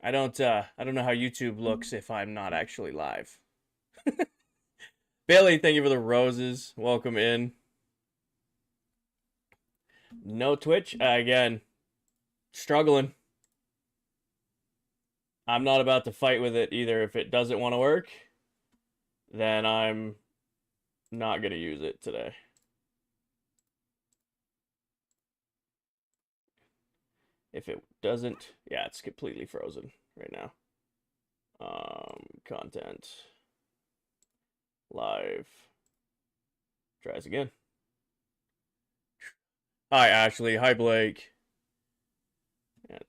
I don't know how YouTube looks if I'm not actually live. Bailey, thank you for the roses. Welcome in. No Twitch again. Struggling. I'm not about to fight with it either. If it doesn't want to work, then I'm not gonna use it today. If it doesn't, yeah, it's completely frozen right now. Content. Live. Tries again. Hi, Ashley. Hi, Blake. Yeah.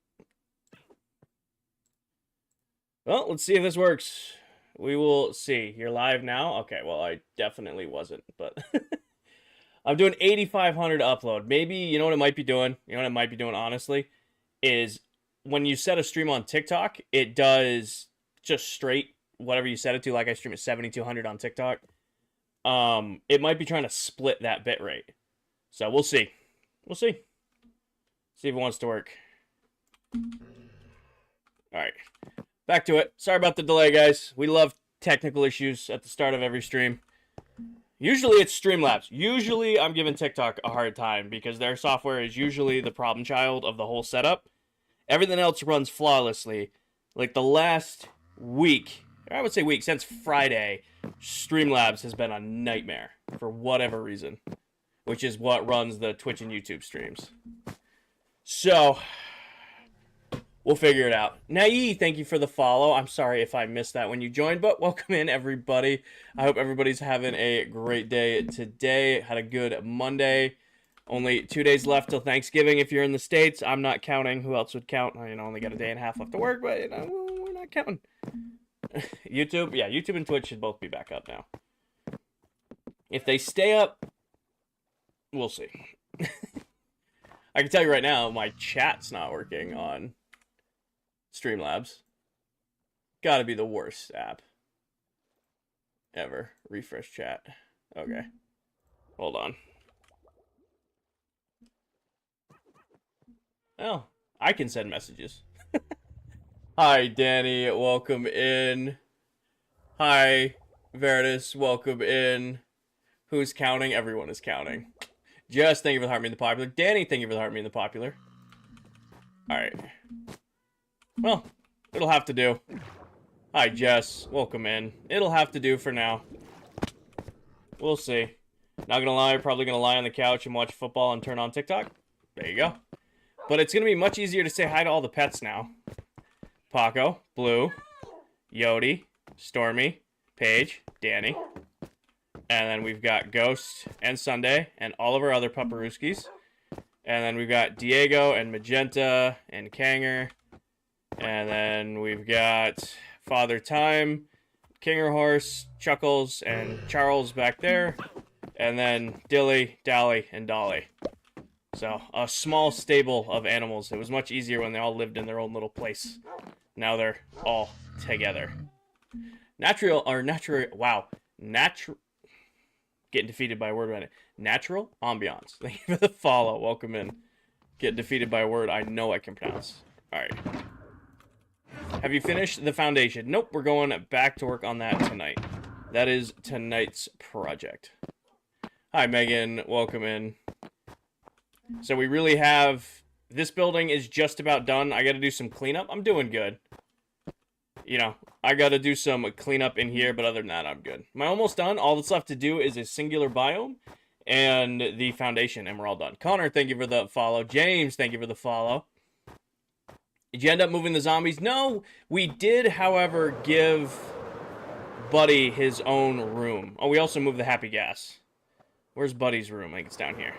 Well, let's see if this works. We will see. You're live now? Okay, well, I definitely wasn't, but... I'm doing 8,500 upload. Maybe, you know what it might be doing? You know what it might be doing, honestly? Is when you set a stream on TikTok, it does just straight whatever you set it to. Like I stream at 7,200 on TikTok. It might be trying to split that bit rate. So we'll see. We'll see. See if it wants to work. Alright. Back to it. Sorry about the delay, guys. We love technical issues at the start of every stream. Usually it's Streamlabs. Usually I'm giving TikTok a hard time because their software is usually the problem child of the whole setup. Everything else runs flawlessly. Like the last week, I would say week, since Friday, Streamlabs has been a nightmare for whatever reason, which is what runs the Twitch and YouTube streams. So, we'll figure it out. Nai, thank you for the follow. I'm sorry if I missed that when you joined, but welcome in, everybody. I hope everybody's having a great day today. Had a good Monday. Only 2 days left till Thanksgiving if you're in the States. I'm not counting. Who else would count? I only got a day and a half left to work, but we're not counting. YouTube, yeah, YouTube and Twitch should both be back up now. If they stay up, we'll see. I can tell you right now, my chat's not working on Streamlabs. Gotta be the worst app ever. Refresh chat. Okay. Hold on. Oh, I can send messages. Hi, Danny. Welcome in. Hi, Veritas. Welcome in. Who's counting? Everyone is counting. Jess, thank you for the heart me in the popular. Danny, thank you for the heart me in the popular. Alright. Well, it'll have to do. Hi, Jess. Welcome in. It'll have to do for now. We'll see. Not gonna lie, probably gonna lie on the couch and watch football and turn on TikTok. There you go. But it's gonna be much easier to say hi to all the pets now. Paco, Blue, Yodi, Stormy, Paige, Danny. And then we've got Ghost and Sunday and all of our other pupperooskies. And then we've got Diego and Magenta and Kanger. And then we've got Father Time, Kinger Horse, Chuckles, and Charles back there. And then Dilly, Dally, and Dolly. So, a small stable of animals. It was much easier when they all lived in their own little place. Now they're all together. Natural. Getting defeated by a word right now. Natural ambiance. Thank you for the follow. Welcome in. Get defeated by a word I know I can pronounce. Alright. Have you finished the foundation? Nope, we're going back to work on that tonight. That is tonight's project. Hi, Megan. Welcome in. So we really have... This building is just about done. I got to do some cleanup. I'm doing good. You know, I got to do some cleanup in here, but other than that, I'm good. Am I almost done? All that's left to do is a singular biome and the foundation, and we're all done. Connor, thank you for the follow. James, thank you for the follow. Did you end up moving the zombies? No, we did, however, give Buddy his own room. Oh, we also moved the happy gas. Where's Buddy's room? I think it's down here.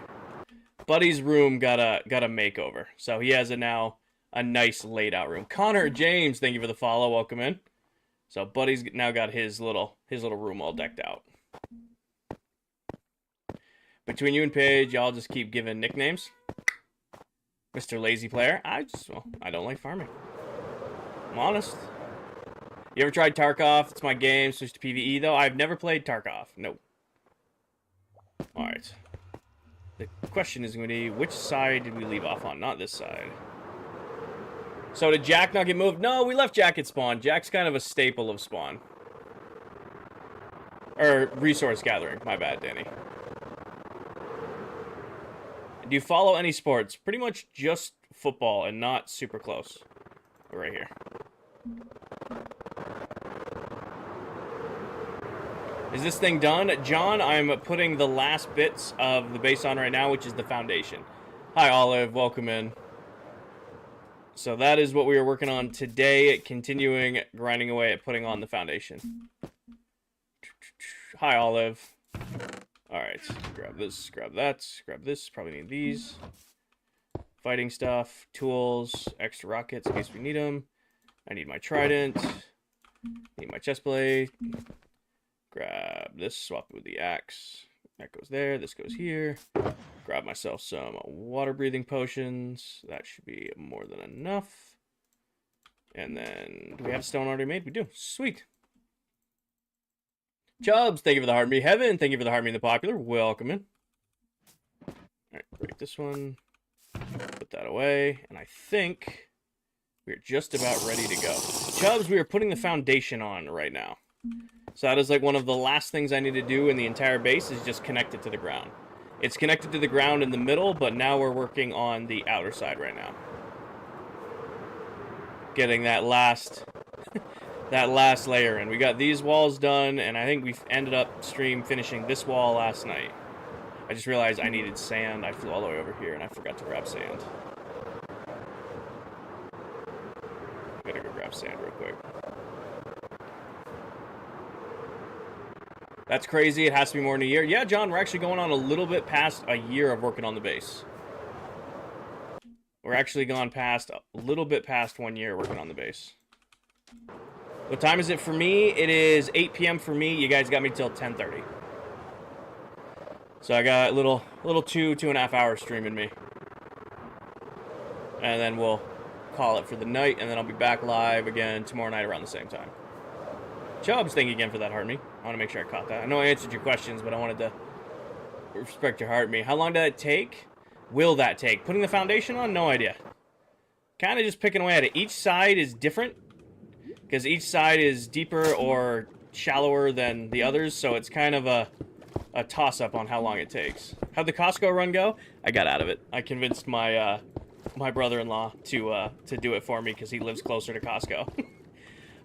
Buddy's room got a makeover, so he has now a nice laid out room. Connor James, thank you for the follow. Welcome in. So Buddy's now got his little room all decked out. Between you and Paige, y'all just keep giving nicknames. Mr. Lazy Player. I don't like farming. I'm honest. You ever tried Tarkov? It's my game. Switch to PvE though. I've never played Tarkov. Nope. All right. The question is going to be, which side did we leave off on? Not this side. So did Jack not get moved? No, we left Jack at spawn. Jack's kind of a staple of spawn. Or resource gathering. My bad, Danny. Do you follow any sports? Pretty much just football and not super close. Right here. Is this thing done? John, I'm putting the last bits of the base on right now, which is the foundation. Hi, Olive. Welcome in. So that is what we are working on today, continuing grinding away at putting on the foundation. Hi, Olive. Alright, grab this, grab that, grab this. Probably need these. Fighting stuff, tools, extra rockets in case we need them. I need my trident. Need my chest plate. Grab this, swap it with the axe. That goes there, this goes here. Grab myself some water breathing potions. That should be more than enough. And then, do we have stone already made? We do. Sweet. Chubbs, thank you for the heart me. Heaven, thank you for the heart me in the popular. Welcome in. Alright, break this one. Put that away. And I think we're just about ready to go. Chubbs, we are putting the foundation on right now. So that is like one of the last things I need to do in the entire base is just connect it to the ground. It's connected to the ground in the middle, but now we're working on the outer side right now. Getting that last that last layer in. We got these walls done, and I think we ended up finishing this wall last night. I just realized I needed sand. I flew all the way over here, and I forgot to grab sand. Gotta go grab sand real quick. That's crazy. It has to be more than a year. Yeah, John, we're actually going on a little bit past a year of working on the base. We're actually gone past a little bit past 1 year working on the base. What time is it for me? It is 8 p.m. for me. You guys got me till 10:30. So I got a little 2.5 hours streaming me. And then we'll call it for the night, and then I'll be back live again tomorrow night around the same time. Chubbs, thank you again for that, heart me. I want to make sure I caught that. I know I answered your questions, but I wanted to respect your heart me. How long did that take? Will that take? Putting the foundation on? No idea. Kind of just picking away at it. Each side is different, because each side is deeper or shallower than the others, so it's kind of a toss-up on how long it takes. How'd the Costco run go? I got out of it. I convinced my my brother-in-law to do it for me, because he lives closer to Costco.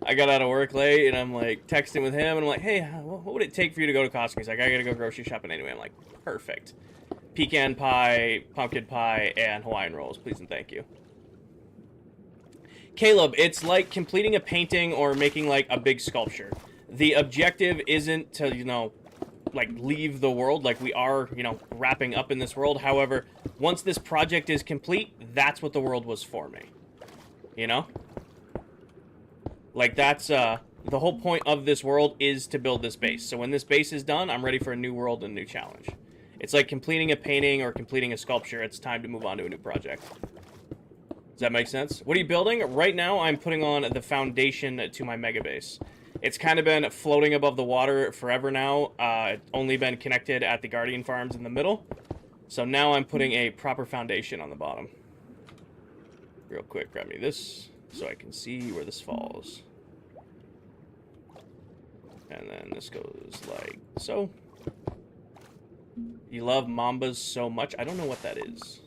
I got out of work late, and I'm, like, texting with him, and I'm like, hey, what would it take for you to go to Costco? He's like, I gotta go grocery shopping anyway. I'm like, perfect. Pecan pie, pumpkin pie, and Hawaiian rolls, please and thank you. Caleb, it's like completing a painting or making, like, a big sculpture. The objective isn't to, you know, like, leave the world. Like, we are, you know, wrapping up in this world. However, once this project is complete, that's what the world was for me. You know? Like, that's, the whole point of this world is to build this base. So when this base is done, I'm ready for a new world and a new challenge. It's like completing a painting or completing a sculpture. It's time to move on to a new project. Does that make sense? What are you building? Right now, I'm putting on the foundation to my mega base. It's kind of been floating above the water forever now. It's only been connected at the Guardian Farms in the middle. So now I'm putting a proper foundation on the bottom. Real quick, grab me this, so I can see where this falls. And then this goes like so. You love Mambas so much. I don't know what that is.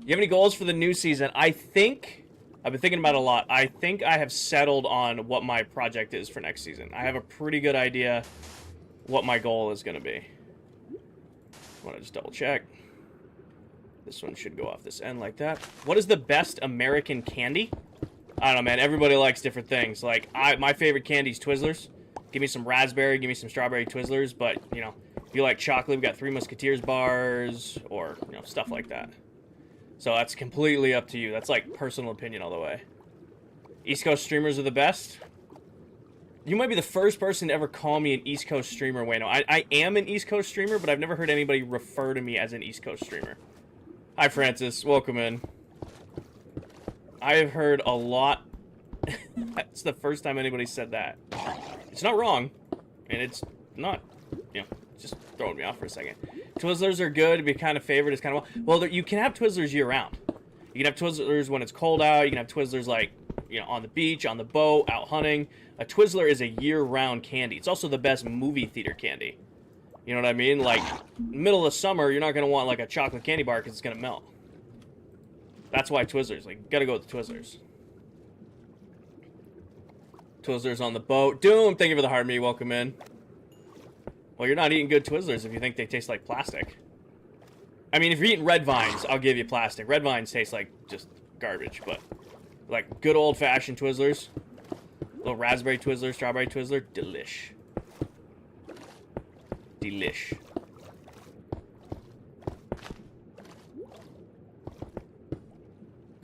You have any goals for the new season? I've been thinking about it a lot. I think I have settled on what my project is for next season. I have a pretty good idea what my goal is going to be. I want to just double check. This one should go off this end like that. What is the best American candy? I don't know, man. Everybody likes different things. Like, my favorite candy is Twizzlers. Give me some raspberry, give me some strawberry Twizzlers. But, you know, if you like chocolate, we've got Three Musketeers bars or, you know, stuff like that. So that's completely up to you. That's, like, personal opinion all the way. East Coast streamers are the best. You might be the first person to ever call me an East Coast streamer, Wayno. I am an East Coast streamer, but I've never heard anybody refer to me as an East Coast streamer. Hi, Francis. Welcome in. I've heard a lot. That's the first time anybody said that. It's not wrong, and it's not, you know, just throwing me off for a second. Twizzlers are good. To be kind of favorite is kind of well, you can have Twizzlers year round. You can have Twizzlers when it's cold out. You can have Twizzlers like, you know, on the beach, on the boat, out hunting. A Twizzler is a year-round candy. It's also the best movie theater candy. You know what I mean? Like, middle of summer, you're not going to want, like, a chocolate candy bar because it's going to melt. That's why Twizzlers. Like, gotta go with the Twizzlers. Twizzlers on the boat. Doom, thank you for the heart me. Welcome in. Well, you're not eating good Twizzlers if you think they taste like plastic. I mean, if you're eating Red Vines, I'll give you plastic. Red Vines taste like just garbage, but like good old-fashioned Twizzlers. Little raspberry Twizzler, strawberry Twizzler. Delish. Delish.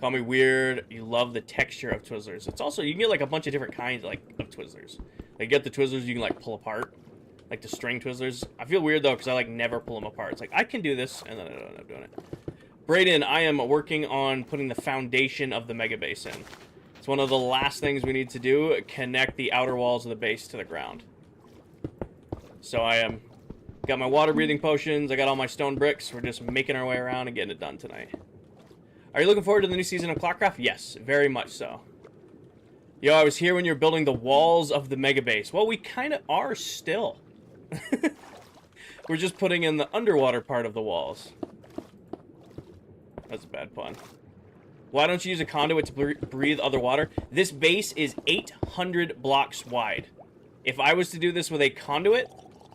Call me weird. You love the texture of Twizzlers. It's also, you can get like a bunch of different kinds like of Twizzlers. Like, get the Twizzlers you can like pull apart. Like the string Twizzlers. I feel weird though because I like never pull them apart. It's like, I can do this, and then I don't end up doing it. Brayden, I am working on putting the foundation of the mega base in. It's one of the last things we need to do. Connect the outer walls of the base to the ground. So I am... got my water breathing potions. I got all my stone bricks. We're just making our way around and getting it done tonight. Are you looking forward to the new season of ClockCraft? Yes, very much so. Yo, I was here when you were building the walls of the mega base. Well, we kind of are still. We're just putting in the underwater part of the walls. That's a bad pun. Why don't you use a conduit to breathe other water? This base is 800 blocks wide. If I was to do this with a conduit,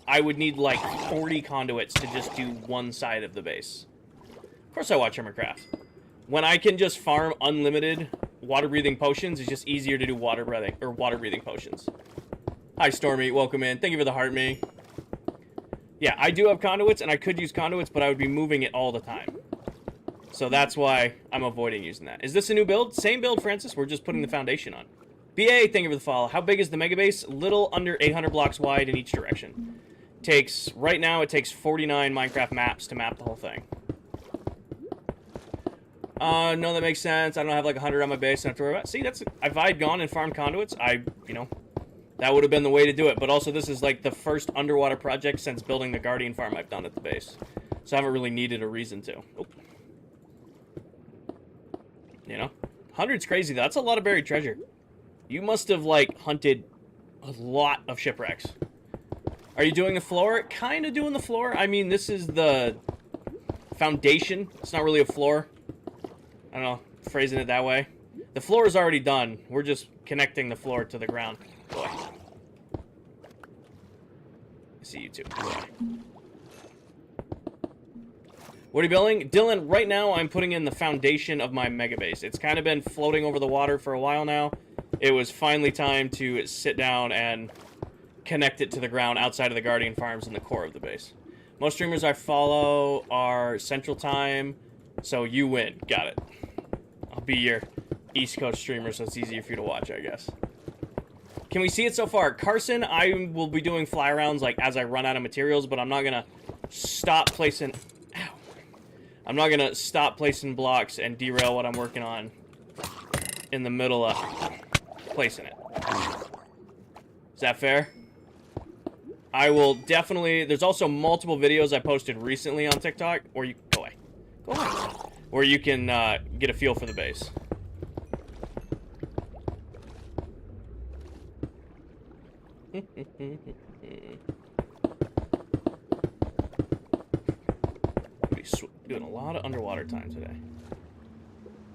I would need like 40 conduits to just do one side of the base. Of course I watch Hammercraft. When I can just farm unlimited water-breathing potions, it's just easier to do water-breathing potions. Hi, Stormy. Welcome in. Thank you for the heart, me. Yeah, I do have conduits, and I could use conduits, but I would be moving it all the time. So that's why I'm avoiding using that. Is this a new build? Same build, Francis. We're just putting the foundation on. BA, thank you for the follow. How big is the mega base? Little under 800 blocks wide in each direction. Right now, it takes 49 Minecraft maps to map the whole thing. No, that makes sense. I don't have like 100 on my base. I don't have to worry about. See, if I had gone and farmed conduits, you know, that would have been the way to do it. But also, this is like the first underwater project since building the Guardian farm I've done at the base. So I haven't really needed a reason to. Oh. You know? 100's crazy, though. That's a lot of buried treasure. You must have, like, hunted a lot of shipwrecks. Are you doing the floor? Kind of doing the floor. I mean, this is the foundation. It's not really a floor. I don't know, phrasing it that way. The floor is already done. We're just connecting the floor to the ground. Boy. I see you too. Boy. What are you building? Dylan, right now I'm putting in the foundation of my mega base. It's kind of been floating over the water for a while now. It was finally time to sit down and connect it to the ground outside of the Guardian farms in the core of the base. Most streamers I follow are Central Time, so you win. Got it. I'll be your East Coast streamer, so it's easier for you to watch, I guess. Can we see it so far? Carson, I will be doing fly rounds like as I run out of materials, but I'm not gonna stop placing... Ow. I'm not gonna stop placing blocks and derail what I'm working on in the middle of placing it. Is that fair? I will definitely... There's also multiple videos I posted recently on TikTok, or you... Go away. Go away. Where you can get a feel for the base. Doing a lot of underwater time today.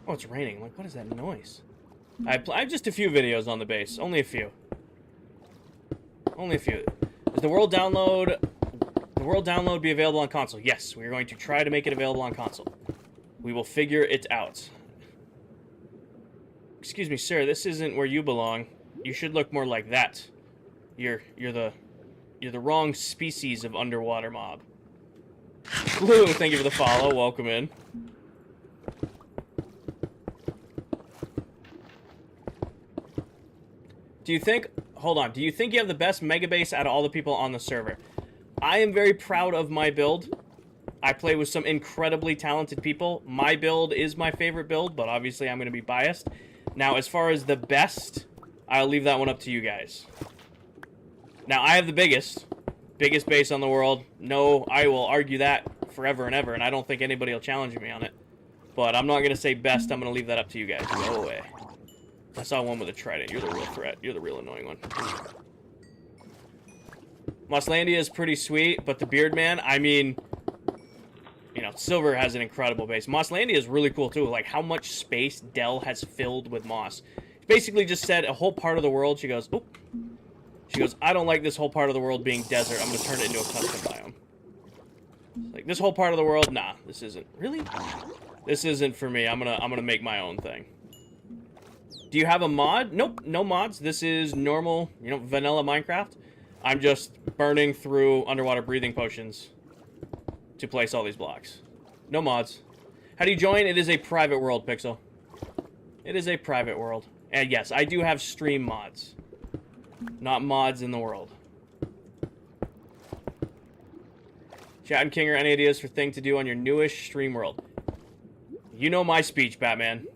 Oh, it's raining. Like, what is that noise? I have just a few videos on the base. Only a few. Only a few. Is the world download be available on console? Yes, we are going to try to make it available on console. We will figure it out. Excuse me, sir. This isn't where you belong. You should look more like that. You're the wrong species of underwater mob. Blue, thank you for the follow. Welcome in. Do you think... Hold on. Do you think you have the best mega base out of all the people on the server? I am very proud of my build. I play with some incredibly talented people. My build is my favorite build, but obviously I'm going to be biased. Now, as far as the best, I'll leave that one up to you guys. Now, I have the biggest base on the world. No, I will argue that forever and ever, and I don't think anybody will challenge me on it. But I'm not going to say best. I'm going to leave that up to you guys. Go away. I saw one with a trident. You're the real threat. You're the real annoying one. Mosslandia is pretty sweet, but the Beard Man, I mean, you know, Silver has an incredible base. Mosslandia is really cool, too. Like, how much space Dell has filled with moss. She basically just said a whole part of the world. She goes, oop. She goes, I don't like this whole part of the world being desert. I'm going to turn it into a custom biome. Like, this whole part of the world, nah, this isn't. Really? This isn't for me. I'm gonna make my own thing. Do you have a mod? Nope, no mods. This is normal, you know, vanilla Minecraft. I'm just burning through underwater breathing potions to place all these blocks. No mods. How do you join? It is a private world, Pixel. It is a private world. And yes, I do have stream mods. Not mods in the world. Chat and Kinger, any ideas for thing to do on your newish stream world? You know my speech, Batman.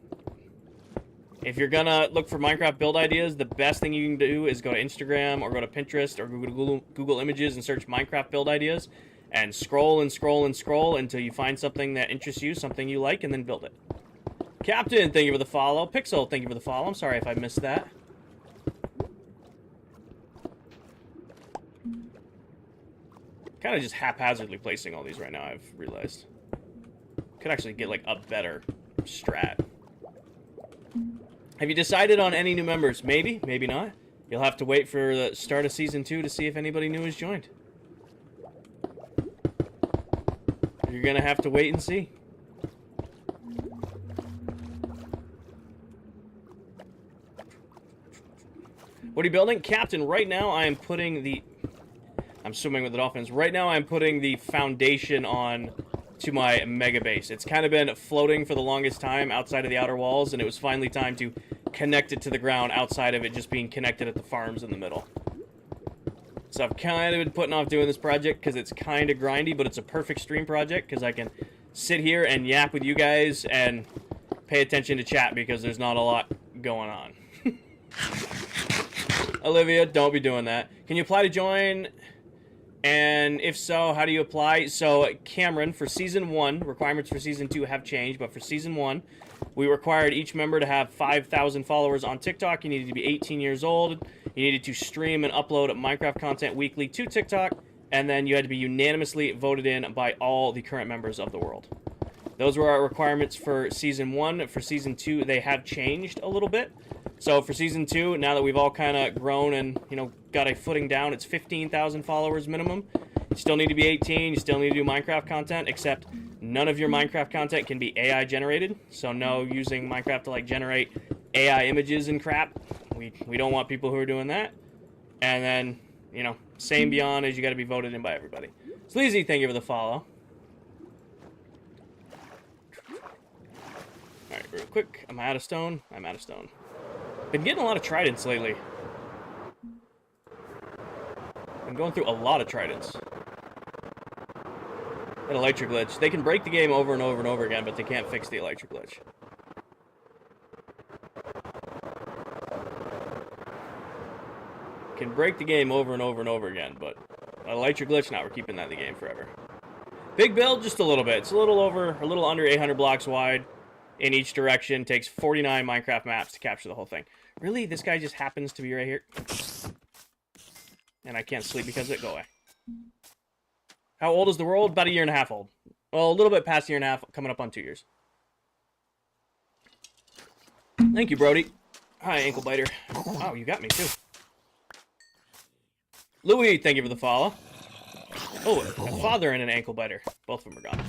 If you're gonna look for Minecraft build ideas, the best thing you can do is go to Instagram or go to Pinterest or Google Images and search Minecraft build ideas and scroll and scroll and scroll until you find something that interests you, something you like, and then build it. Captain, thank you for the follow. Pixel, thank you for the follow. I'm sorry if I missed that. Kind of just haphazardly placing all these right now, I've realized. Could actually get, like, a better strat. Have you decided on any new members? Maybe, maybe not. You'll have to wait for the start of Season 2 to see if anybody new has joined. You're gonna have to wait and see. What are you building? Captain, right now I am putting the... I'm swimming with the dolphins. Right now I'm putting the foundation on to my mega base. It's kind of been floating for the longest time outside of the outer walls, and it was finally time to connect it to the ground outside of it just being connected at the farms in the middle. So I've kind of been putting off doing this project because it's kind of grindy, but it's a perfect stream project because I can sit here and yap with you guys and pay attention to chat because there's not a lot going on. Olivia, don't be doing that. Can you apply to join? And if so, how do you apply? So, Cameron, for Season 1, requirements for Season 2 have changed, but for Season 1, we required each member to have 5,000 followers on TikTok. You needed to be 18 years old. You needed to stream and upload Minecraft content weekly to TikTok, and then you had to be unanimously voted in by all the current members of the world. Those were our requirements for Season 1. For Season 2, they have changed a little bit. So for Season 2, now that we've all kind of grown and, you know, got a footing down, it's 15,000 followers minimum. You still need to be 18, you still need to do Minecraft content, except none of your Minecraft content can be AI generated. So no using Minecraft to, like, generate AI images and crap. We don't want people who are doing that. And then, you know, same beyond as you got to be voted in by everybody. Sleazy, thank you for the follow. Alright, real quick. I'm out of stone. I'm out of stone. Been getting a lot of tridents lately. I'm going through a lot of tridents. That electric glitch. They can break the game over and over and over again, but they can't fix the electric glitch. Can break the game over and over and over again, but electric glitch, now we're keeping that in the game forever. Big build, just a little bit. It's a little under 800 blocks wide in each direction. Takes 49 Minecraft maps to capture the whole thing. Really? This guy just happens to be right here? And I can't sleep because of it? Go away. How old is the world? About 1.5 years old. Well, a little bit past 1.5 years, coming up on 2 years. Thank you, Brody. Hi, ankle biter. Oh, you got me, too. Louis, thank you for the follow. Oh, a father and an ankle biter. Both of them are gone.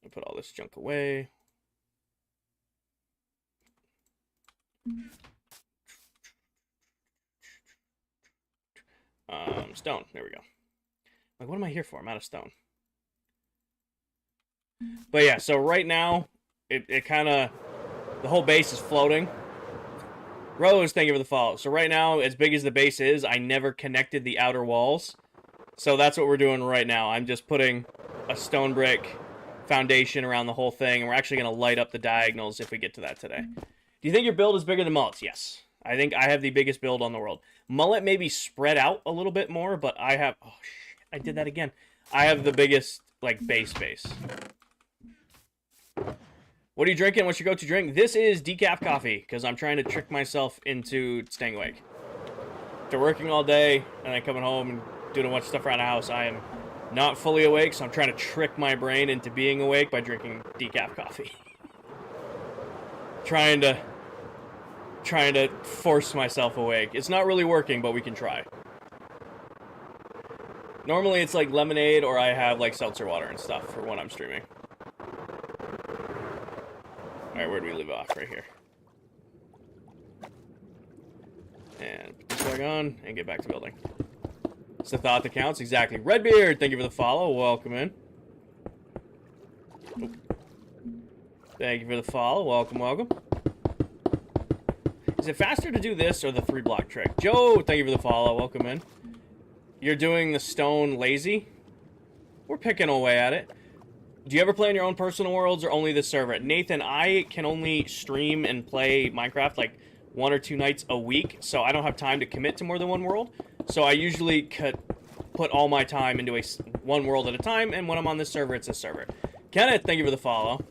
I'll put all this junk away. Stone. There we go. Like, what am I here for? I'm out of stone. But yeah, so right now, it kind of, the whole base is floating. Rose, thank you for the follow. So right now, as big as the base is, I never connected the outer walls. So that's what we're doing right now. I'm just putting a stone brick foundation around the whole thing, and we're actually going to light up the diagonals if we get to that today. Do you think your build is bigger than Mullet's? Yes. I think I have the biggest build on the world. Mullet may be spread out a little bit more, but I have... Oh, shit. I did that again. I have the biggest, like, base. What are you drinking? What's your go-to drink? This is decaf coffee, because I'm trying to trick myself into staying awake. After working all day, and then coming home and doing a bunch of stuff around the house, I am not fully awake, so I'm trying to trick my brain into being awake by drinking decaf coffee. trying to force myself awake. It's not really working, but we can try. Normally it's like lemonade, or I have like seltzer water and stuff for when I'm streaming. Alright, where do we leave off? Right here. And put this back on, and get back to building. It's the thought that counts, exactly. Redbeard, thank you for the follow. Welcome in. Oop. Thank you for the follow. Welcome, welcome. Is it faster to do this or the 3-block trick? Joe, thank you for the follow. Welcome in. You're doing the stone lazy? We're picking away at it. Do you ever play in your own personal worlds or only this server? Nathan, I can only stream and play Minecraft like 1 or 2 nights a week, so I don't have time to commit to more than one world. So I usually put all my time into one world at a time, and when I'm on this server, it's this server. Kenneth, thank you for the follow.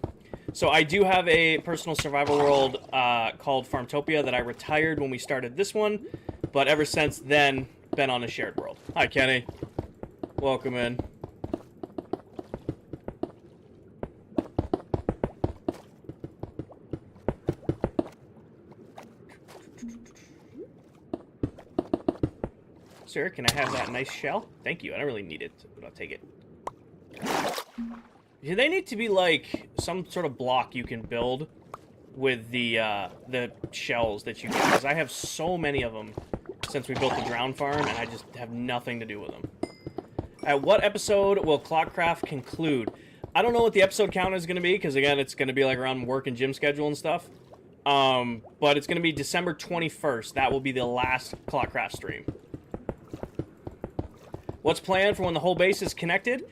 So I do have a personal survival world called Farmtopia that I retired when we started this one, but ever since then, been on a shared world. Hi, Kenny. Welcome in. Sir, can I have that nice shell? Thank you. I don't really need it, but I'll take it. Do they need to be like some sort of block you can build with the shells that you get? Because I have so many of them since we built the drown farm, and I just have nothing to do with them. At what episode will ClockCraft conclude? I don't know what the episode count is going to be, because again, it's going to be like around work and gym schedule and stuff. But it's going to be December 21st. That will be the last ClockCraft stream. What's planned for when the whole base is connected?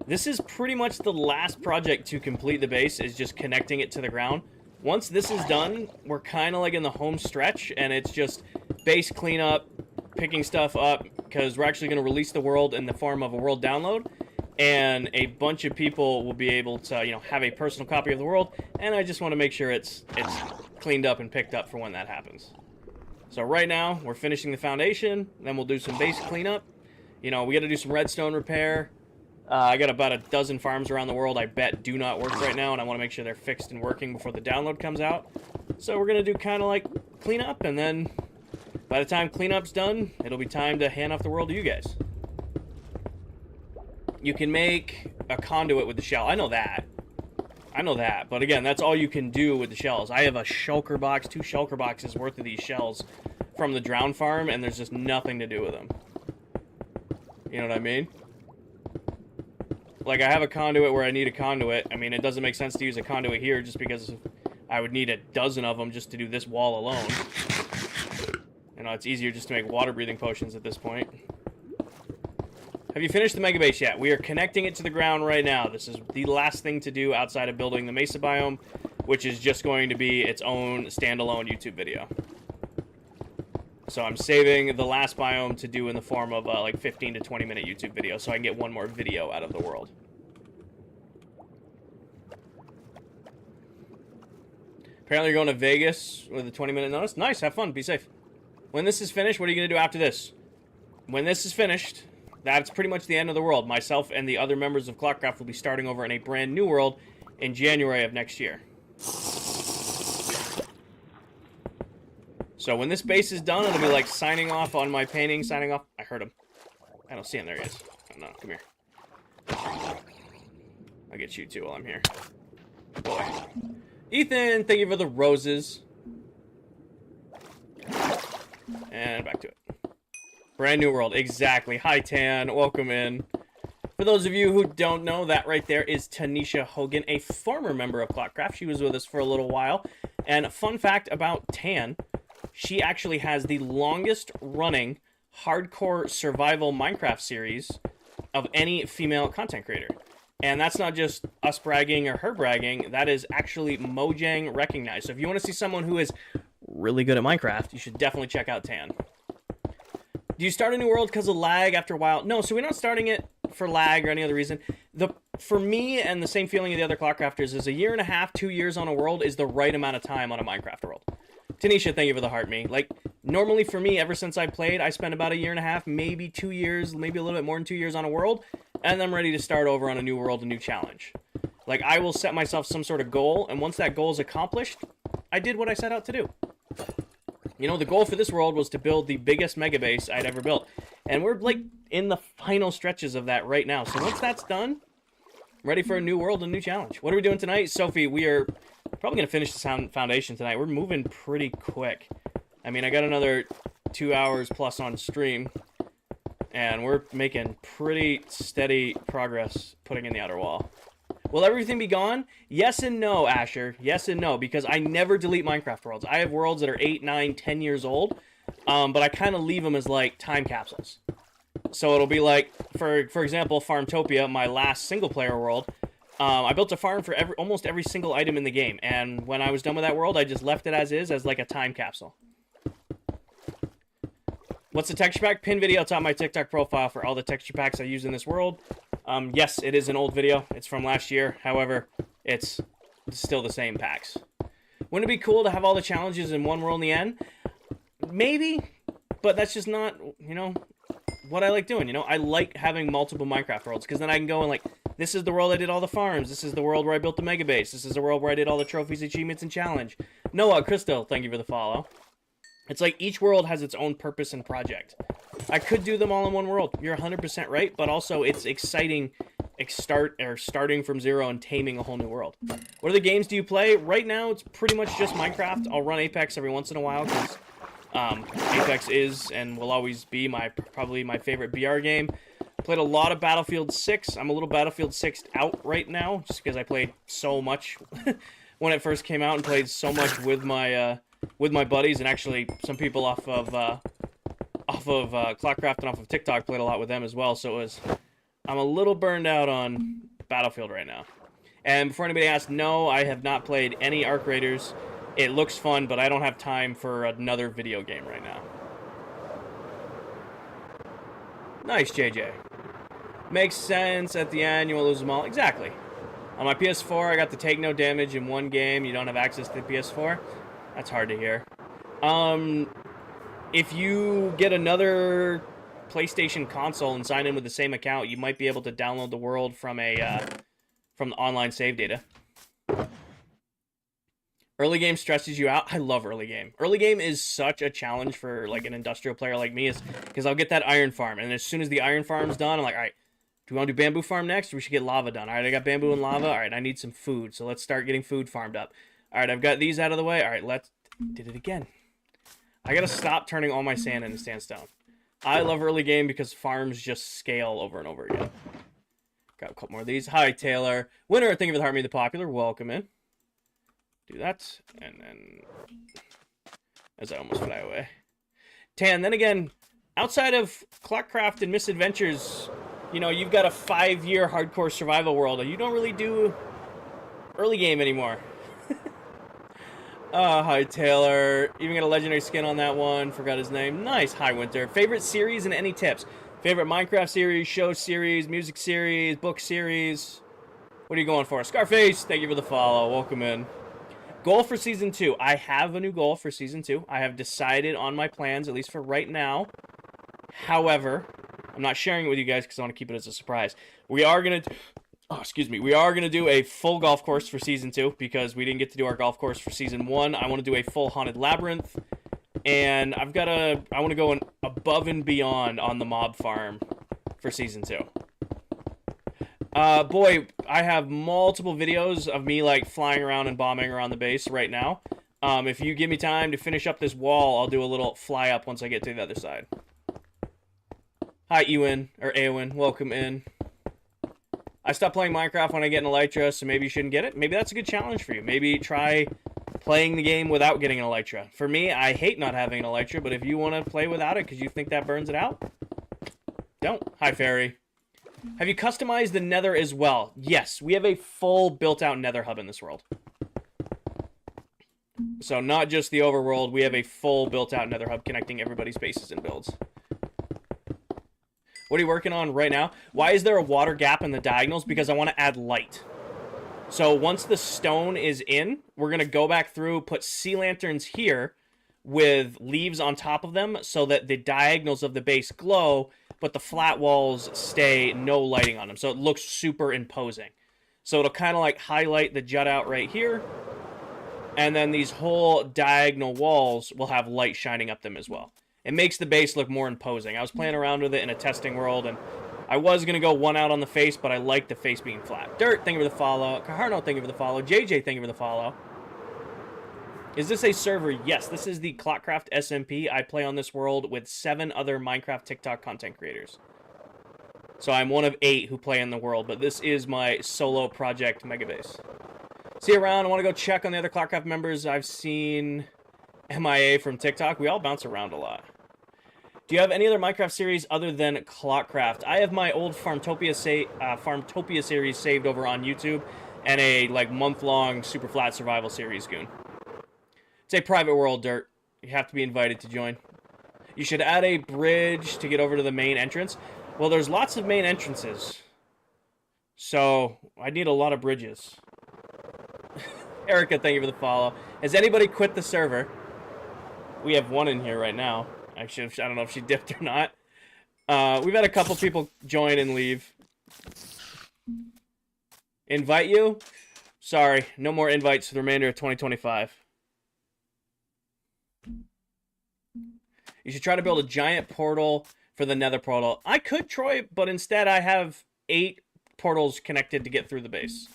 This is pretty much the last project to complete the base, is just connecting it to the ground. Once this is done, we're kind of like in the home stretch, and it's just base cleanup, picking stuff up, because we're actually going to release the world in the form of a world download, and a bunch of people will be able to, you know, have a personal copy of the world, and I just want to make sure it's cleaned up and picked up for when that happens. So right now, we're finishing the foundation, then we'll do some base cleanup. You know, we got to do some redstone repair. I got about a dozen farms around the world I bet do not work right now, and I want to make sure they're fixed and working before the download comes out. So we're going to do kind of like cleanup, and then by the time cleanup's done, it'll be time to hand off the world to you guys. You can make a conduit with the shell. I know that. But again, that's all you can do with the shells. I have a shulker box, 2 shulker boxes worth of these shells from the drown farm, and there's just nothing to do with them. You know what I mean? Like, I have a conduit where I need a conduit. I mean, it doesn't make sense to use a conduit here just because I would need a dozen of them just to do this wall alone. You know, it's easier just to make water-breathing potions at this point. Have you finished the mega base yet? We are connecting it to the ground right now. This is the last thing to do outside of building the mesa biome, which is just going to be its own standalone YouTube video. So I'm saving the last biome to do in the form of like 15 to 20 minute YouTube video, so I can get one more video out of the world. Apparently you're going to Vegas with a 20-minute notice. Nice, have fun, be safe. When this is finished, what are you going to do after this? When this is finished, that's pretty much the end of the world. Myself and the other members of ClockCraft will be starting over in a brand new world in January of next year. So when this base is done, it'll be like signing off on my painting, signing off. I heard him. I don't see him. There he is. Oh, no, come here. I'll get you too while I'm here. Go away. Ethan, thank you for the roses. And back to it. Brand new world. Exactly. Hi, Tan. Welcome in. For those of you who don't know, that right there is Tanisha Hogan, a former member of ClockCraft. She was with us for a little while. And fun fact about Tan, she actually has the longest running hardcore survival Minecraft series of any female content creator. And that's not just us bragging or her bragging, that is actually Mojang recognized. So if you want to see someone who is really good at Minecraft, you should definitely check out Tan. Do you start a new world because of lag after a while? No, so we're not starting it for lag or any other reason. The for me, and the same feeling of the other ClockCrafters, is a year and a half, 2 years on a world is the right amount of time on a Minecraft world. Tanisha, thank you for the heart me. Like, normally for me, ever since I played, I spent about a year and a half, maybe 2 years, maybe a little bit more than 2 years on a world, and I'm ready to start over on a new world, a new challenge. Like, I will set myself some sort of goal, and once that goal is accomplished, I did what I set out to do. You know, the goal for this world was to build the biggest mega base I'd ever built. And we're, like, in the final stretches of that right now. So once that's done, I'm ready for a new world, a new challenge. What are we doing tonight? Sophie, we are probably going to finish the foundation tonight. We're moving pretty quick. I mean, I got another 2 hours plus on stream. And we're making pretty steady progress putting in the outer wall. Will everything be gone? Yes and no, Asher. Yes and no, because I never delete Minecraft worlds. I have worlds that are 8, 9, 10 years old, but I kind of leave them as, like, time capsules. So it'll be like, for example, Farmtopia, my last single-player world, I built a farm for almost every single item in the game, and when I was done with that world, I just left it as is, as, like, a time capsule. What's the texture pack? Pin video top of my TikTok profile for all the texture packs I use in this world. Yes, it is an old video. It's from last year. However, it's still the same packs. Wouldn't it be cool to have all the challenges in one world in the end? Maybe, but that's just not, you know, what I like doing. You know, I like having multiple Minecraft worlds because then I can go and, like, this is the world I did all the farms. This is the world where I built the mega base. This is the world where I did all the trophies, achievements, and challenge. Noah, Crystal, thank you for the follow. It's like each world has its own purpose and project. I could do them all in one world. You're 100% right, but also it's exciting starting from zero and taming a whole new world. What other games do you play? Right now, it's pretty much just Minecraft. I'll run Apex every once in a while because Apex is and will always be probably my favorite BR game. Played a lot of Battlefield 6. I'm a little Battlefield 6 out right now just because I played so much when it first came out and played so much with my buddies, and actually some people off of ClockCraft and off of TikTok played a lot with them as well. So I'm a little burned out on Battlefield right now. And before anybody asks, no, I have not played any Arc Raiders. It looks fun, but I don't have time for another video game right now. Nice, JJ. Makes sense. At the end, you will lose them all. Exactly. On my PS4, I got to take no damage in one game. You don't have access to the PS4. That's hard to hear. If you get another PlayStation console and sign in with the same account, you might be able to download the world from the online save data. Early game stresses you out. I love early game. Early game is such a challenge for like an industrial player like me, is because I'll get that iron farm, and as soon as the iron farm's done, I'm like, all right, do we want to do bamboo farm next? Or we should get lava done. All right, I got bamboo and lava. All right, I need some food, so let's start getting food farmed up. All right, I've got these out of the way. All right, did it again. I gotta stop turning all my sand into sandstone. I love early game because farms just scale over and over again. Got a couple more of these. Hi, Taylor. Winner, thank you for the heart me the popular. Welcome in. Do that, and then as I almost fly away. Tan, then again, outside of ClockCraft and Misadventures, you know, you've got a 5-year hardcore survival world, and you don't really do early game anymore. Hi, Taylor. Even got a legendary skin on that one. Forgot his name. Nice. Hi, Winter. Favorite series and any tips? Favorite Minecraft series, show series, music series, book series? What are you going for? Scarface, thank you for the follow. Welcome in. Goal for Season 2. I have a new goal for Season 2. I have decided on my plans, at least for right now. However, I'm not sharing it with you guys because I want to keep it as a surprise. We are going to... we are going to do a full golf course for Season 2 because we didn't get to do our golf course for Season 1. I want to do a full haunted labyrinth, and I want to go above and beyond on the mob farm for Season 2. Boy, I have multiple videos of me, like, flying around and bombing around the base right now. If you give me time to finish up this wall, I'll do a little fly up once I get to the other side. Hi, Ewan, or Eowyn, welcome in. I stopped playing Minecraft when I get an Elytra, so maybe you shouldn't get it. Maybe that's a good challenge for you. Maybe try playing the game without getting an Elytra. For me, I hate not having an Elytra, but if you want to play without it because you think that burns it out, don't. Hi, Fairy. Have you customized the Nether as well? Yes, we have a full built-out Nether hub in this world. So not just the overworld, we have a full built-out Nether hub connecting everybody's bases and builds. What are you working on right now? Why is there a water gap in the diagonals? Because I want to add light. So once the stone is in, we're going to go back through, put sea lanterns here with leaves on top of them so that the diagonals of the base glow, but the flat walls stay no lighting on them. So it looks super imposing. So it'll kind of like highlight the jut out right here. And then these whole diagonal walls will have light shining up them as well. It makes the base look more imposing. I was playing around with it in a testing world, and I was going to go one out on the face, but I like the face being flat. Dirt, thank you for the follow. Carharno, thank you for the follow. JJ, thank you for the follow. Is this a server? Yes, this is the ClockCraft SMP. I play on this world with 7 other Minecraft TikTok content creators. So I'm one of 8 who play in the world, but this is my solo project megabase. See you around. I want to go check on the other ClockCraft members. I've seen MIA from TikTok. We all bounce around a lot. Do you have any other Minecraft series other than ClockCraft? I have my old Farmtopia series saved over on YouTube and a like month-long super flat survival series, Goon. It's a private world, Dirt. You have to be invited to join. You should add a bridge to get over to the main entrance. Well, there's lots of main entrances. So, I need a lot of bridges. Erica, thank you for the follow. Has anybody quit the server? We have one in here right now. I don't know if she dipped or not. We've had a couple people join and leave. Invite you? Sorry, no more invites for the remainder of 2025. You should try to build a giant portal for the nether portal. I could, Troy, but instead I have 8 portals connected to get through the base.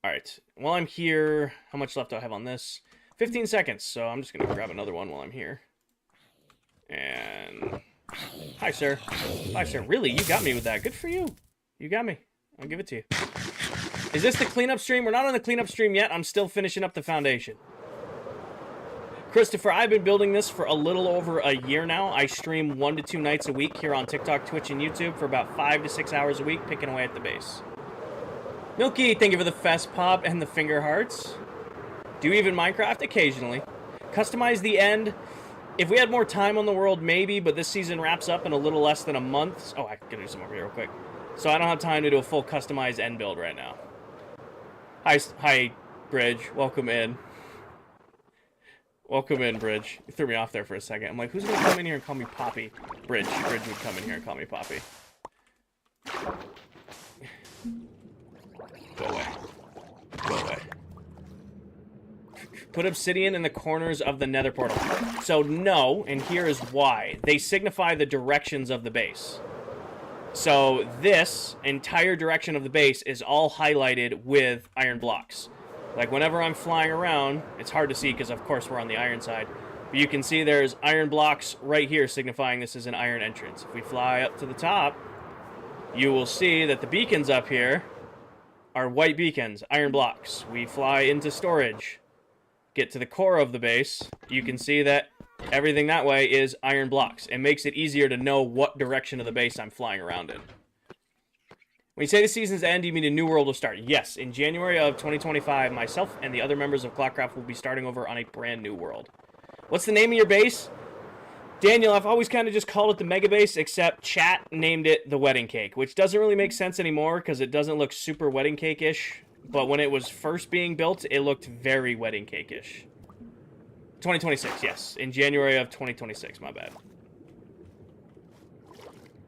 Alright, while I'm here, how much left do I have on this? 15 seconds, so I'm just going to grab another one while I'm here. And... Hi, sir. Hi, sir. Really? You got me with that. Good for you. You got me. I'll give it to you. Is this the cleanup stream? We're not on the cleanup stream yet. I'm still finishing up the foundation. Christopher, I've been building this for a little over a year now. I stream 1 to 2 nights a week here on TikTok, Twitch, and YouTube for about 5 to 6 hours a week, picking away at the base. Milky, thank you for the fest pop and the finger hearts. Do you even Minecraft? Occasionally. Customize the end. If we had more time on the world, maybe, but this season wraps up in a little less than a month. Oh, I can do some over here real quick. So I don't have time to do a full customized end build right now. Hi, Bridge. Welcome in. Welcome in, Bridge. You threw me off there for a second. I'm like, who's going to come in here and call me Poppy? Bridge. Bridge would come in here and call me Poppy. Go away. Go away. Put obsidian in the corners of the nether portal. So no, and here is why. They signify the directions of the base. So this entire direction of the base is all highlighted with iron blocks. Like whenever I'm flying around, it's hard to see because of course we're on the iron side. But you can see there's iron blocks right here signifying this is an iron entrance. If we fly up to the top, you will see that the beacons up here are white beacons, iron blocks. We fly into storage. Get to the core of the base, you can see that everything that way is iron blocks. It makes it easier to know what direction of the base I'm flying around in. When you say the season's end, you mean a new world will start? Yes, in January of 2025, myself and the other members of ClockCraft will be starting over on a brand new world. What's the name of your base? Daniel, I've always kind of just called it the Mega Base, except chat named it the Wedding Cake, which doesn't really make sense anymore because it doesn't look super wedding cake-ish. But when it was first being built, it looked very wedding cake-ish. 2026, yes. In January of 2026, my bad.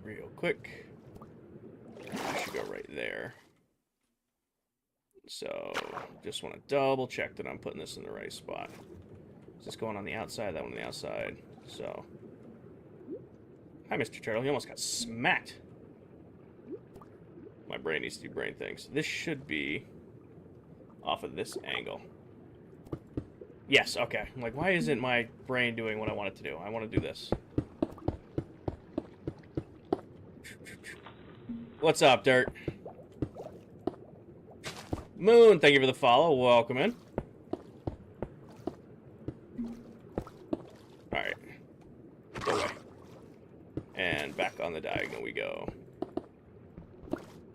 Real quick. I should go right there. So, just want to double check that I'm putting this in the right spot. Is this going on the outside? That one on the outside. So. Hi, Mr. Turtle. He almost got smacked. My brain needs to do brain things. This should be off of this angle. Yes, okay. I'm like, why isn't my brain doing what I want it to do? I want to do this. What's up, Dirt? Moon, thank you for the follow. Welcome in. Alright. Go away. And back on the diagonal we go.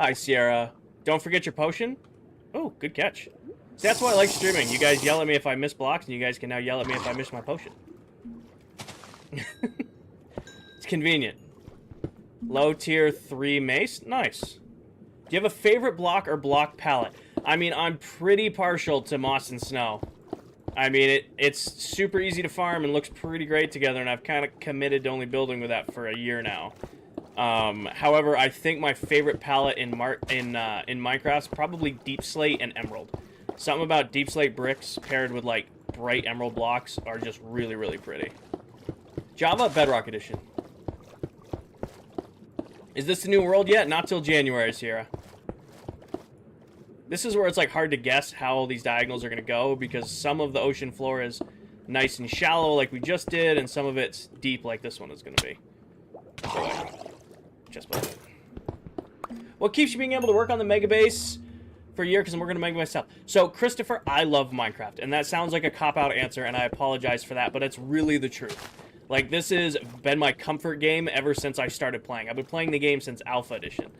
Hi, Sierra. Don't forget your potion. Oh, good catch. See, that's why I like streaming. You guys yell at me if I miss blocks, and you guys can now yell at me if I miss my potion. It's convenient. Low tier 3 mace. Nice. Do you have a favorite block or block palette? I mean, I'm pretty partial to moss and snow. I mean, it's super easy to farm and looks pretty great together, and I've kind of committed to only building with that for a year now. However, I think my favorite palette in Minecraft is probably Deep Slate and Emerald. Something about Deep Slate bricks paired with, like, bright Emerald blocks are just really, really pretty. Java Bedrock Edition. Is this the new world yet? Not till January, Sierra. This is where it's like hard to guess how all these diagonals are going to go, because some of the ocean floor is nice and shallow like we just did, and some of it's deep like this one is going to be. So, like, just about it. What keeps you being able to work on the mega base for a year? Because I'm working on mega myself. So, Christopher, I love Minecraft, and that sounds like a cop-out answer, and I apologize for that, but it's really the truth. Like, this has been my comfort game ever since I started playing. I've been playing the game since Alpha Edition.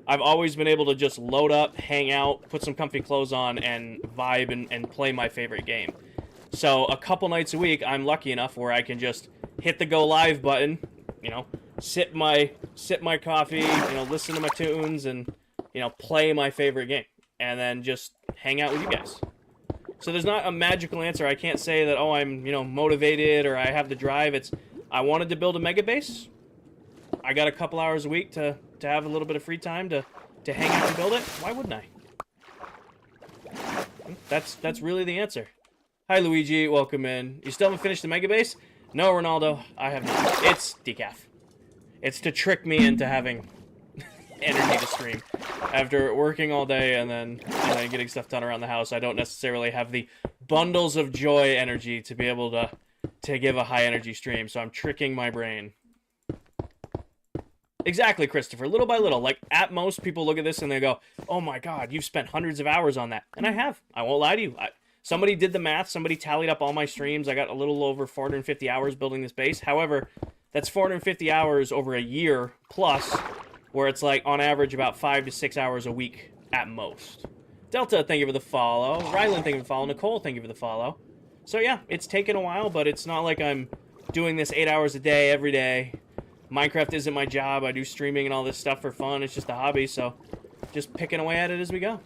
I've always been able to just load up, hang out, put some comfy clothes on, and vibe and play my favorite game. So a couple nights a week, I'm lucky enough where I can just hit the go live button, you know, sip my coffee, you know, listen to my tunes, and, you know, play my favorite game, and then just hang out with you guys. So there's not a magical answer. I can't say that, oh, I'm, you know, motivated or I have the drive. It's, I wanted to build a mega base. I got a couple hours a week to have a little bit of free time to hang out and build it. Why wouldn't I? That's really the answer. Hi, Luigi. Welcome in. You still haven't finished the mega base? No, Ronaldo. I have not. It's decaf. It's to trick me into having energy to stream. After working all day and then getting stuff done around the house, I don't necessarily have the bundles of joy energy to be able to give a high energy stream, so I'm tricking my brain. Exactly, Christopher. Little by little. Like, at most, people look at this and they go, oh my god, you've spent hundreds of hours on that. And I have. I won't lie to you. Somebody did the math. Somebody tallied up all my streams. I got a little over 450 hours building this base. However, that's 450 hours over a year plus, where it's like, on average, about 5 to 6 hours a week at most. Delta, thank you for the follow. Rylan, thank you for the follow. Nicole, thank you for the follow. So yeah, it's taken a while, but it's not like I'm doing this 8 hours a day, every day. Minecraft isn't my job. I do streaming and all this stuff for fun. It's just a hobby, so just picking away at it as we go.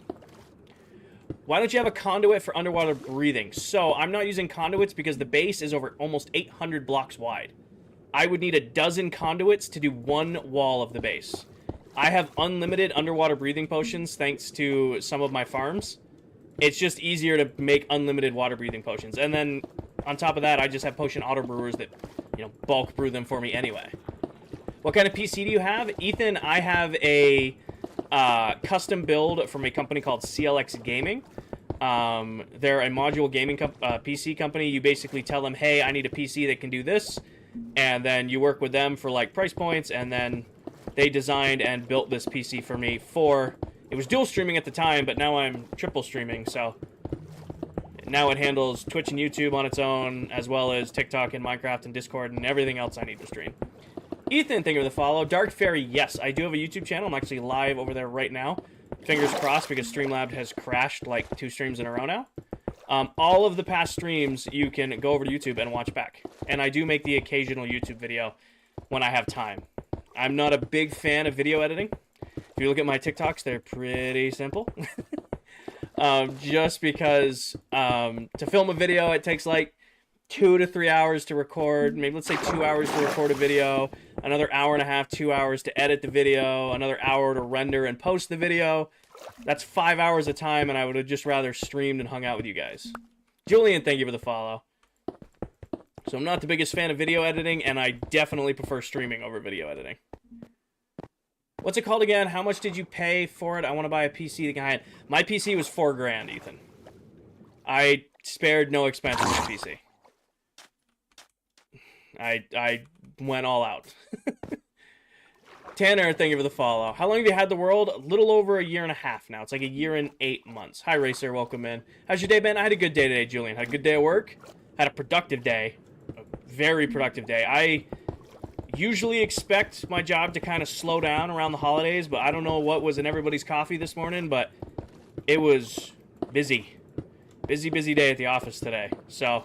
Why don't you have a conduit for underwater breathing? So I'm not using conduits because the base is over almost 800 blocks wide. I would need a dozen conduits to do one wall of the base. I have unlimited underwater breathing potions thanks to some of my farms. It's just easier to make unlimited water breathing potions. And then on top of that, I just have potion auto brewers that, you know, bulk brew them for me anyway. What kind of PC do you have? Ethan, I have a custom build from a company called CLX Gaming. They're a module gaming PC company. You basically tell them, hey, I need a PC that can do this. And then you work with them for, like, price points. And then they designed and built this PC for me for... It was dual streaming at the time, but now I'm triple streaming, so... Now it handles Twitch and YouTube on its own, as well as TikTok and Minecraft and Discord and everything else I need to stream. Ethan, thank you for the follow. Dark Fairy, yes, I do have a YouTube channel. I'm actually live over there right now. Fingers crossed, because Streamlabs has crashed like 2 streams in a row now. All of the past streams, you can go over to YouTube and watch back. And I do make the occasional YouTube video when I have time. I'm not a big fan of video editing. If you look at my TikToks, they're pretty simple. Just because to film a video, it takes like 2 to 3 hours to record. Maybe let's say 2 hours to record a video, another hour and a half, 2 hours to edit the video, another hour to render and post the video. That's 5 hours of time, and I would have just rather streamed and hung out with you guys. Julian, thank you for the follow. So I'm not the biggest fan of video editing, and I definitely prefer streaming over video editing. What's it called again? How much did you pay for it? I want to buy a PC that can hide. My PC was $4 grand, Ethan. I spared no expense on my PC. I went all out. Tanner, thank you for the follow. How long have you had the world? A little over a year and a half now. It's like a year and 8 months. Hi, Racer. Welcome in. How's your day been? I had a good day today, Julian. Had a good day at work. Had a productive day. A very productive day. I usually expect my job to kind of slow down around the holidays, but I don't know what was in everybody's coffee this morning, but it was busy. Busy day at the office today. So,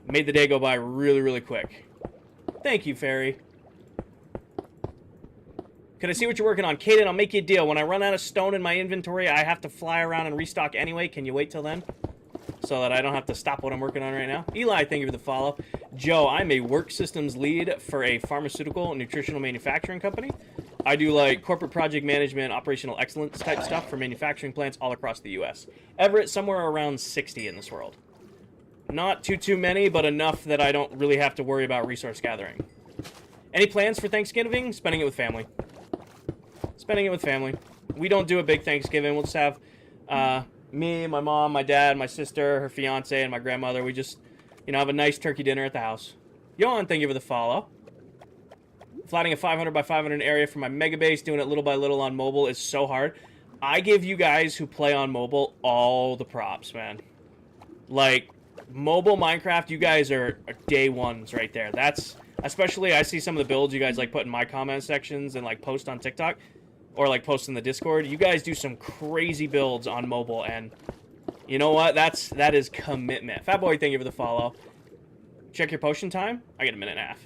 made the day go by really, really quick. Thank you, Fairy. Could I see what you're working on? Kaden, I'll make you a deal. When I run out of stone in my inventory, I have to fly around and restock anyway. Can you wait till then? So that I don't have to stop what I'm working on right now. Eli, thank you for the follow. Joe, I'm a work systems lead for a pharmaceutical and nutritional manufacturing company. I do like corporate project management, operational excellence type stuff for manufacturing plants all across the U.S. Everett, somewhere around 60 in this world. Not too many, but enough that I don't really have to worry about resource gathering. Any plans for Thanksgiving? Spending it with family. Spending it with family. We don't do a big Thanksgiving. We'll just have me, my mom, my dad, my sister, her fiance, and my grandmother. We just, you know, have a nice turkey dinner at the house. Johan, thank you for the follow. Flatting a 500 by 500 area for my mega base, doing it little by little on mobile is so hard. I give you guys who play on mobile all the props, man. Like, mobile Minecraft, you guys are day ones right there. That's, especially, I see some of the builds you guys like put in my comment sections and like post on TikTok. Or like post in the Discord. You guys do some crazy builds on mobile, and you know what? That is commitment. Fatboy, thank you for the follow. Check your potion time. I get a minute and a half.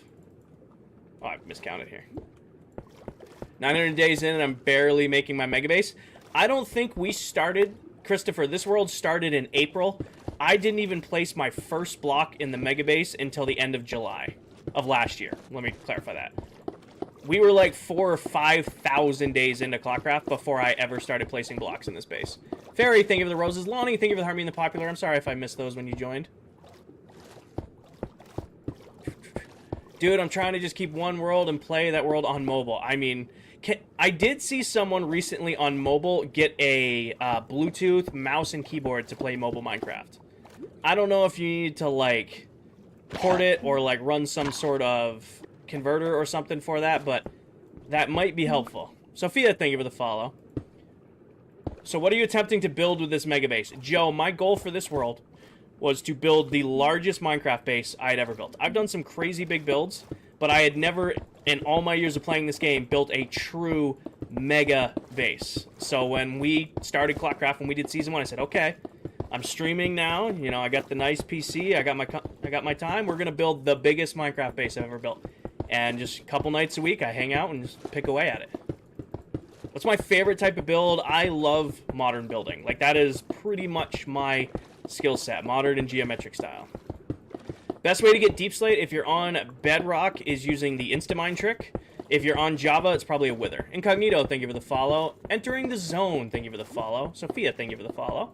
Oh, I miscounted here. 900 days in, and I'm barely making my mega base. I don't think we started, Christopher. This world started in April. I didn't even place my first block in the mega base until the end of July of last year. Let me clarify that. We were like 4,000 or 5,000 days into ClockCraft before I ever started placing blocks in this base. Fairy, thank you for the roses. Lonnie, thank you for the Harmony and the Popular. I'm sorry if I missed those when you joined. Dude, I'm trying to just keep one world and play that world on mobile. I mean, I did see someone recently on mobile get a Bluetooth mouse and keyboard to play mobile Minecraft. I don't know if you need to, like, port it or, like, run some sort of converter or something for that, but that might be helpful. Sophia, thank you for the follow. So what are you attempting to build with this mega base? Joe, my goal for this world was to build the largest Minecraft base I had ever built. I've done some crazy big builds, but I had never, in all my years of playing this game, built a true mega base. So when we started ClockCraft, when we did Season 1, I said, okay, I'm streaming now. You know, I got the nice PC. I got my time. We're going to build the biggest Minecraft base I've ever built. And just a couple nights a week, I hang out and just pick away at it. What's my favorite type of build? I love modern building. Like, that is pretty much my skill set. Modern and geometric style. Best way to get deep slate if you're on Bedrock is using the Instamine trick. If you're on Java, it's probably a Wither. Incognito, thank you for the follow. Entering the Zone, thank you for the follow. Sophia, thank you for the follow.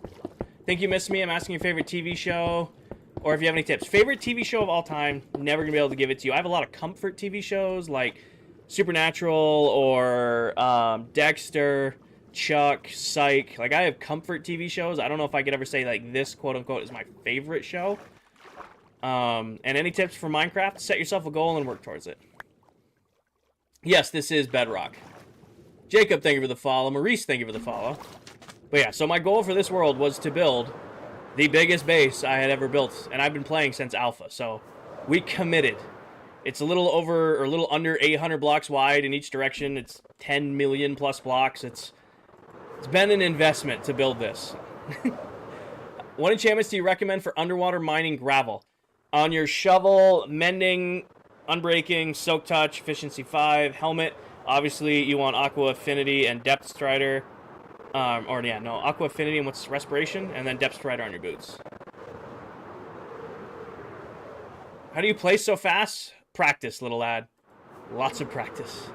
Think you missed me. I'm asking your favorite TV show. Or if you have any tips. Favorite TV show of all time, never going to be able to give it to you. I have a lot of comfort TV shows like Supernatural or Dexter, Chuck, Psych. Like, I have comfort TV shows. I don't know if I could ever say, like, this, quote-unquote, is my favorite show. And any tips for Minecraft? Set yourself a goal and work towards it. Yes, this is Bedrock. Jacob, thank you for the follow. Maurice, thank you for the follow. But yeah, so my goal for this world was to build the biggest base I had ever built, and I've been playing since Alpha, so we committed. It's a little over, or a little under 800 blocks wide in each direction. It's 10 million plus blocks. It's been an investment to build this. What enchantments do you recommend for underwater mining gravel? On your shovel, mending, unbreaking, soak touch, efficiency 5, helmet. Obviously, you want Aqua Affinity and Depth Strider. Aqua Affinity and what's Respiration, and then Depth Strider on your boots. How do you play so fast? Practice, little lad. Lots of practice.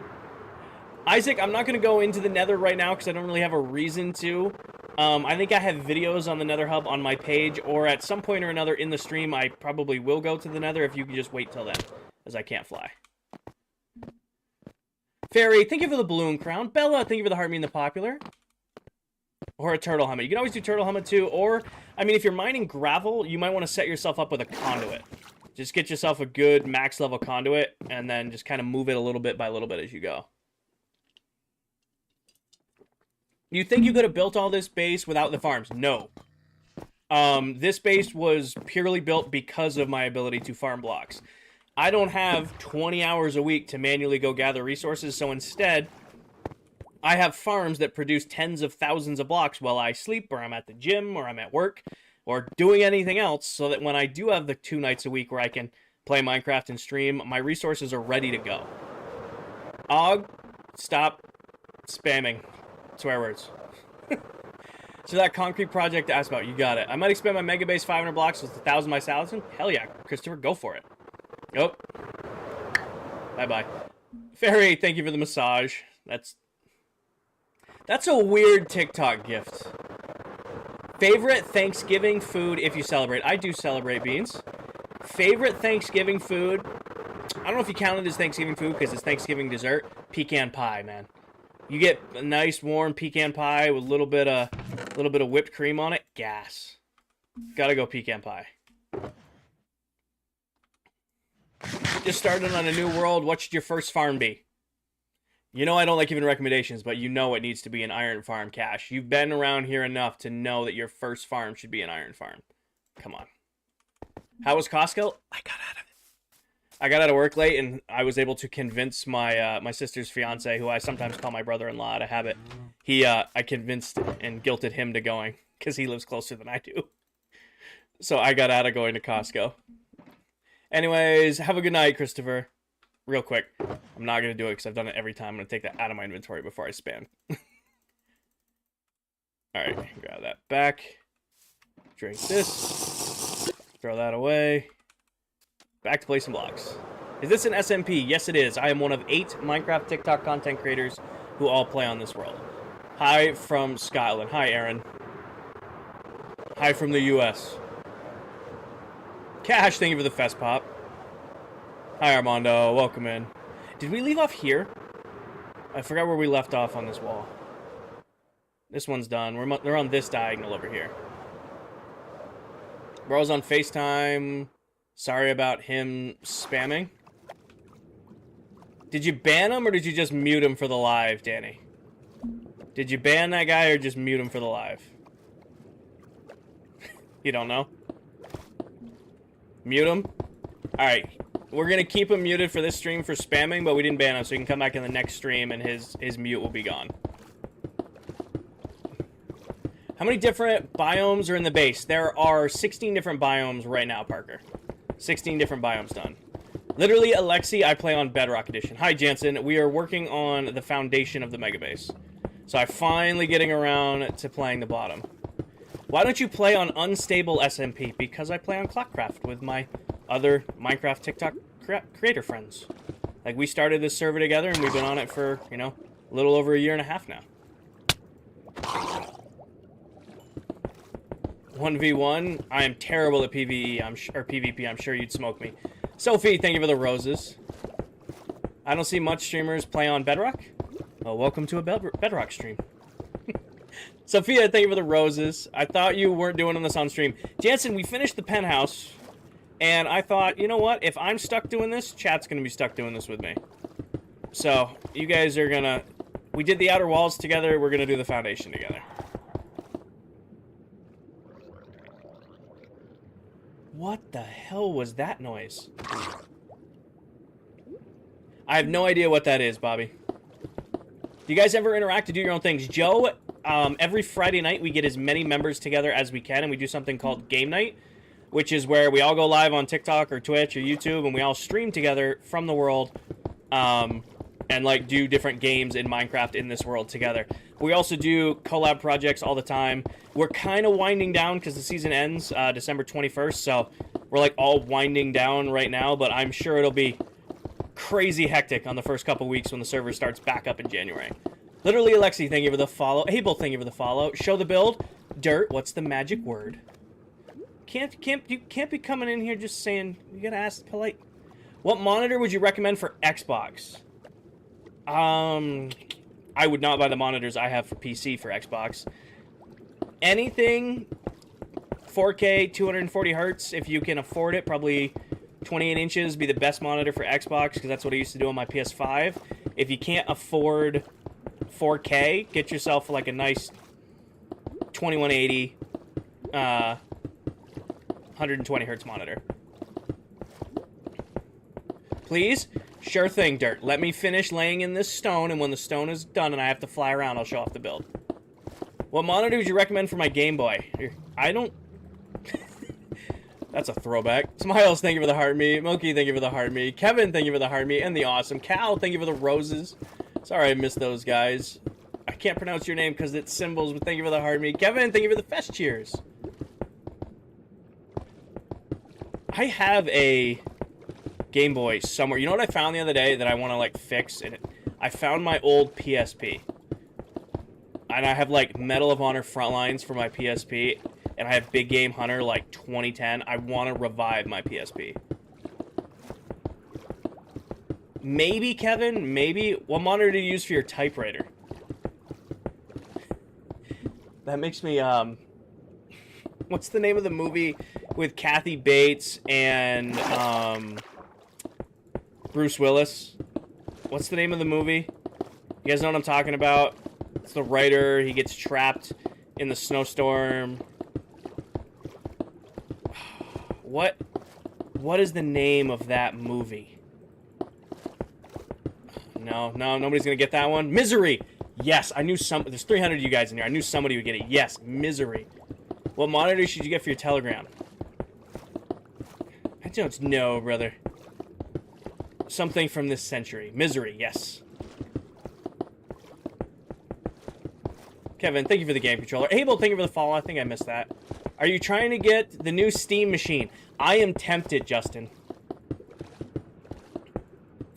Isaac, I'm not going to go into the Nether right now because I don't really have a reason to. I think I have videos on the Nether Hub on my page, or at some point or another in the stream, I probably will go to the Nether if you can just wait till then, as I can't fly. Fairy, thank you for the balloon crown. Bella, thank you for the Heartbeat and the Popular. Or a turtle helmet. You can always do turtle helmet too, or, I mean, if you're mining gravel, you might want to set yourself up with a conduit. Just get yourself a good max level conduit, and then just kind of move it a little bit by little bit as you go. You think you could have built all this base without the farms? No. This base was purely built because of my ability to farm blocks. I don't have 20 hours a week to manually go gather resources, so instead, I have farms that produce tens of thousands of blocks while I sleep, or I'm at the gym, or I'm at work, or doing anything else, so that when I do have the 2 nights a week where I can play Minecraft and stream, my resources are ready to go. Og, stop Spamming. Swear words. So that concrete project asked about, you got it. I might expand my mega base 500 blocks with 1,000 by 1,000. Hell yeah, Christopher, go for it. Nope. Bye-bye. Fairy, thank you for the massage. That's a weird TikTok gift. Favorite Thanksgiving food if you celebrate. I do celebrate, Beans. Favorite Thanksgiving food. I don't know if you count it as Thanksgiving food because it's Thanksgiving dessert. Pecan pie, man. You get a nice warm pecan pie with a little bit of whipped cream on it. Gas. Gotta go pecan pie. Just started on a new world. What should your first farm be? You know I don't like giving recommendations, but you know it needs to be an iron farm, Cash. You've been around here enough to know that your first farm should be an iron farm. Come on. How was Costco? I got out of it. I got out of work late, and I was able to convince my my sister's fiance, who I sometimes call my brother-in-law out of habit. I convinced and guilted him to going, because he lives closer than I do. So I got out of going to Costco. Anyways, have a good night, Christopher. Real quick. I'm not going to do it because I've done it every time. I'm going to take that out of my inventory before I spam. Alright, grab that back. Drink this. Throw that away. Back to play some blocks. Is this an SMP? Yes, it is. I am one of 8 Minecraft TikTok content creators who all play on this world. Hi from Scotland. Hi, Aaron. Hi from the US. Cash, thank you for the fest pop. Hi, Armando. Welcome in. Did we leave off here? I forgot where we left off on this wall. This one's done. They're on this diagonal over here. Bro's on FaceTime. Sorry about him spamming. Did you ban him or did you just mute him for the live, Danny? Did you ban that guy or just mute him for the live? You don't know? Mute him? Alright. We're going to keep him muted for this stream for spamming, but we didn't ban him, so he can come back in the next stream and his mute will be gone. How many different biomes are in the base? There are 16 different biomes right now, Parker. 16 different biomes done. Literally, Alexi, I play on Bedrock Edition. Hi, Jansen. We are working on the foundation of the Mega Base. So I'm finally getting around to playing the bottom. Why don't you play on unstable SMP? Because I play on ClockCraft with my other Minecraft TikTok creator friends. Like, we started this server together, and we've been on it for, you know, a little over a year and a half now. 1v1? I am terrible at PvE, or PvP. I'm sure you'd smoke me. Sophie, thank you for the roses. I don't see much streamers play on Bedrock. Well, welcome to a Bedrock stream. Sophia, thank you for the roses. I thought you weren't doing this on stream. Jansen, we finished the penthouse, and I thought, you know what? If I'm stuck doing this, chat's going to be stuck doing this with me. So, you guys are going to... We did the outer walls together. We're going to do the foundation together. What the hell was that noise? I have no idea what that is, Bobby. Do you guys ever interact to do your own things? Joe, every Friday night we get as many members together as we can, and we do something called Game Night, which is where we all go live on TikTok or Twitch or YouTube, and we all stream together from the world, and like do different games in Minecraft in this world together. We also do collab projects all the time. We're kind of winding down because the season ends December 21st, so we're like all winding down right now, but I'm sure it'll be crazy hectic on the first couple weeks when the server starts back up in January. Literally, Alexi, thank you for the follow. Abel, thank you for the follow. Show the build. Dirt, what's the magic word? You can't be coming in here just saying, you gotta ask polite. What monitor would you recommend for Xbox? I would not buy the monitors I have for PC for Xbox. Anything 4K, 240 hertz, if you can afford it, probably 28 inches be the best monitor for Xbox, because that's what I used to do on my PS5. If you can't afford 4K, get yourself like a nice 2180 120 hertz monitor. Please? Sure thing, Dirt. Let me finish laying in this stone, and when the stone is done and I have to fly around, I'll show off the build. What monitor would you recommend for my Game Boy? I don't... That's a throwback. Smiles, thank you for the heart me. Moki, thank you for the heart me. Kevin, thank you for the heart me. And the awesome Cal, thank you for the roses. Sorry I missed those guys. can't pronounce your name because it's symbols, but thank you for the heart me. Kevin, thank you for the fest cheers. I have a Game Boy somewhere. You know what I found the other day that I want to, like, fix? I found my old PSP. And I have, like, Medal of Honor Frontlines for my PSP. And I have Big Game Hunter, like, 2010. I want to revive my PSP. Maybe, Kevin, maybe. What monitor do you use for your typewriter? That makes me, what's the name of the movie with Kathy Bates and, Bruce Willis? What's the name of the movie? You guys know what I'm talking about? It's the writer. He gets trapped in the snowstorm. What is the name of that movie? No, nobody's gonna get that one. Misery! Yes, I knew there's 300 of you guys in here. I knew somebody would get it. Yes, Misery. What monitor should you get for your Telegram? I don't know, brother. Something from this century. Misery, yes. Kevin, thank you for the game controller. Abel, thank you for the follow. I think I missed that. Are you trying to get the new Steam machine? I am tempted, Justin.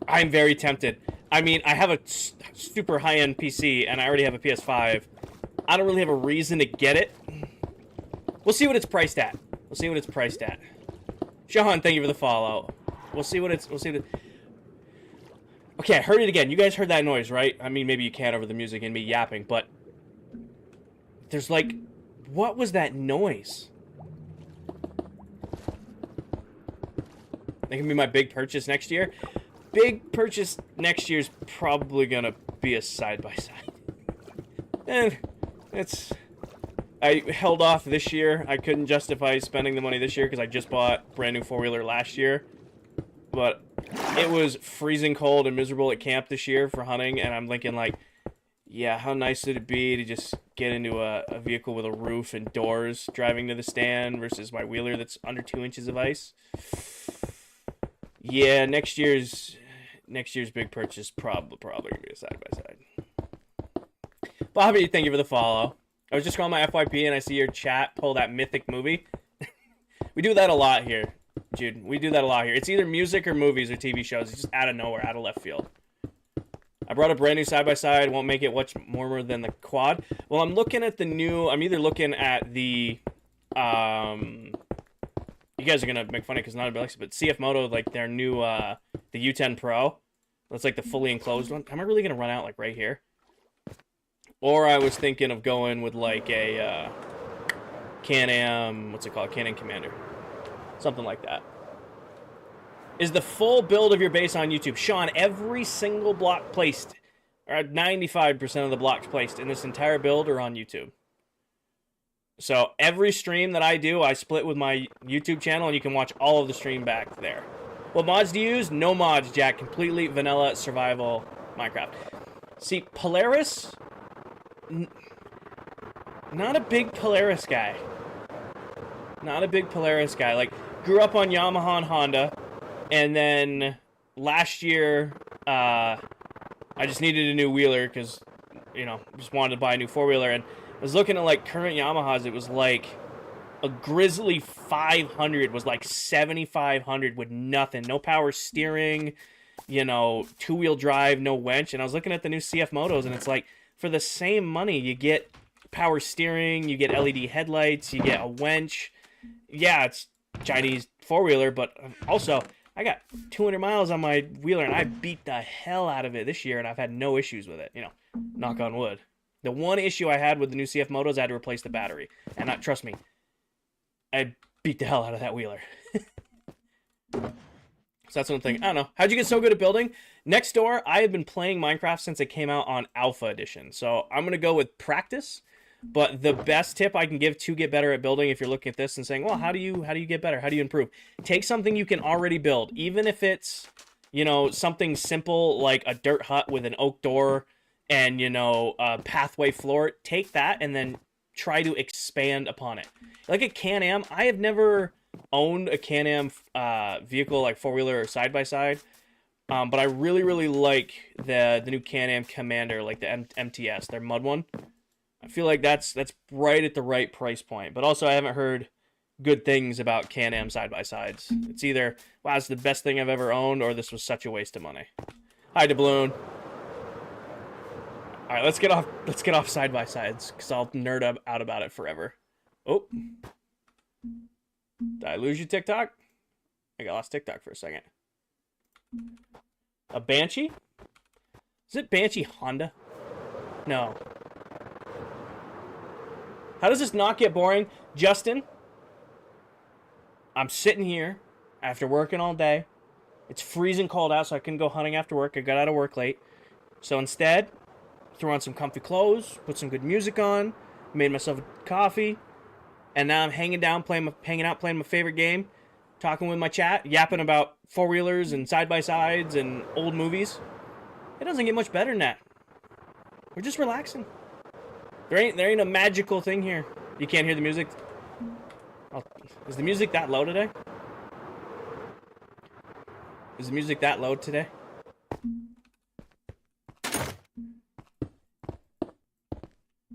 I'm very tempted. I mean, I have a super high-end PC, and I already have a PS5. I don't really have a reason to get it. We'll see what it's priced at. We'll see what it's priced at. Shahan, thank you for the follow. We'll see what it's... Okay, I heard it again. You guys heard that noise, right? I mean, maybe you can't over the music and me yapping, but... There's like... What was that noise? That can be my big purchase next year. Big purchase next year is probably gonna be a side-by-side. And it's... I held off this year. I couldn't justify spending the money this year because I just bought brand new four-wheeler last year. But it was freezing cold and miserable at camp this year for hunting, and I'm thinking like, yeah, how nice would it be to just get into a vehicle with a roof and doors driving to the stand versus my wheeler that's under 2 inches of ice. Yeah, next year's big purchase probably gonna be a side-by-side. Bobby, thank you for the follow. I was just on my FYP and I see your chat pull that mythic movie. We do that a lot here, Jude. We do that a lot here. It's either music or movies or TV shows. It's just out of nowhere, out of left field. I brought a brand new side-by-side. Won't make it much more than the quad. Well, I'm looking at the new... I'm either looking at the... You guys are going to make fun of it because not everybody likes it, but CF Moto, like their new... the U10 Pro. That's like the fully enclosed one. Am I really going to run out like right here? Or I was thinking of going with like a Can-Am... What's it called? Can-Am Commander. Something like that. Is the full build of your base on YouTube? Sean, every single block placed, or 95% of the blocks placed in this entire build are on YouTube. So every stream that I do, I split with my YouTube channel, and you can watch all of the stream back there. What mods do you use? No mods, Jack. Completely vanilla survival Minecraft. See, Polaris... Not a big Polaris guy. Not a big Polaris guy. Like, grew up on Yamaha and Honda. And then last year, I just needed a new wheeler because, you know, just wanted to buy a new four-wheeler. And I was looking at, like, current Yamahas. It was, like, a Grizzly 500 was, like, 7,500 with nothing. No power steering, you know, two-wheel drive, no winch. And I was looking at the new CF Motos, and it's like, for the same money, you get power steering, you get LED headlights, you get a winch. Yeah, it's Chinese four-wheeler, but also... I got 200 miles on my wheeler, and I beat the hell out of it this year, and I've had no issues with it. You know, knock on wood. The one issue I had with the new CF Motos, I had to replace the battery. And trust me, I beat the hell out of that wheeler. So that's one thing. I don't know. How'd you get so good at building? Next door, I have been playing Minecraft since it came out on Alpha Edition. So I'm going to go with practice. But the best tip I can give to get better at building, if you're looking at this and saying, well, how do you get better? How do you improve? Take something you can already build, even if it's, you know, something simple like a dirt hut with an oak door and, you know, a pathway floor. Take that and then try to expand upon it. Like a Can-Am, I have never owned a Can-Am vehicle like four-wheeler or side-by-side, But I really, really like the new Can-Am Commander, like the MTS, their mud one. I feel like that's right at the right price point. But also, I haven't heard good things about Can-Am side-by-sides. It's either, wow, it's the best thing I've ever owned, or this was such a waste of money. Hi, Doubloon. All right, let's get off side-by-sides, because I'll nerd out about it forever. Oh. Did I lose you, TikTok? I got lost TikTok for a second. A Banshee? Is it Banshee Honda? No. How does this not get boring? Justin, I'm sitting here after working all day. It's freezing cold out, so I couldn't go hunting after work. I got out of work late. So instead, threw on some comfy clothes, put some good music on, made myself a coffee, and now I'm hanging out, playing my favorite game, talking with my chat, yapping about four-wheelers and side-by-sides and old movies. It doesn't get much better than that. We're just relaxing. There ain't a magical thing here. You can't hear the music. Is the music that low today? Is the music that low today?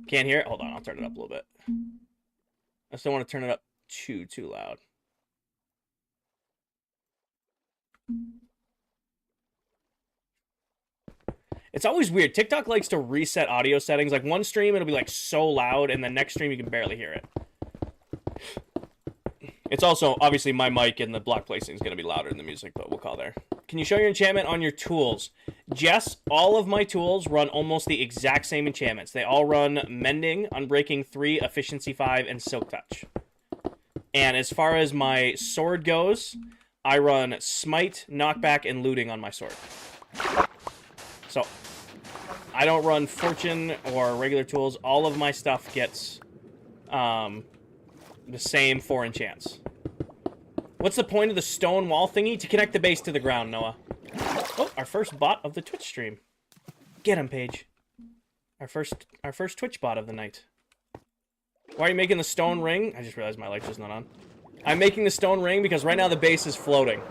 Can't hear it? Hold on, I'll turn it up a little bit. I just don't want to turn it up too loud. It's always weird. TikTok likes to reset audio settings. Like one stream, it'll be like so loud, and the next stream, you can barely hear it. It's also, obviously, my mic and the block placing is going to be louder than the music, but we'll call there. Can you show your enchantment on your tools? Jess, all of my tools run almost the exact same enchantments. They all run Mending, Unbreaking 3, Efficiency 5, and Silk Touch. And as far as my sword goes, I run Smite, Knockback, and Looting on my sword. So, I don't run Fortune or regular tools. All of my stuff gets the same 4 enchants. What's the point of the stone wall thingy? To connect the base to the ground, Noah. Oh, our first bot of the Twitch stream. Get him, Paige. Our first Twitch bot of the night. Why are you making the stone ring? I just realized my light was not on. I'm making the stone ring because right now the base is floating.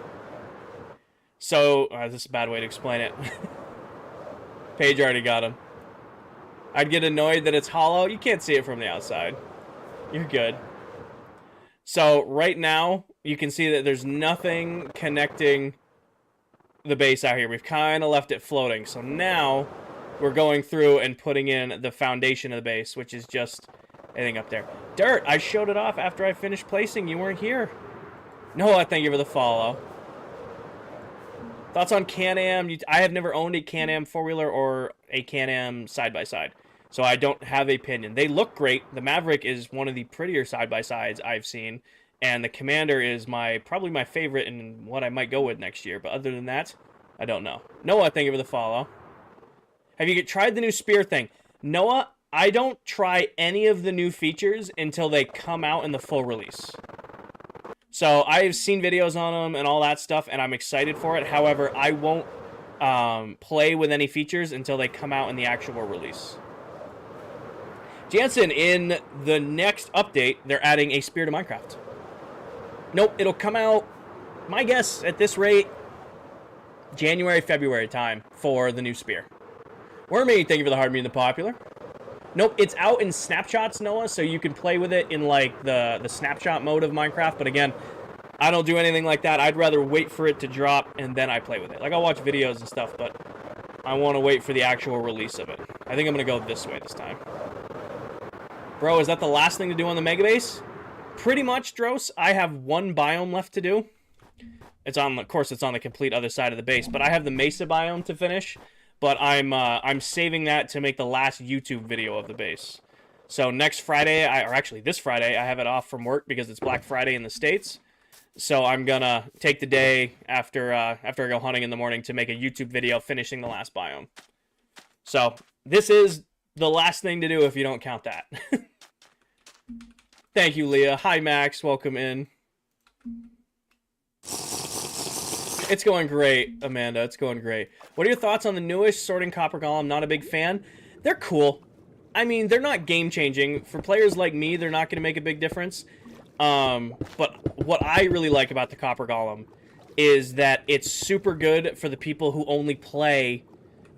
So, this is a bad way to explain it. Paige already got him. I'd get annoyed that it's hollow. You can't see it from the outside. You're good. So, right now, you can see that there's nothing connecting the base out here. We've kind of left it floating. So now, we're going through and putting in the foundation of the base, which is just anything up there. Dirt, I showed it off after I finished placing. You weren't here. Noah, thank you for the follow. Thoughts on Can-Am? I have never owned a Can-Am four-wheeler or a Can-Am side-by-side, so I don't have an opinion. They look great. The Maverick is one of the prettier side-by-sides I've seen, and the Commander is probably my favorite and what I might go with next year. But other than that, I don't know. Noah, thank you for the follow. Have you tried the new spear thing? Noah, I don't try any of the new features until they come out in the full release. So I've seen videos on them and all that stuff, and I'm excited for it. However, I won't play with any features until they come out in the actual release. Jansen, in the next update, they're adding a spear to Minecraft. Nope, it'll come out, my guess, at this rate, January, February time for the new spear. Wormy, thank you for the hard meat and the popular. Nope, it's out in snapshots, Noah, so you can play with it in, like, the snapshot mode of Minecraft. But again, I don't do anything like that. I'd rather wait for it to drop, and then I play with it. Like, I'll watch videos and stuff, but I want to wait for the actual release of it. I think I'm going to go this way this time. Bro, is that the last thing to do on the Mega Base? Pretty much, Dros. I have one biome left to do. Of course, it's on the complete other side of the base, but I have the Mesa biome to finish. But I'm saving that to make the last YouTube video of the base. So next Friday, or actually this Friday, I have it off from work because it's Black Friday in the States. So I'm gonna take the day after I go hunting in the morning to make a YouTube video finishing the last biome. So this is the last thing to do if you don't count that. Thank you, Leah. Hi, Max. Welcome in. It's going great, Amanda. It's going great. What are your thoughts on the newish Sorting Copper Golem? Not a big fan. They're cool. I mean, they're not game-changing. For players like me, they're not going to make a big difference. But what I really like about the Copper Golem is that it's super good for the people who only play,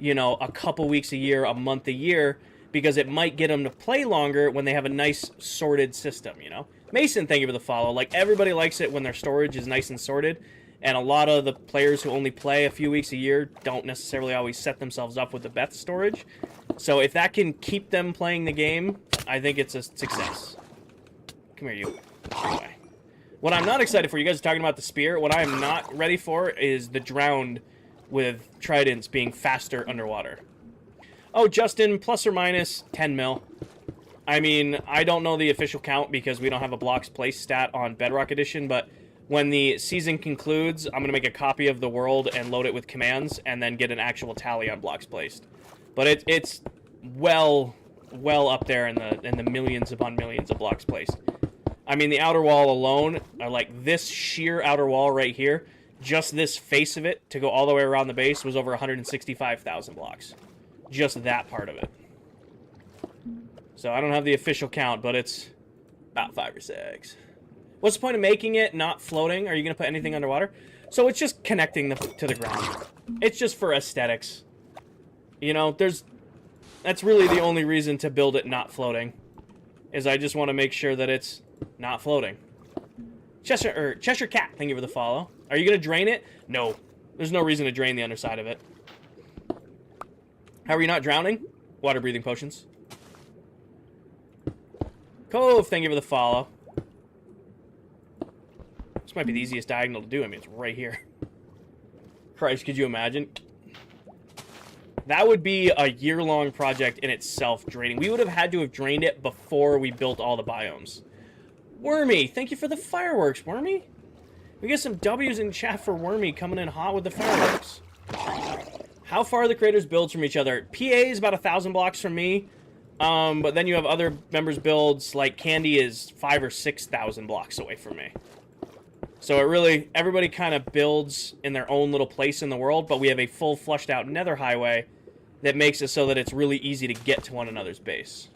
you know, a couple weeks a year, a month a year, because it might get them to play longer when they have a nice sorted system, you know? Mason, thank you for the follow. Like, everybody likes it when their storage is nice and sorted, and a lot of the players who only play a few weeks a year don't necessarily always set themselves up with the best storage. So if that can keep them playing the game, I think it's a success. Come here, you. Anyway. What I'm not excited for, you guys are talking about the spear, what I am not ready for is the drowned with tridents being faster underwater. Oh, Justin, plus or minus 10 mil. I mean, I don't know the official count because we don't have a blocks placed stat on Bedrock Edition, but when the season concludes, I'm going to make a copy of the world and load it with commands and then get an actual tally on blocks placed. But it's well up there in the millions upon millions of blocks placed. I mean, the outer wall alone, like this sheer outer wall right here, just this face of it to go all the way around the base was over 165,000 blocks. Just that part of it. So I don't have the official count, but it's about 5 or 6. What's the point of making it not floating? Are you going to put anything underwater? So it's just connecting to the ground. It's just for aesthetics. You know, that's really the only reason to build it not floating. Is I just want to make sure that it's not floating. Cheshire Cat, thank you for the follow. Are you going to drain it? No. There's no reason to drain the underside of it. How are you not drowning? Water breathing potions. Cove, thank you for the follow. This might be the easiest diagonal to do. I mean, it's right here. Christ, could you imagine? That would be a year-long project in itself, draining. We would have had to have drained it before we built all the biomes. Wormy, thank you for the fireworks, Wormy. We get some W's in chat for Wormy coming in hot with the fireworks. How far are the creators' builds from each other? PA is about 1,000 blocks from me. But then you have other members' builds, like Candy is 5,000 or 6,000 blocks away from me. So it really, everybody kind of builds in their own little place in the world, but we have a full flushed out nether highway that makes it so that it's really easy to get to one another's base.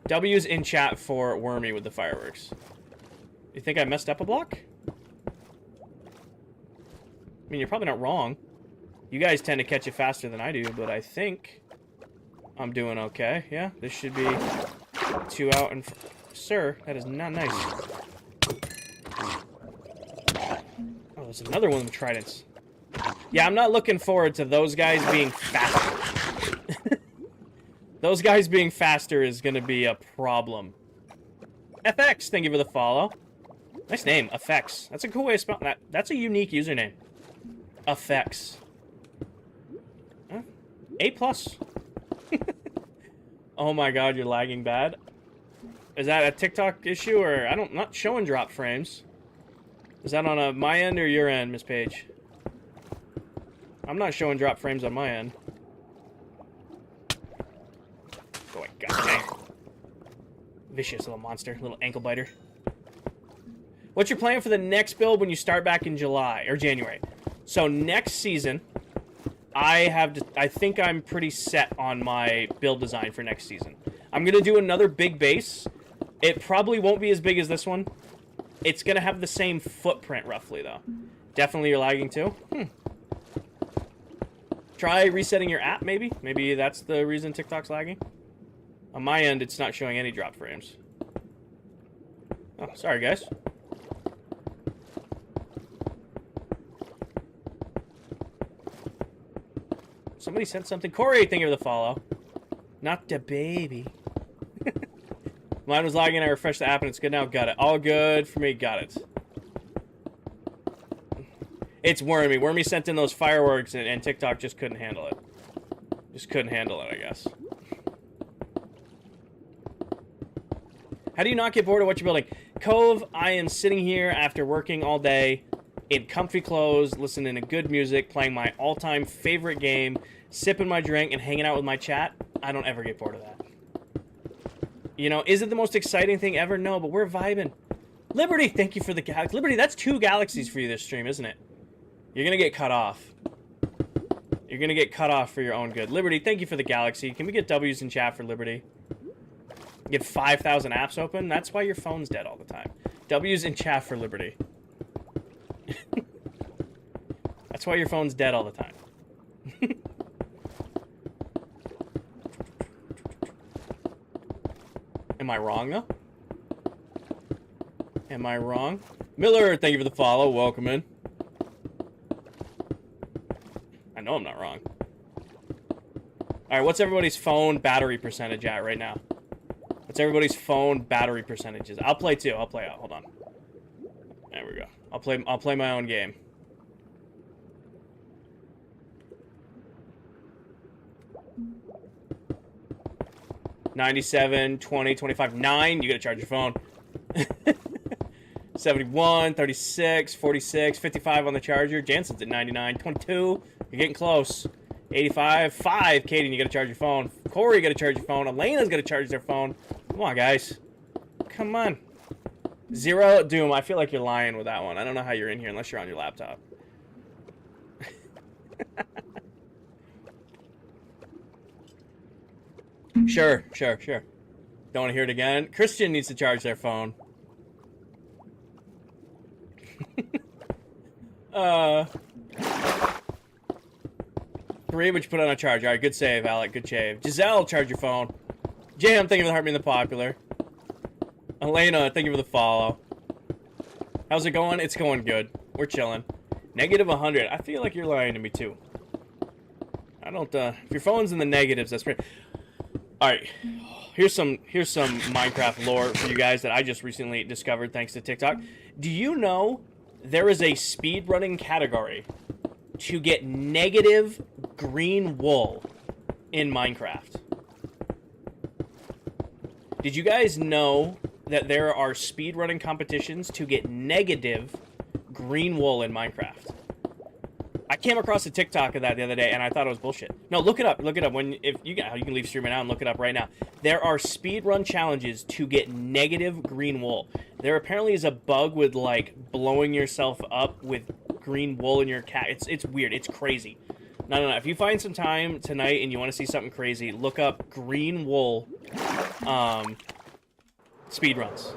W's in chat for Wormy with the fireworks. You think I messed up a block? I mean, you're probably not wrong. You guys tend to catch it faster than I do, but I think I'm doing okay. Yeah, this should be 2 out and... Sir, that is not nice. Oh, there's another one with tridents. Yeah, I'm not looking forward to those guys being faster. Those guys being faster is going to be a problem. FX, thank you for the follow. Nice name, FX. That's a cool way of spelling that. That's a unique username. FX. Huh? A+. Oh my god, you're lagging bad. Is that a TikTok issue, or I'm not showing drop frames? Is that on my end or your end, Miss Page? I'm not showing drop frames on my end. Oh my god dang. Vicious little monster, little ankle biter. What's your plan for the next build when you start back in July or January? So next season, I think I'm pretty set on my build design for next season. I'm gonna do another big base. It probably won't be as big as this one. It's gonna have the same footprint roughly though. Definitely you're lagging too. Try resetting your app maybe. Maybe that's the reason TikTok's lagging. On my end, it's not showing any drop frames. Oh, sorry guys. Somebody sent something. Corey, thank you for the follow. Not the baby. Mine was lagging. I refreshed the app and it's good now. Got it. All good for me. Got it. It's Wormy. Wormy sent in those fireworks and TikTok just couldn't handle it. Just couldn't handle it, I guess. How do you not get bored of what you're building? Cove, I am sitting here after working all day in comfy clothes, listening to good music, playing my all-time favorite game, sipping my drink, and hanging out with my chat. I don't ever get bored of that. You know, is it the most exciting thing ever? No, but we're vibing. Liberty, thank you for the galaxy. Liberty, that's 2 galaxies for you this stream, isn't it? You're going to get cut off. You're going to get cut off for your own good. Liberty, thank you for the galaxy. Can we get W's in chat for Liberty? You have 5,000 apps open? That's why your phone's dead all the time. W's in chat for Liberty. That's why your phone's dead all the time. Am I wrong, though? Am I wrong? Miller, thank you for the follow. Welcome in. I know I'm not wrong. Alright, what's everybody's phone battery percentage at right now? What's everybody's phone battery percentages? I'll play too. I'll play out. Hold on. There we go. I'll play my own game. $97, $20, $25, $9. You gotta charge your phone. 71, 36, 46, 55 on the charger. Jansen's at 99, 22. You're getting close. 85, 5. Katie, you gotta charge your phone. Corey, you gotta charge your phone. Elena's gotta charge their phone. Come on, guys. Come on. 0, Doom. I feel like you're lying with that one. I don't know how you're in here unless you're on your laptop. Sure. Don't want to hear it again. Christian needs to charge their phone. 3, but you put on a charge. Alright, good save, Alec. Good save. Giselle, charge your phone. Jam, thank you for the heart being the popular. Elena, thank you for the follow. How's it going? It's going good. We're chilling. Negative 100. I feel like you're lying to me, too. I don't, if your phone's in the negatives, that's pretty... Alright. Here's some Minecraft lore for you guys that I just recently discovered thanks to TikTok. Do you know there is a speedrunning category to get negative green wool in Minecraft? Did you guys know that there are speedrunning competitions to get negative green wool in Minecraft? I came across a TikTok of that the other day, and I thought it was bullshit. No, look it up. Look it up. You can leave streaming now and look it up right now. There are speedrun challenges to get negative green wool. There apparently is a bug with, like, blowing yourself up with green wool in your cat. It's weird. It's crazy. No. If you find some time tonight and you want to see something crazy, look up green wool speedruns.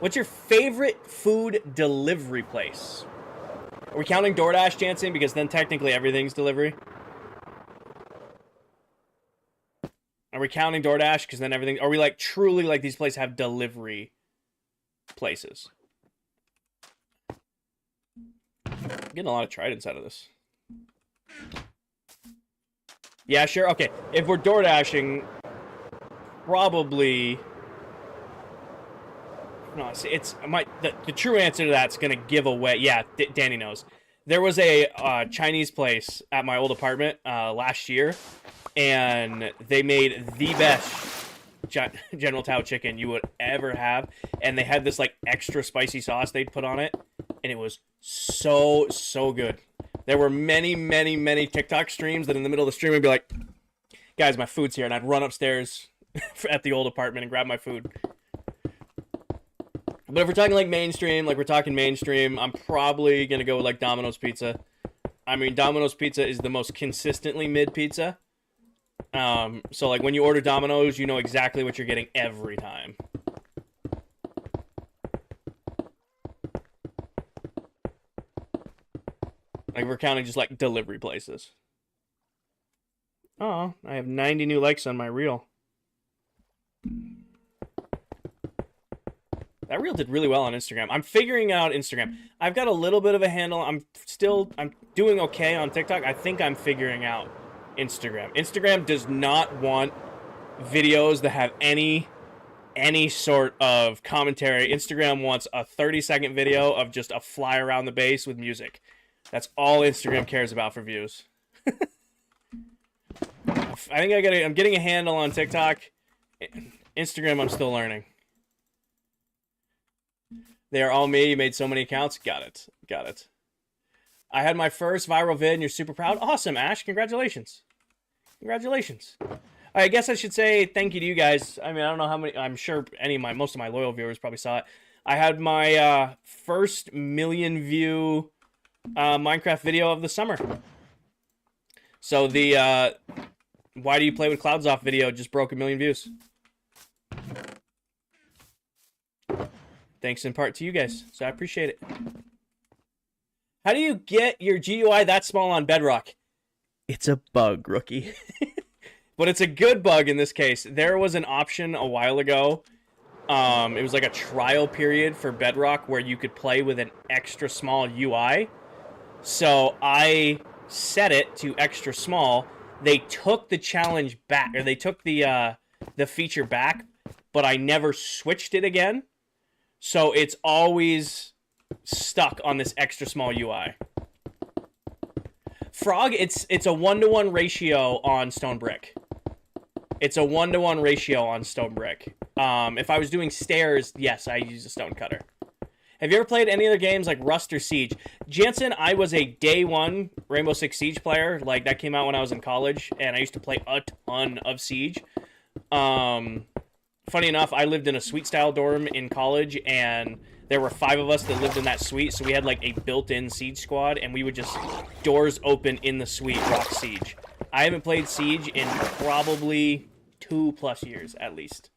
What's your favorite food delivery place? Are we counting DoorDash, Jansen? Because then technically everything's delivery. Are we counting DoorDash? Because then everything... Are we, like, truly, like, these places have delivery places? I'm getting a lot of tridents out of this. Yeah, sure. Okay. If we're DoorDashing, probably... No, it's the true answer to that's gonna give away. Yeah, Danny knows. There was a Chinese place at my old apartment last year, and they made the best General Tao chicken you would ever have. And they had this like extra spicy sauce they'd put on it, and it was so good. There were many TikTok streams that in the middle of the stream would be like, "Guys, my food's here," and I'd run upstairs at the old apartment and grab my food. But if we're talking like mainstream, I'm probably going to go with like Domino's Pizza. I mean, Domino's Pizza is the most consistently mid pizza. So like when you order Domino's, you know exactly what you're getting every time. Like we're counting just like delivery places. Oh, I have 90 new likes on my reel. That reel did really well on Instagram. I'm figuring out Instagram. I've got a little bit of a handle. I'm doing okay on TikTok. I think I'm figuring out Instagram. Instagram does not want videos that have any sort of commentary. Instagram wants a 30-second video of just a fly around the base with music. That's all Instagram cares about for views. I think I'm getting a handle on TikTok. Instagram, I'm still learning. They are all me. You made so many accounts. Got it. I had my first viral vid and you're super proud. Awesome, Ash. Congratulations. I guess I should say thank you to you guys. I mean, I don't know how many. I'm sure most of my loyal viewers probably saw it. I had my first million view Minecraft video of the summer. So the why do you play with clouds off video just broke 1 million views. Thanks in part to you guys, so I appreciate it. How do you get your GUI that small on Bedrock? It's a bug, rookie. But it's a good bug in this case. There was an option a while ago. It was like a trial period for Bedrock where you could play with an extra small UI. So I set it to extra small. They took the challenge back, or they took the feature back, but I never switched it again. So it's always stuck on this extra small UI. Frog, it's a 1-to-1 ratio on Stone Brick. It's a 1-to-1 ratio on Stone Brick. If I was doing stairs, yes, I use a stone cutter. Have you ever played any other games like Rust or Siege? Jansen, I was a day one Rainbow Six Siege player. Like, that came out when I was in college, and I used to play a ton of Siege. Funny enough, I lived in a suite-style dorm in college, and there were 5 of us that lived in that suite, so we had, like, a built-in Siege squad, and we would just, doors open in the suite, rock Siege. I haven't played Siege in probably 2+ years, at least.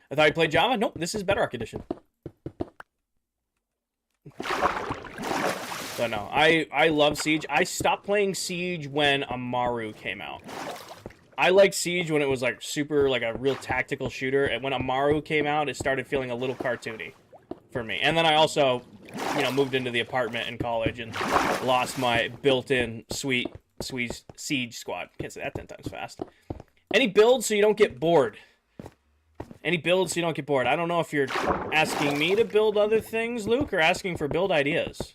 I thought you played Java? Nope, this is Bedrock Edition. So no, I love Siege. I stopped playing Siege when Amaru came out. I liked Siege when it was like super, like a real tactical shooter. And when Amaru came out, it started feeling a little cartoony for me. And then I also, you know, moved into the apartment in college and lost my built-in sweet Siege squad. Can't say that 10 times fast. Any builds so you don't get bored? Any builds so you don't get bored? I don't know if you're asking me to build other things, Luke, or asking for build ideas.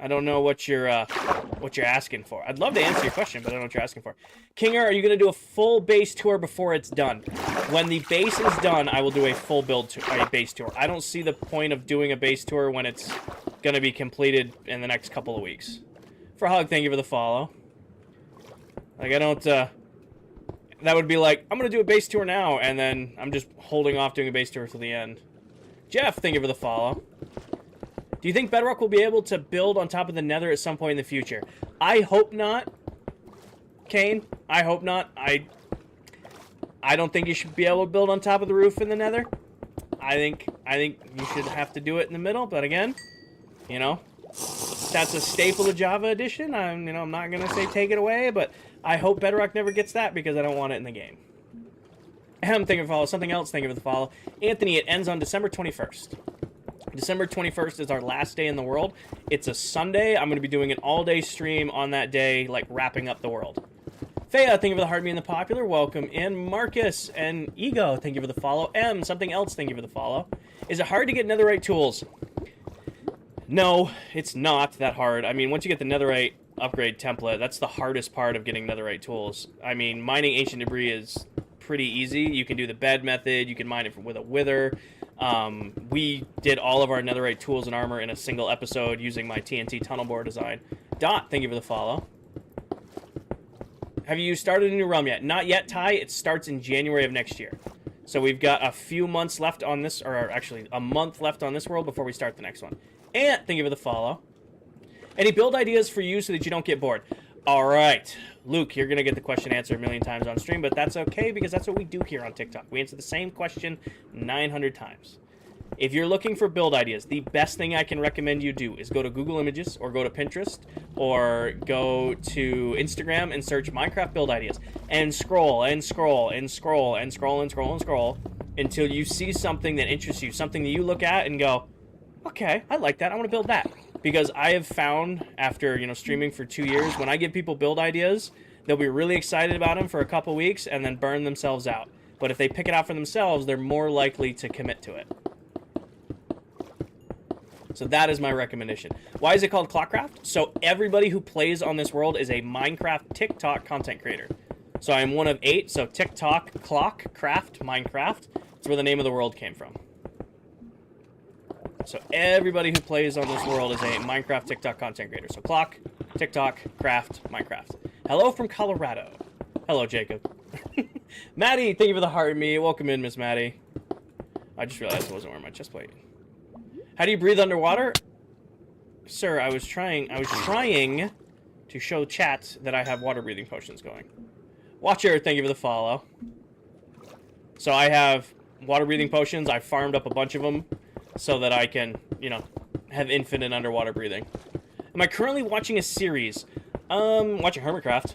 I don't know what you're asking for. I'd love to answer your question, but I don't know what you're asking for. Kinger, are you going to do a full base tour before it's done? When the base is done, I will do a full base tour. I don't see the point of doing a base tour when it's going to be completed in the next couple of weeks. For Hug, thank you for the follow. Like, I don't, that would be like, I'm going to do a base tour now, and then I'm just holding off doing a base tour till the end. Jeff, thank you for the follow. Do you think Bedrock will be able to build on top of the Nether at some point in the future? I hope not, Kane. I hope not. I don't think you should be able to build on top of the roof in the Nether. I think you should have to do it in the middle. But again, you know, that's a staple of Java Edition. I'm not gonna say take it away, but I hope Bedrock never gets that because I don't want it in the game. Thank you for the follow. Something else. Thank you for the follow, Anthony. It ends on December 21st. December 21st is our last day in the world. It's a Sunday. I'm going to be doing an all-day stream on that day, like wrapping up the world. Thea, thank you for the heart me and the popular. Welcome in. Marcus and Ego, thank you for the follow. M, something else, thank you for the follow. Is it hard to get netherite tools? No, it's not that hard. I mean, once you get the netherite upgrade template, that's the hardest part of getting netherite tools. I mean, mining ancient debris is pretty easy. You can do the bed method. You can mine it with a wither. We did all of our netherite tools and armor in a single episode using my TNT tunnel bore design. Dot, thank you for the follow. Have you started a new realm yet? Not yet, Ty. It starts in January of next year. So we've got a few months left on this, or actually a month left on this world before we start the next one. And thank you for the follow. Any build ideas for you so that you don't get bored? All right, Luke, you're going to get the question answered a million times on stream, but that's okay because that's what we do here on TikTok. We answer the same question 900 times. If you're looking for build ideas, the best thing I can recommend you do is go to Google Images or go to Pinterest or go to Instagram and search Minecraft build ideas and scroll and scroll and scroll and scroll and scroll and scroll until you see something that interests you, something that you look at and go, okay, I like that. I want to build that. Because I have found, after streaming for 2 years, when I give people build ideas, they'll be really excited about them for a couple weeks and then burn themselves out. But if they pick it out for themselves, they're more likely to commit to it. So that is my recommendation. Why is it called ClockCraft? So everybody who plays on this world is a Minecraft TikTok content creator. So I'm one of 8, so TikTok, ClockCraft, Minecraft. That's where the name of the world came from. So everybody who plays on this world is a Minecraft TikTok content creator. So Clock, TikTok, Craft, Minecraft. Hello from Colorado. Hello, Jacob. Maddie, thank you for the heart me. Welcome in, Miss Maddie. I just realized I wasn't wearing my chest plate. How do you breathe underwater? Sir, I was trying to show chat that I have water breathing potions going. Watcher, thank you for the follow. So I have water breathing potions. I farmed up a bunch of them. so that I can, you know, have infinite underwater breathing. Am I currently watching a series? Watching Hermitcraft.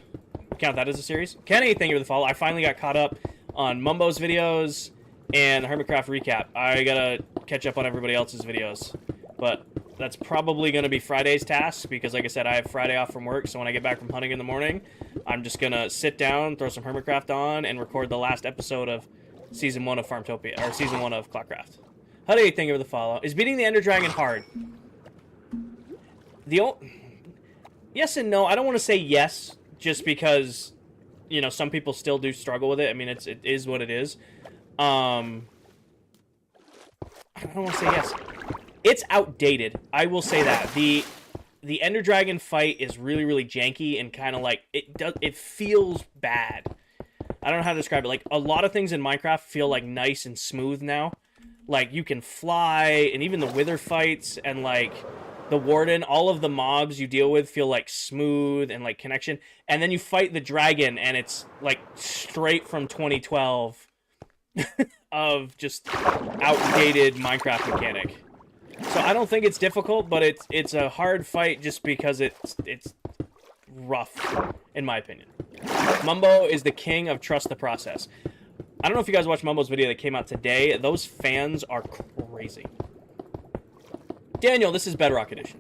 Count that as a series. Kenny, thank you for the follow. I finally got caught up on Mumbo's videos and the Hermitcraft recap. I gotta catch up on everybody else's videos. But that's probably gonna be Friday's task, because like I said, I have Friday off from work, so when I get back from hunting in the morning, I'm just gonna sit down, throw some Hermitcraft on, and record the last episode of Season 1 of Farmtopia, or Season 1 of ClockCraft. Howdy, thank you for the follow. Is beating the Ender Dragon hard? Yes and no. I don't want to say yes, just because, you know, some people still do struggle with it. I mean, it is what it is. I don't want to say yes. It's outdated. I will say that. The Ender Dragon fight is really, really janky and kind of like, it feels bad. I don't know how to describe it. Like, a lot of things in Minecraft feel like nice and smooth now. Like, you can fly, and even the Wither fights, and like the Warden, all of the mobs you deal with feel like smooth and like connection. And then you fight the dragon, and it's like straight from 2012 of just outdated Minecraft mechanic. So I don't think it's difficult, but it's a hard fight just because it's rough, in my opinion. Mumbo is the king of trust the process. I don't know if you guys watched Mumbo's video that came out today. Those fans are crazy. Daniel, this is Bedrock Edition.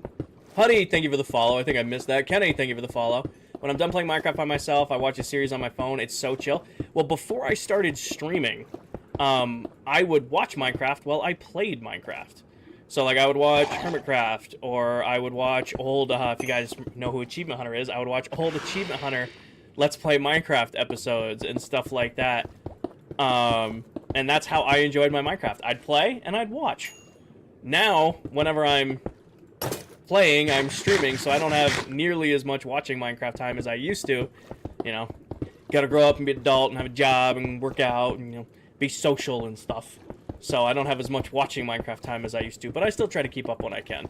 Huddy, thank you for the follow. I think I missed that. Kenny, thank you for the follow. When I'm done playing Minecraft by myself, I watch a series on my phone. It's so chill. Well, before I started streaming, I would watch Minecraft while I played Minecraft. So, like, I would watch Hermitcraft, or I would watch old, if you guys know who Achievement Hunter is, I would watch old Achievement Hunter Let's Play Minecraft episodes and stuff like that. And that's how I enjoyed my Minecraft. I'd play, and I'd watch. Now, whenever I'm playing, I'm streaming, so I don't have nearly as much watching Minecraft time as I used to. You know, gotta grow up and be an adult and have a job and work out and, you know, be social and stuff. So I don't have as much watching Minecraft time as I used to, but I still try to keep up when I can.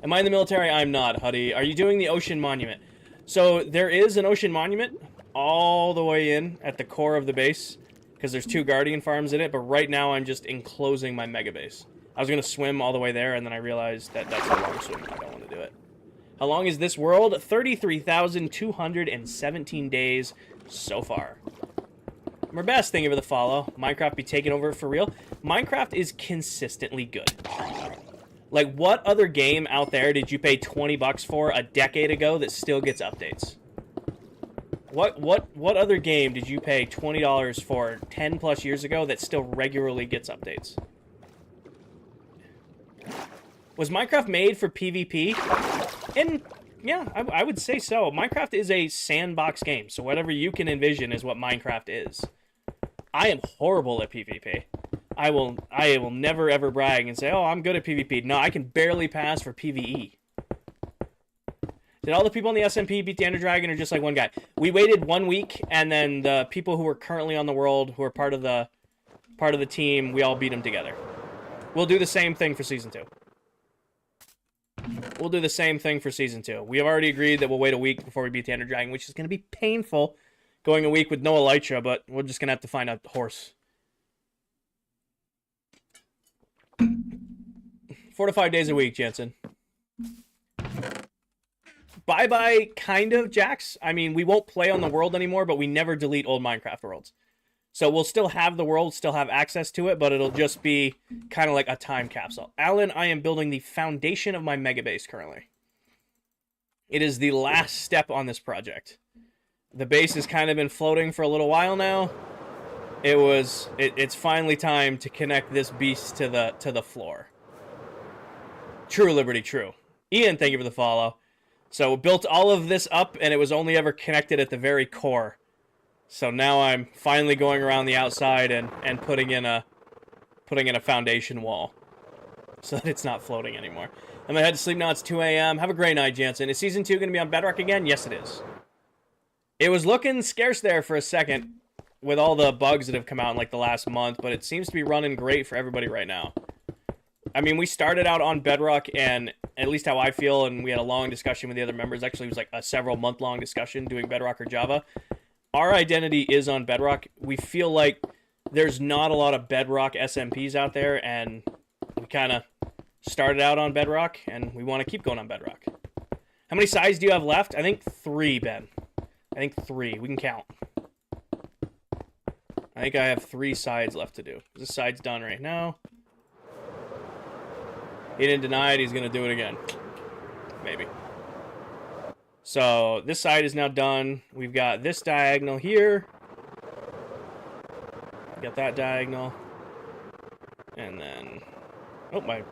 Am I in the military? I'm not, Huddy. Are you doing the Ocean Monument? So there is an Ocean Monument all the way in at the core of the base, because there's 2 Guardian farms in it, but right now I'm just enclosing my mega base. I was going to swim all the way there, and then I realized that that's a long swim. I don't want to do it. How long is this world? 33,217 days so far. Merbest, thank you for the follow. Minecraft be taking over for real? Minecraft is consistently good. Like, what other game out there did you pay 20 bucks for a decade ago that still gets updates? What other game did you pay $20 for 10 plus years ago that still regularly gets updates? Was Minecraft made for PvP? And yeah, I would say so. Minecraft is a sandbox game, so whatever you can envision is what Minecraft is. I am horrible at PvP. I will never ever brag and say, oh, I'm good at PvP. No, I can barely pass for PvE. Did all the people in the SMP beat the Ender Dragon, or just like one guy? We waited 1 week, and then the people who are currently on the world, who are part of the team, we all beat them together. We'll do the same thing for Season 2. We'll do the same thing for Season 2. We have already agreed that we'll wait a week before we beat the Ender Dragon, which is going to be painful, going a week with no Elytra, but we're just going to have to find a horse. 4 to 5 days a week, Jensen. Bye-bye, kind of, Jax. I mean, we won't play on the world anymore, but we never delete old Minecraft worlds. So we'll still have the world, still have access to it, but it'll just be kind of like a time capsule. Alan, I am building the foundation of my mega base currently. It is the last step on this project. The base has kind of been floating for a little while now. It's finally time to connect this beast to the floor. True, Liberty, true. Ian, thank you for the follow. So built all of this up, and it was only ever connected at the very core. So now I'm finally going around the outside and putting in a foundation wall, so that it's not floating anymore. I'm gonna head to sleep now. It's 2 a.m. Have a great night, Jansen. Is Season 2 going to be on Bedrock again? Yes, it is. It was looking scarce there for a second with all the bugs that have come out in like the last month, but it seems to be running great for everybody right now. I mean, we started out on Bedrock, and at least how I feel, and we had a long discussion with the other members. Actually, it was like a several month-long discussion doing Bedrock or Java. Our identity is on Bedrock. We feel like there's not a lot of Bedrock SMPs out there, and we kind of started out on Bedrock, and we want to keep going on Bedrock. How many sides do you have left? I think 3, Ben. I think 3. We can count. I think I have 3 sides left to do. This side's done right now. He didn't deny it. He's going to do it again. Maybe. So this side is now done. We've got this diagonal here. Got that diagonal. And then... oh, my...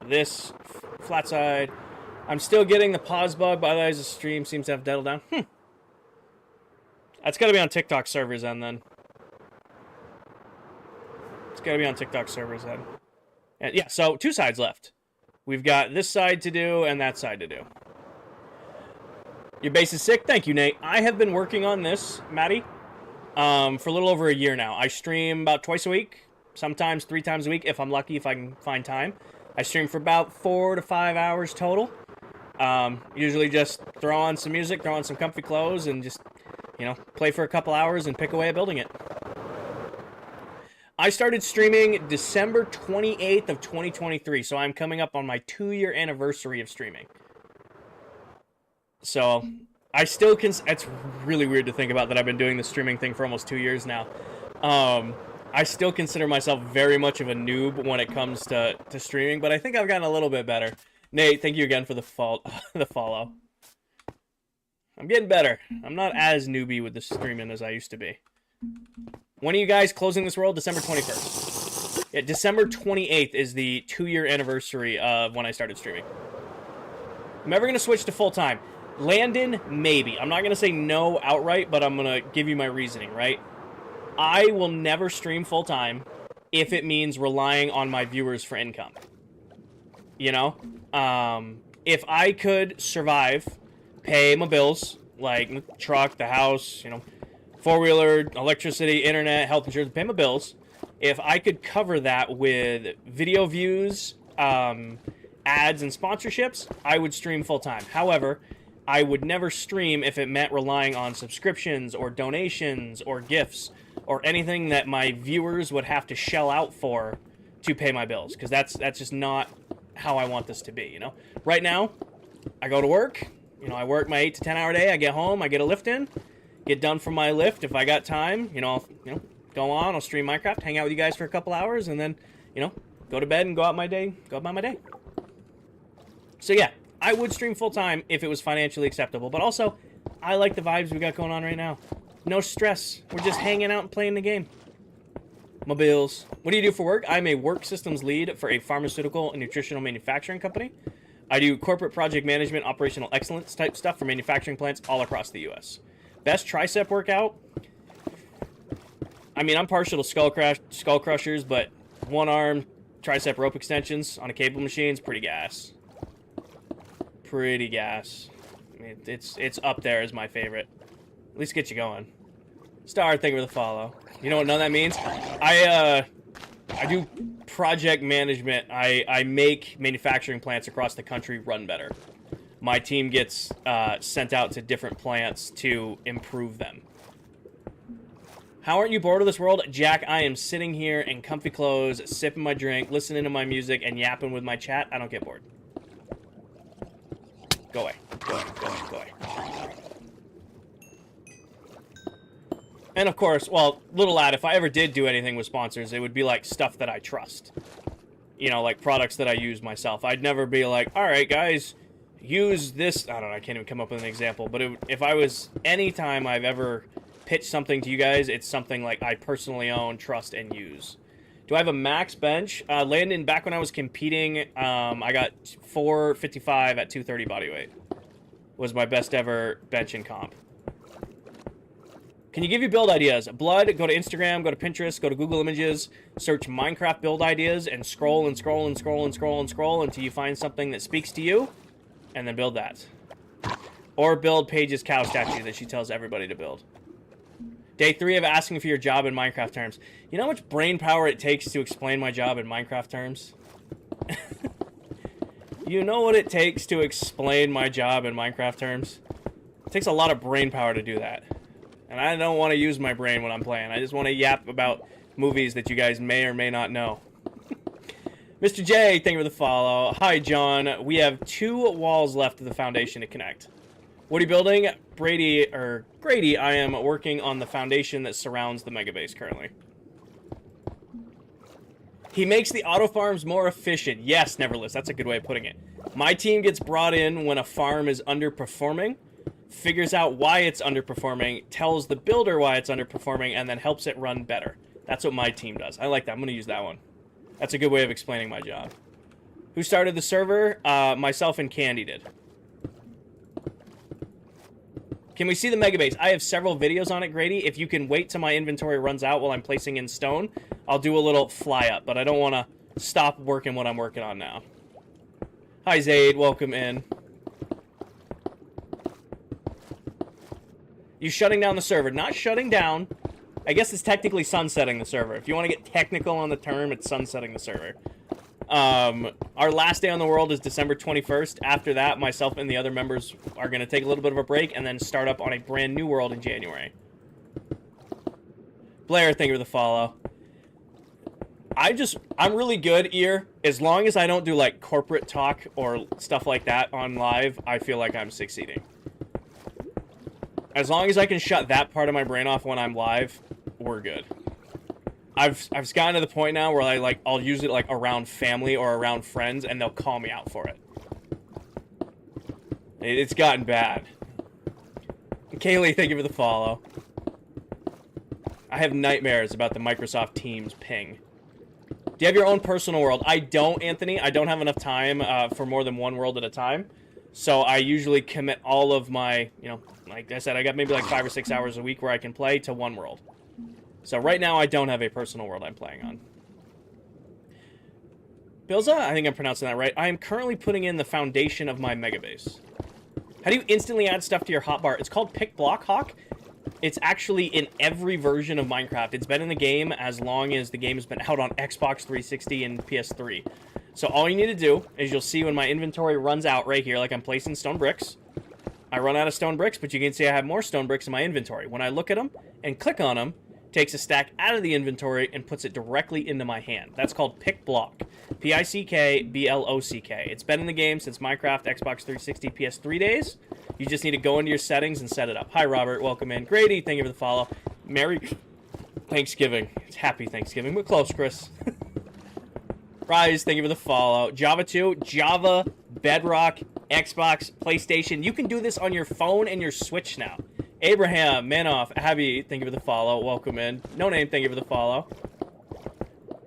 this flat side. I'm still getting the pause bug, but otherwise the stream seems to have settled down. That's got to be on TikTok servers then. It's got to be on TikTok servers then. And yeah, so 2 sides left. We've got this side to do and that side to do. Your base is sick? Thank you, Nate. I have been working on this, Maddie, for a little over a year now. I stream about twice a week, sometimes 3 times a week if I'm lucky, if I can find time. I stream for about 4 to 5 hours total. Usually just throw on some music, throw on some comfy clothes, and just, you know, play for a couple hours and pick away at building it. I started streaming December 28th of 2023, so I'm coming up on my 2-year anniversary of streaming. So, I still can... it's really weird to think about that I've been doing this streaming thing for almost 2 years now. I still consider myself very much of a noob when it comes to streaming, but I think I've gotten a little bit better. Nate, thank you again for the follow. I'm getting better. I'm not as newbie with the streaming as I used to be. When are you guys closing this world? December 21st. Yeah, December 28th is the 2-year anniversary of when I started streaming. I'm ever going to switch to full-time. Landon, maybe. I'm not going to say no outright, but I'm going to give you my reasoning, right? I will never stream full-time if it means relying on my viewers for income. You know? If I could survive, pay my bills, like the truck, the house, you know, 4-wheeler, electricity, internet, health insurance, pay my bills. If I could cover that with video views, ads, and sponsorships, I would stream full-time. However, I would never stream if it meant relying on subscriptions or donations or gifts or anything that my viewers would have to shell out for to pay my bills, because that's just not how I want this to be, you know? Right now, I go to work, you know, I work my 8 to 10 hour day, I get home, I get a lift in, get done from my lift. If I got time, I'll go on, I'll stream Minecraft, hang out with you guys for a couple hours, and then, go to bed and go about my day. So yeah, I would stream full time if it was financially acceptable, but also, I like the vibes we got going on right now. No stress. We're just hanging out and playing the game. My bills. What do you do for work? I'm a work systems lead for a pharmaceutical and nutritional manufacturing company. I do corporate project management, operational excellence type stuff for manufacturing plants all across the U.S. Best tricep workout? I mean, I'm partial to skull crushers, but one arm tricep rope extensions on a cable machine is pretty gas. Pretty gas. I mean, it's up there as my favorite. At least get you going. Star, thank you for the follow. You know what none of that means? I do project management. I make manufacturing plants across the country run better. My team gets sent out to different plants to improve them. How aren't you bored of this world? Jack, I am sitting here in comfy clothes, sipping my drink, listening to my music, and yapping with my chat. I don't get bored. Go away. Go away. Go away. Go away. And of course, well, little lad, if I ever did do anything with sponsors, it would be like stuff that I trust. You know, like products that I use myself. I'd never be like, all right, guys, use this. I don't know, I can't even come up with an example. But if I was, anytime I've ever pitched something to you guys, it's something like I personally own, trust, and use. Do I have a max bench? Landon, back when I was competing, I got 455 at 230 body weight. Was my best ever bench in comp. Can you give you build ideas? Blood, go to Instagram, go to Pinterest, go to Google Images, search Minecraft build ideas, and scroll and scroll and scroll and scroll and scroll until you find something that speaks to you, and then build that. Or build Paige's cow statue that she tells everybody to build. Day 3 of asking for your job in Minecraft terms. You know how much brain power it takes to explain my job in Minecraft terms? You know what it takes to explain my job in Minecraft terms? It takes a lot of brain power to do that. And I don't want to use my brain when I'm playing. I just want to yap about movies that you guys may or may not know. Mr. J, thank you for the follow. Hi, John. We have 2 walls left of the foundation to connect. What are you building? Grady, I am working on the foundation that surrounds the mega base currently. He makes the auto farms more efficient. Yes, Neverless, that's a good way of putting it. My team gets brought in when a farm is underperforming, figures out why it's underperforming, tells the builder why it's underperforming, and then helps it run better. That's what my team does. I like that. I'm going to use that one. That's a good way of explaining my job. Who started the server? Myself and Candy did. Can we see the mega base? I have several videos on it, Grady. If you can wait till my inventory runs out while I'm placing in stone, I'll do a little fly up, but I don't want to stop working what I'm working on now. Hi, Zaid. Welcome in. You shutting down the server. Not shutting down. I guess it's technically sunsetting the server. If you want to get technical on the term, it's sunsetting the server. Our last day on the world is December 21st. After that, myself and the other members are going to take a little bit of a break and then start up on a brand new world in January. Blair, thank you for the follow. I'm really good here. As long as I don't do like corporate talk or stuff like that on live, I feel like I'm succeeding. As long as I can shut that part of my brain off when I'm live, we're good. I've gotten to the point now where I'll use it like around family or around friends and they'll call me out for it. It's gotten bad. Kaylee, thank you for the follow. I have nightmares about the Microsoft Teams ping. Do you have your own personal world? I don't, Anthony. I don't have enough time for more than one world at a time. So I usually commit all of my, like I said, I got maybe like 5 or 6 hours a week where I can play to one world. So right now, I don't have a personal world I'm playing on. Bilza, I think I'm pronouncing that right. I am currently putting in the foundation of my mega base. How do you instantly add stuff to your hotbar? It's called Pick Block Hawk. It's actually in every version of Minecraft. It's been in the game as long as the game has been out on Xbox 360 and PS3. So all you need to do is you'll see when my inventory runs out right here, like I'm placing stone bricks. I run out of stone bricks, but you can see I have more stone bricks in my inventory. When I look at them and click on them, takes a stack out of the inventory and puts it directly into my hand. That's called Pick Block. P-I-C-K-B-L-O-C-K. It's been in the game since Minecraft, Xbox 360, PS3 days. You just need to go into your settings and set it up. Hi, Robert. Welcome in. Grady, thank you for the follow. Merry Thanksgiving. It's happy Thanksgiving. We're close, Chris. Rise, thank you for the follow. Java 2, Java, Bedrock, Xbox, PlayStation. You can do this on your phone and your Switch now. Abraham, Manoff, Abby, thank you for the follow. Welcome in. No name, thank you for the follow.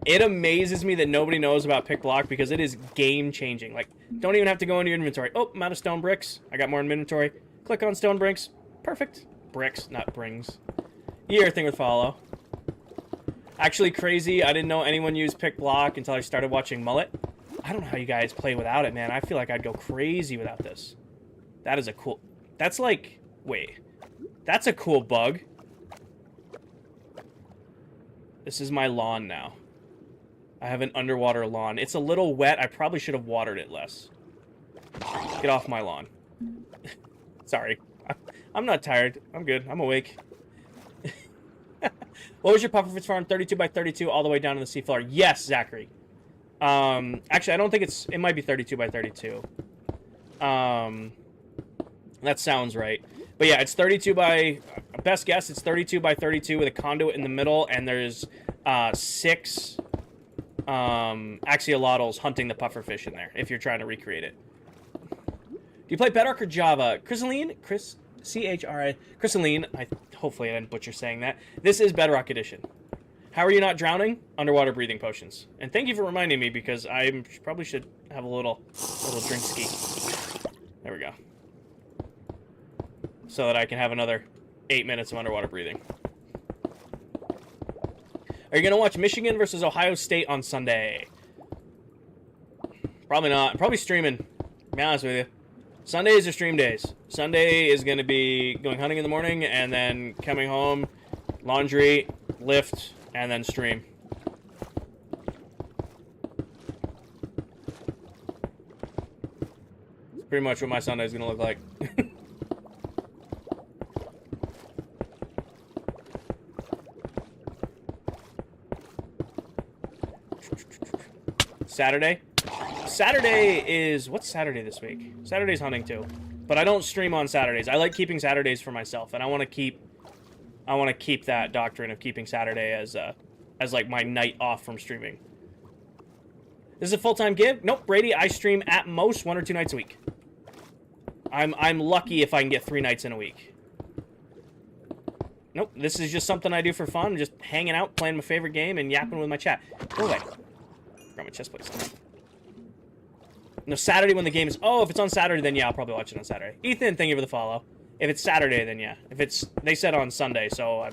It amazes me that nobody knows about Pick Block because it is game-changing. Like, don't even have to go into your inventory. Oh, I'm out of stone bricks. I got more in my inventory. Click on stone bricks. Perfect. Bricks, not brings. Year, thank you for the follow. Actually, crazy. I didn't know anyone used Pick Block until I started watching Mullet. I don't know how you guys play without it, man. I feel like I'd go crazy without this. That is a cool... That's like... Wait... That's a cool bug. This is my lawn now. I have an underwater lawn. It's a little wet. I probably should have watered it less. Get off my lawn. Sorry. I'm not tired. I'm good. I'm awake. What was your pufferfish farm? 32 by 32 all the way down to the seafloor. Yes, Zachary. Actually, I don't think it's... It might be 32 by 32. That sounds right. But yeah, it's 32 by, best guess, it's 32 by 32 with a conduit in the middle, and there's 6 axolotls hunting the pufferfish in there, if you're trying to recreate it. Do you play Bedrock or Java? Chrysaline? C-H-R-I... Chrysaline, hopefully I didn't butcher saying that. This is Bedrock Edition. How are you not drowning? Underwater breathing potions. And thank you for reminding me, because I probably should have a little drink ski. There we go. So that I can have another 8 minutes of underwater breathing. Are you going to watch Michigan versus Ohio State on Sunday? Probably not. I'm probably streaming, to be honest with you. Sundays are stream days. Sunday is going to be going hunting in the morning and then coming home, laundry, lift, and then stream. It's pretty much what my Sunday is going to look like. Saturday? Saturday is... What's Saturday this week? Saturday's hunting too. But I don't stream on Saturdays. I like keeping Saturdays for myself, and I want to keep that doctrine of keeping Saturday as like my night off from streaming. This is a full-time gig? Nope, Brady, I stream at most 1 or 2 nights a week. I'm lucky if I can get 3 nights in a week. Nope, this is just something I do for fun, just hanging out, playing my favorite game, and yapping with my chat. Go away. Grab my chest plate. No, Saturday when the game is... Oh, if it's on Saturday, then yeah, I'll probably watch it on Saturday. Ethan, thank you for the follow. If it's Saturday, then yeah. If it's... They said on Sunday, so...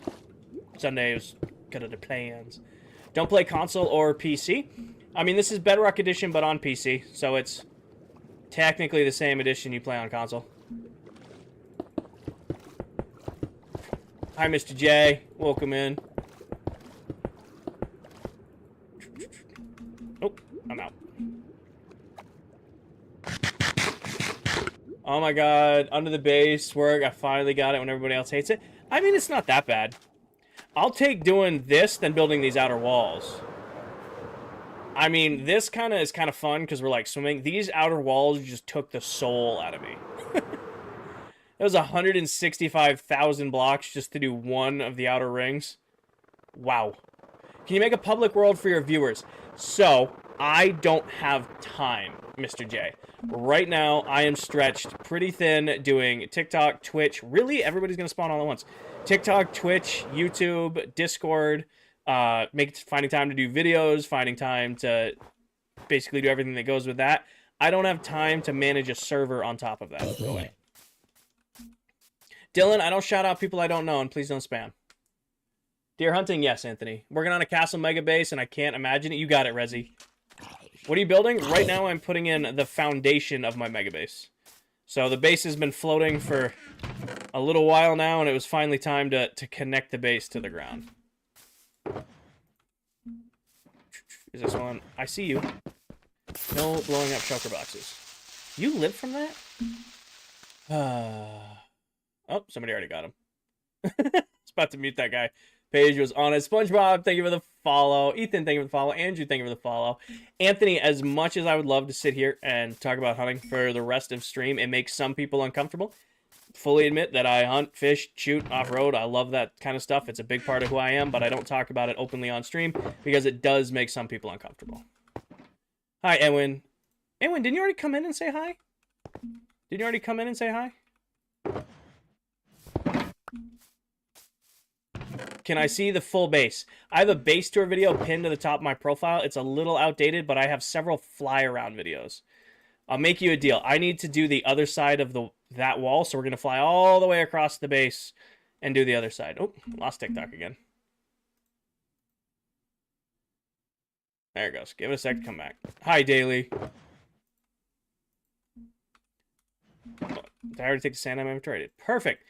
Sunday was kind of the plans. Don't play console or PC. I mean, this is Bedrock Edition, but on PC, so it's technically the same edition you play on console. Hi, Mr. J. Welcome in. Oh, I'm out. Oh my god, under the base work. I finally got it when everybody else hates it. I mean, it's not that bad. I'll take doing this than building these outer walls. I mean, this is kind of fun because we're like swimming. These outer walls just took the soul out of me. That was 165,000 blocks just to do one of the outer rings. Wow. Can you make a public world for your viewers? So, I don't have time, Mr. J. Right now, I am stretched pretty thin doing TikTok, Twitch. Really? Everybody's going to spawn all at once. TikTok, Twitch, YouTube, Discord. Finding time to do videos. Finding time to basically do everything that goes with that. I don't have time to manage a server on top of that. Go away. Dylan, I don't shout out people I don't know, and please don't spam. Deer hunting? Yes, Anthony. Working on a castle mega base, and I can't imagine it. You got it, Rezi. What are you building? Right now, I'm putting in the foundation of my mega base. So the base has been floating for a little while now, and it was finally time to connect the base to the ground. Is this one? I see you. No blowing up shulker boxes. You live from that? Oh, somebody already got him. It's about to mute that guy. Paige was on it. SpongeBob, thank you for the follow. Ethan, thank you for the follow. Andrew, thank you for the follow. Anthony, as much as I would love to sit here and talk about hunting for the rest of stream, it makes some people uncomfortable. Fully admit that I hunt, fish, shoot, off-road. I love that kind of stuff. It's a big part of who I am, but I don't talk about it openly on stream because it does make some people uncomfortable. Hi, Edwin. Edwin, didn't you already come in and say hi? Did you already come in and say hi? Can I see the full base? I have a base tour video pinned to the top of my profile. It's a little outdated, but I have several fly-around videos. I'll make you a deal. I need to do the other side of that wall, so we're going to fly all the way across the base and do the other side. Oh, lost TikTok again. There it goes. Give it a sec to come back. Hi, Daily. Did I already take the sand out of my inventory? Perfect.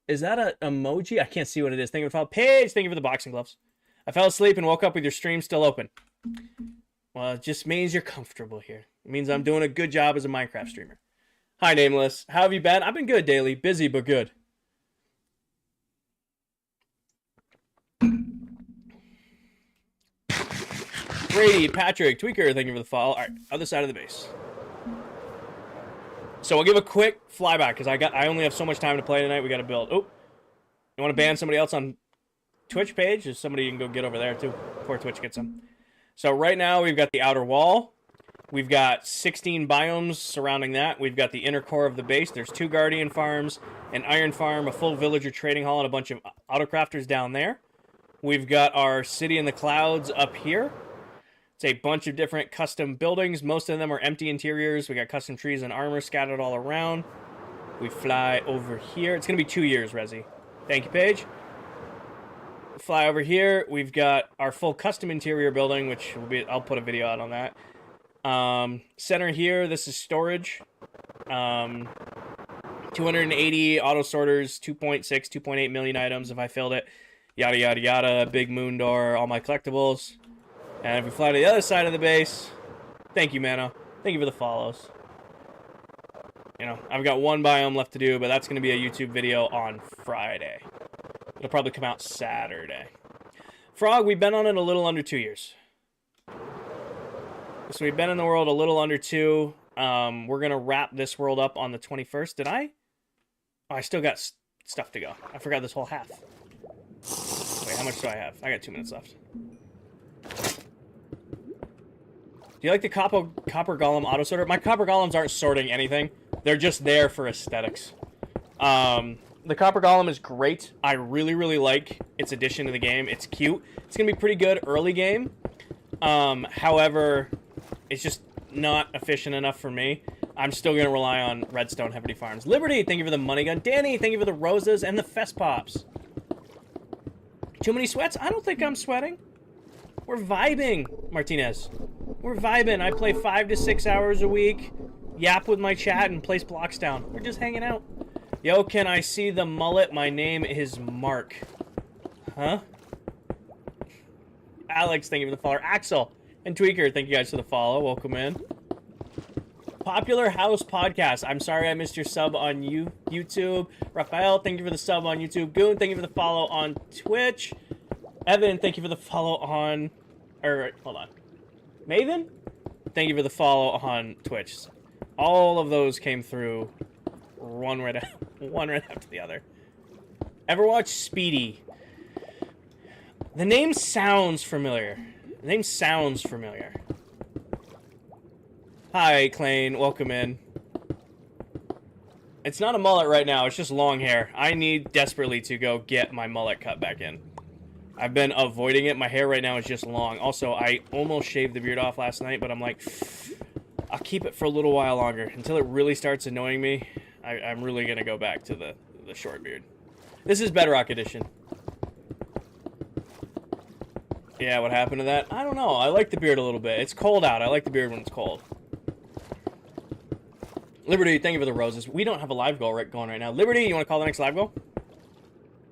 Is that an emoji? I can't see what it is. Thank you for the follow. Paige, thank you for the boxing gloves. I fell asleep and woke up with your stream still open. Well, it just means you're comfortable here. It means I'm doing a good job as a Minecraft streamer. Hi, Nameless. How have you been? I've been good, Daily. Busy, but good. Brady, Patrick, Tweaker, thank you for the follow. All right, other side of the base. So I'll give a quick flyback because I only have so much time to play tonight. We got to build. Oh, you want to ban somebody else on Twitch page? There's somebody you can go get over there too before Twitch gets them. So right now we've got the outer wall. We've got 16 biomes surrounding that. We've got the inner core of the base. There's 2 guardian farms, an iron farm, a full villager trading hall, and a bunch of autocrafters down there. We've got our city in the clouds up here. It's a bunch of different custom buildings. Most of them are empty interiors. We got custom trees and armor scattered all around. We fly over here. It's going to be 2 years, Rezi. Thank you, Paige. We fly over here. We've got our full custom interior building, which will be, I'll put a video out on that. Center here, this is storage. 280 auto sorters, 2.6, 2.8 million items if I filled it. Yada, yada, yada. Big moon door, all my collectibles. And if we fly to the other side of the base, thank you, Mano. Thank you for the follows. You know, I've got 1 biome left to do, but that's going to be a YouTube video on Friday. It'll probably come out Saturday. Frog, we've been on it a little under 2 years. So we've been in the world a little under 2. We're going to wrap this world up on the 21st. Did I? Oh, I still got stuff to go. I forgot this whole half. Wait, how much do I have? I got 2 minutes left. Do you like the copper golem auto sorter? My copper golems aren't sorting anything. They're just there for aesthetics. The copper golem is great. I really, really like its addition to the game. It's cute. It's going to be pretty good early game. However, it's just not efficient enough for me. I'm still going to rely on redstone heavy farms. Liberty, thank you for the money gun. Danny, thank you for the roses and the fest pops. Too many sweats? I don't think I'm sweating. We're vibing, Martinez. We're vibing. I play 5 to 6 hours a week, yap with my chat, and place blocks down. We're just hanging out. Yo, can I see the mullet? My name is Mark. Huh? Alex, thank you for the follower. Axel and Tweaker, thank you guys for the follow. Welcome in. Popular House Podcast. I'm sorry I missed your sub on YouTube. Raphael, thank you for the sub on YouTube. Goon, thank you for the follow on Twitch. Evan, thank you for the follow on... hold on. Maven? Thank you for the follow on Twitch. All of those came through one right after the other. Ever watch Speedy? The name sounds familiar. Hi, Clane. Welcome in. It's not a mullet right now. It's just long hair. I need desperately to go get my mullet cut back in. I've been avoiding it. My hair right now is just long. Also, I almost shaved the beard off last night, but I'm like, I'll keep it for a little while longer. Until it really starts annoying me, I'm really going to go back to the short beard. This is Bedrock Edition. Yeah, what happened to that? I don't know. I like the beard a little bit. It's cold out. I like the beard when it's cold. Liberty, thank you for the roses. We don't have a live goal going right now. Liberty, you want to call the next live goal?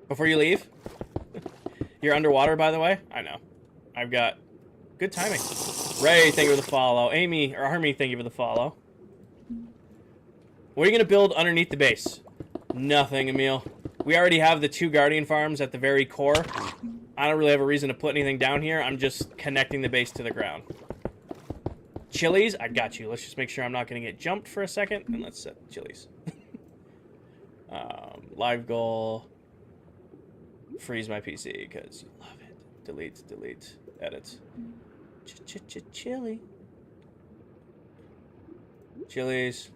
Before you leave? You're underwater, by the way? I know. I've got good timing. Ray, thank you for the follow. Amy, or Army, thank you for the follow. What are you going to build underneath the base? Nothing, Emil. We already have the 2 Guardian farms at the very core. I don't really have a reason to put anything down here. I'm just connecting the base to the ground. Chilies, I got you. Let's just make sure I'm not going to get jumped for a second. And let's set chilies. Live goal. Freeze my PC because you love it. Delete, edit. Chili. Chilies.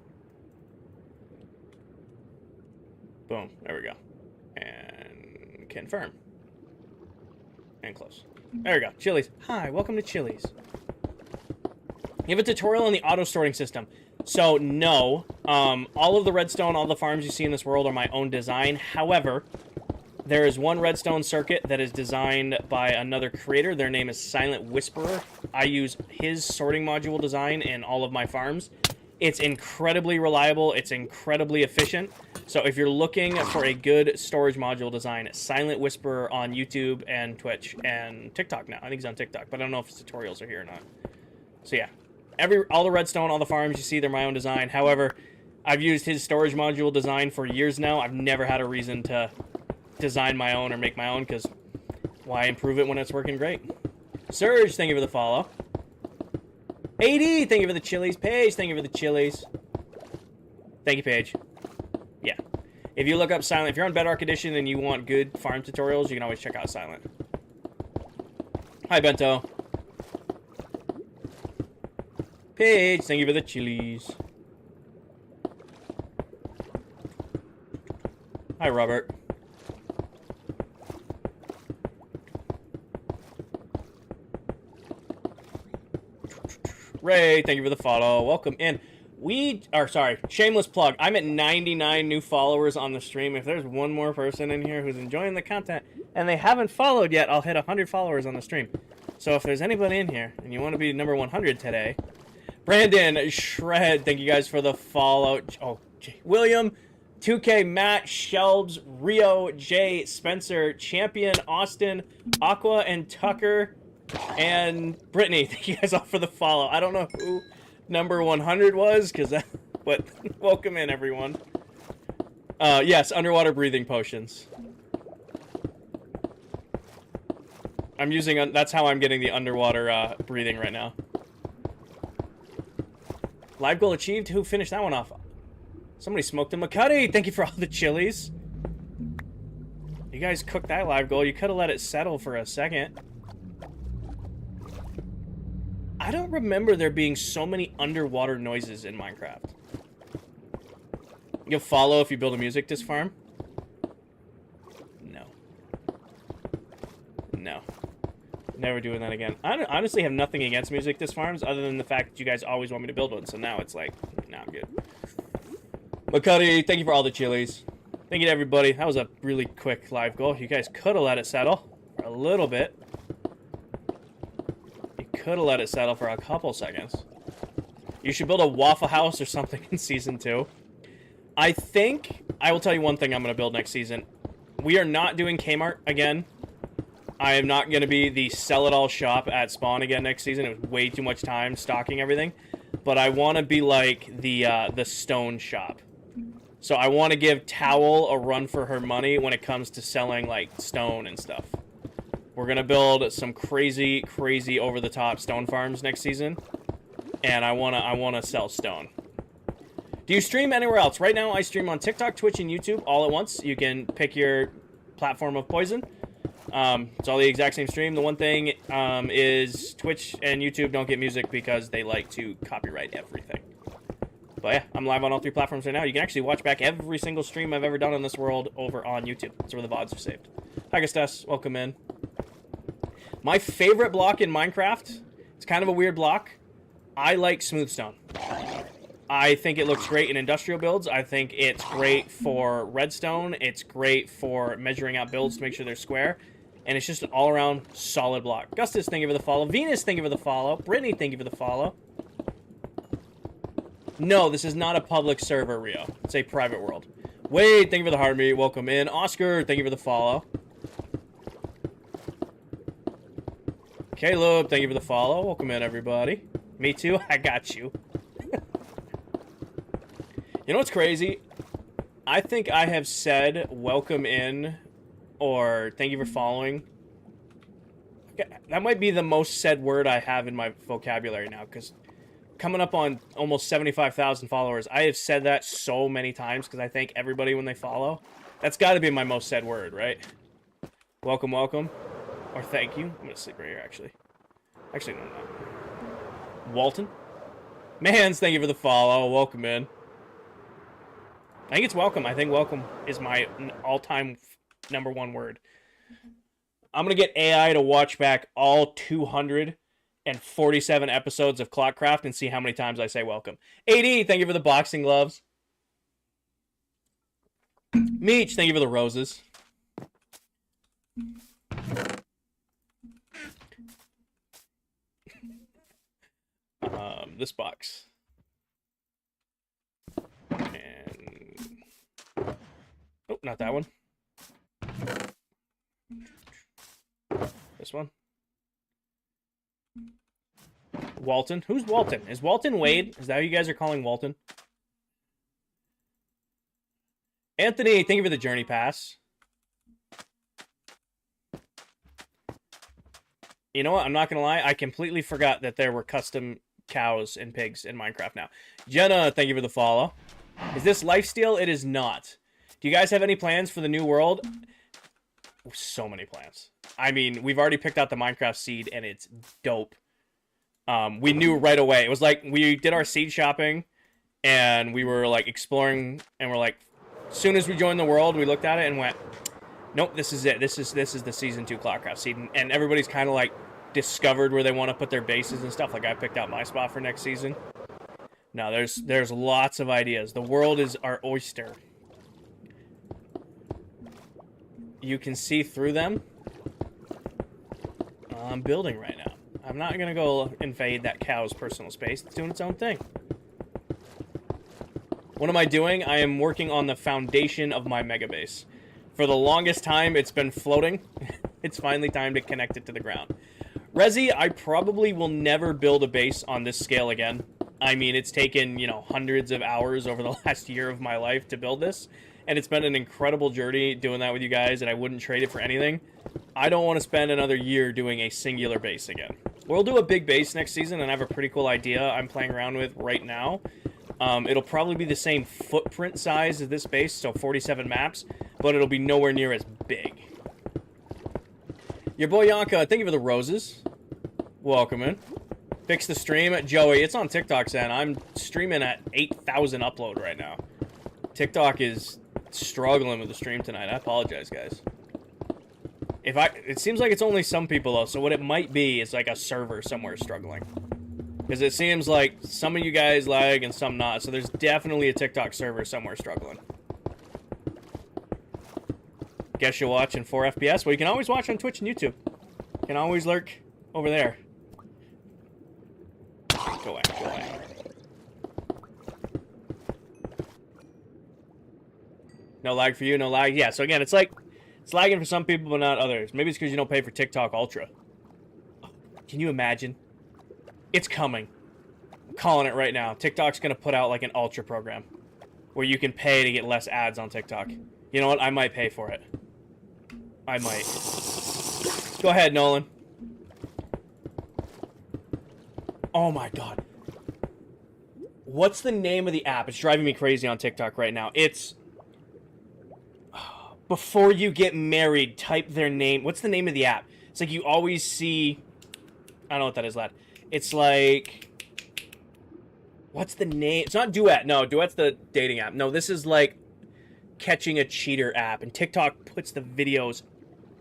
Boom. There we go. And confirm. And close. There we go. Chilies. Hi, welcome to Chilies. You have a tutorial on the auto sorting system. So, no. All of the redstone, all the farms you see in this world are my own design. However, there is one redstone circuit that is designed by another creator. Their name is Silent Whisperer. I use his sorting module design in all of my farms. It's incredibly reliable. It's incredibly efficient. So if you're looking for a good storage module design, Silent Whisperer on YouTube and Twitch and TikTok now. I think he's on TikTok, but I don't know if his tutorials are here or not. So yeah, all the redstone, all the farms you see, they're my own design. However, I've used his storage module design for years now. I've never had a reason to design my own or make my own, because why improve it when it's working great? Surge, thank you for the follow. AD, thank you for the chilies. Paige, thank you for the chilies. Thank you, Paige. Yeah. If you look up Silent, if you're on Bedrock Edition and you want good farm tutorials, you can always check out Silent. Hi, Bento. Paige, thank you for the chilies. Hi, Robert. Ray, thank you for the follow. Welcome in. Shameless plug. I'm at 99 new followers on the stream. If there's one more person in here who's enjoying the content and they haven't followed yet, I'll hit 100 followers on the stream. So if there's anybody in here and you want to be number 100 today, Brandon, Shred, thank you guys for the follow. Oh, William, 2K, Matt, Shelbs, Rio, Jay, Spencer, Champion, Austin, Aqua, and Tucker, and Brittany. Thank you guys all for the follow. I don't know who number 100 was, but welcome in, everyone. Yes, underwater breathing potions. I'm using, that's how I'm getting the underwater breathing right now. Live goal achieved. Who finished that one off? Somebody smoked a McCuddy. Thank you for all the chilies. You guys cooked that live goal. You could have let it settle for a second. I don't remember there being so many underwater noises in Minecraft. You'll follow if you build a music disc farm? No. No. Never doing that again. I honestly have nothing against music disc farms other than the fact that you guys always want me to build one. So now it's like, nah, I'm good. McCuddy, thank you for all the chilies. Thank you to everybody. That was a really quick live goal. You guys could have let it settle for a little bit. You could have let it settle for a couple seconds. You should build a Waffle House or something in Season 2. I think, I will tell you one thing I'm going to build next season. We are not doing Kmart again. I am not going to be the sell-it-all shop at Spawn again next season. It was way too much time stocking everything. But I want to be like the stone shop. So I want to give Towel a run for her money when it comes to selling, like, stone and stuff. We're going to build some crazy, crazy over-the-top stone farms next season. And I want to sell stone. Do you stream anywhere else? Right now, I stream on TikTok, Twitch, and YouTube all at once. You can pick your platform of poison. It's all the exact same stream. The one thing is Twitch and YouTube don't get music because they like to copyright everything. But yeah, I'm live on all 3 platforms right now. You can actually watch back every single stream I've ever done on this world over on YouTube. That's where the VODs are saved. Hi, Gustus. Welcome in. My favorite block in Minecraft, it's kind of a weird block. I like smoothstone. I think it looks great in industrial builds. I think it's great for redstone. It's great for measuring out builds to make sure they're square. And it's just an all-around solid block. Gustus, thank you for the follow. Venus, thank you for the follow. Brittany, thank you for the follow. No, this is not a public server, Rio. It's a private world. Wade, thank you for the heart meet. Welcome in. Oscar, thank you for the follow. Caleb, thank you for the follow. Welcome in, everybody. Me too. I got you. You know what's crazy? I think I have said welcome in or thank you for following. That might be the most said word I have in my vocabulary now, because coming up on almost 75,000 followers, I have said that so many times because I thank everybody when they follow. That's got to be my most said word, right? Welcome, welcome. Or thank you. I'm going to sleep right here, actually. Actually, no, I'm not. Walton? Mans, thank you for the follow. Welcome in. I think it's welcome. I think welcome is my all-time #1 word. I'm going to get AI to watch back all 247 episodes of ClockCraft and see how many times I say welcome. AD, thank you for the boxing gloves. Meech, thank you for the roses. This box. And... oh, not that one. This one. Walton. Who's Walton? Is Walton Wade? Is that who you guys are calling Walton? Anthony, thank you for the journey pass. You know what? I'm not going to lie. I completely forgot that there were custom cows and pigs in Minecraft now. Jenna, thank you for the follow. Is this lifesteal? It is not. Do you guys have any plans for the new world? So many plans. I mean, we've already picked out the Minecraft seed, and it's dope. We knew right away. It was like we did our seed shopping, and we were like exploring, and we're like, as soon as we joined the world, we looked at it and went, nope, this is it. This is the Season 2 ClockCraft seed. And everybody's kind of like discovered where they want to put their bases and stuff. Like I picked out my spot for next season. No, there's lots of ideas. The world is our oyster. You can see through them. I'm building right now. I'm not going to go invade that cow's personal space. It's doing its own thing. What am I doing? I am working on the foundation of my mega base. For the longest time, it's been floating. It's finally time to connect it to the ground. Rezi, I probably will never build a base on this scale again. I mean, it's taken, you know, hundreds of hours over the last year of my life to build this. And it's been an incredible journey doing that with you guys, and I wouldn't trade it for anything. I don't want to spend another year doing a singular base again. We'll do a big base next season, and I have a pretty cool idea I'm playing around with right now. It'll probably be the same footprint size as this base, so 47 maps, but it'll be nowhere near as big. Your boy Yonka, thank you for the roses. Welcome in. Fix the stream. Joey, it's on TikTok, Sen. I'm streaming at 8,000 upload right now. TikTok is struggling with the stream tonight. I apologize, guys. It seems like it's only some people, though, so what it might be is like a server somewhere struggling. Because it seems like some of you guys lag and some not, so there's definitely a TikTok server somewhere struggling. Guess you'll watch in 4 FPS? Well, you can always watch on Twitch and YouTube. You can always lurk over there. Go away, go away. No lag for you, no lag. Yeah, so again, it's like, it's lagging for some people, but not others. Maybe it's because you don't pay for TikTok Ultra. Can you imagine? It's coming. I'm calling it right now. TikTok's going to put out like an Ultra program where you can pay to get less ads on TikTok. You know what? I might pay for it. I might. Go ahead, Nolan. Oh my god. What's the name of the app? It's driving me crazy on TikTok right now. It's... Before you get married, type their name. What's the name of the app? It's like you always see... I don't know what that is, lad. It's like... What's the name? It's not Duet. No, Duet's the dating app. No, this is like catching a cheater app. And TikTok puts the videos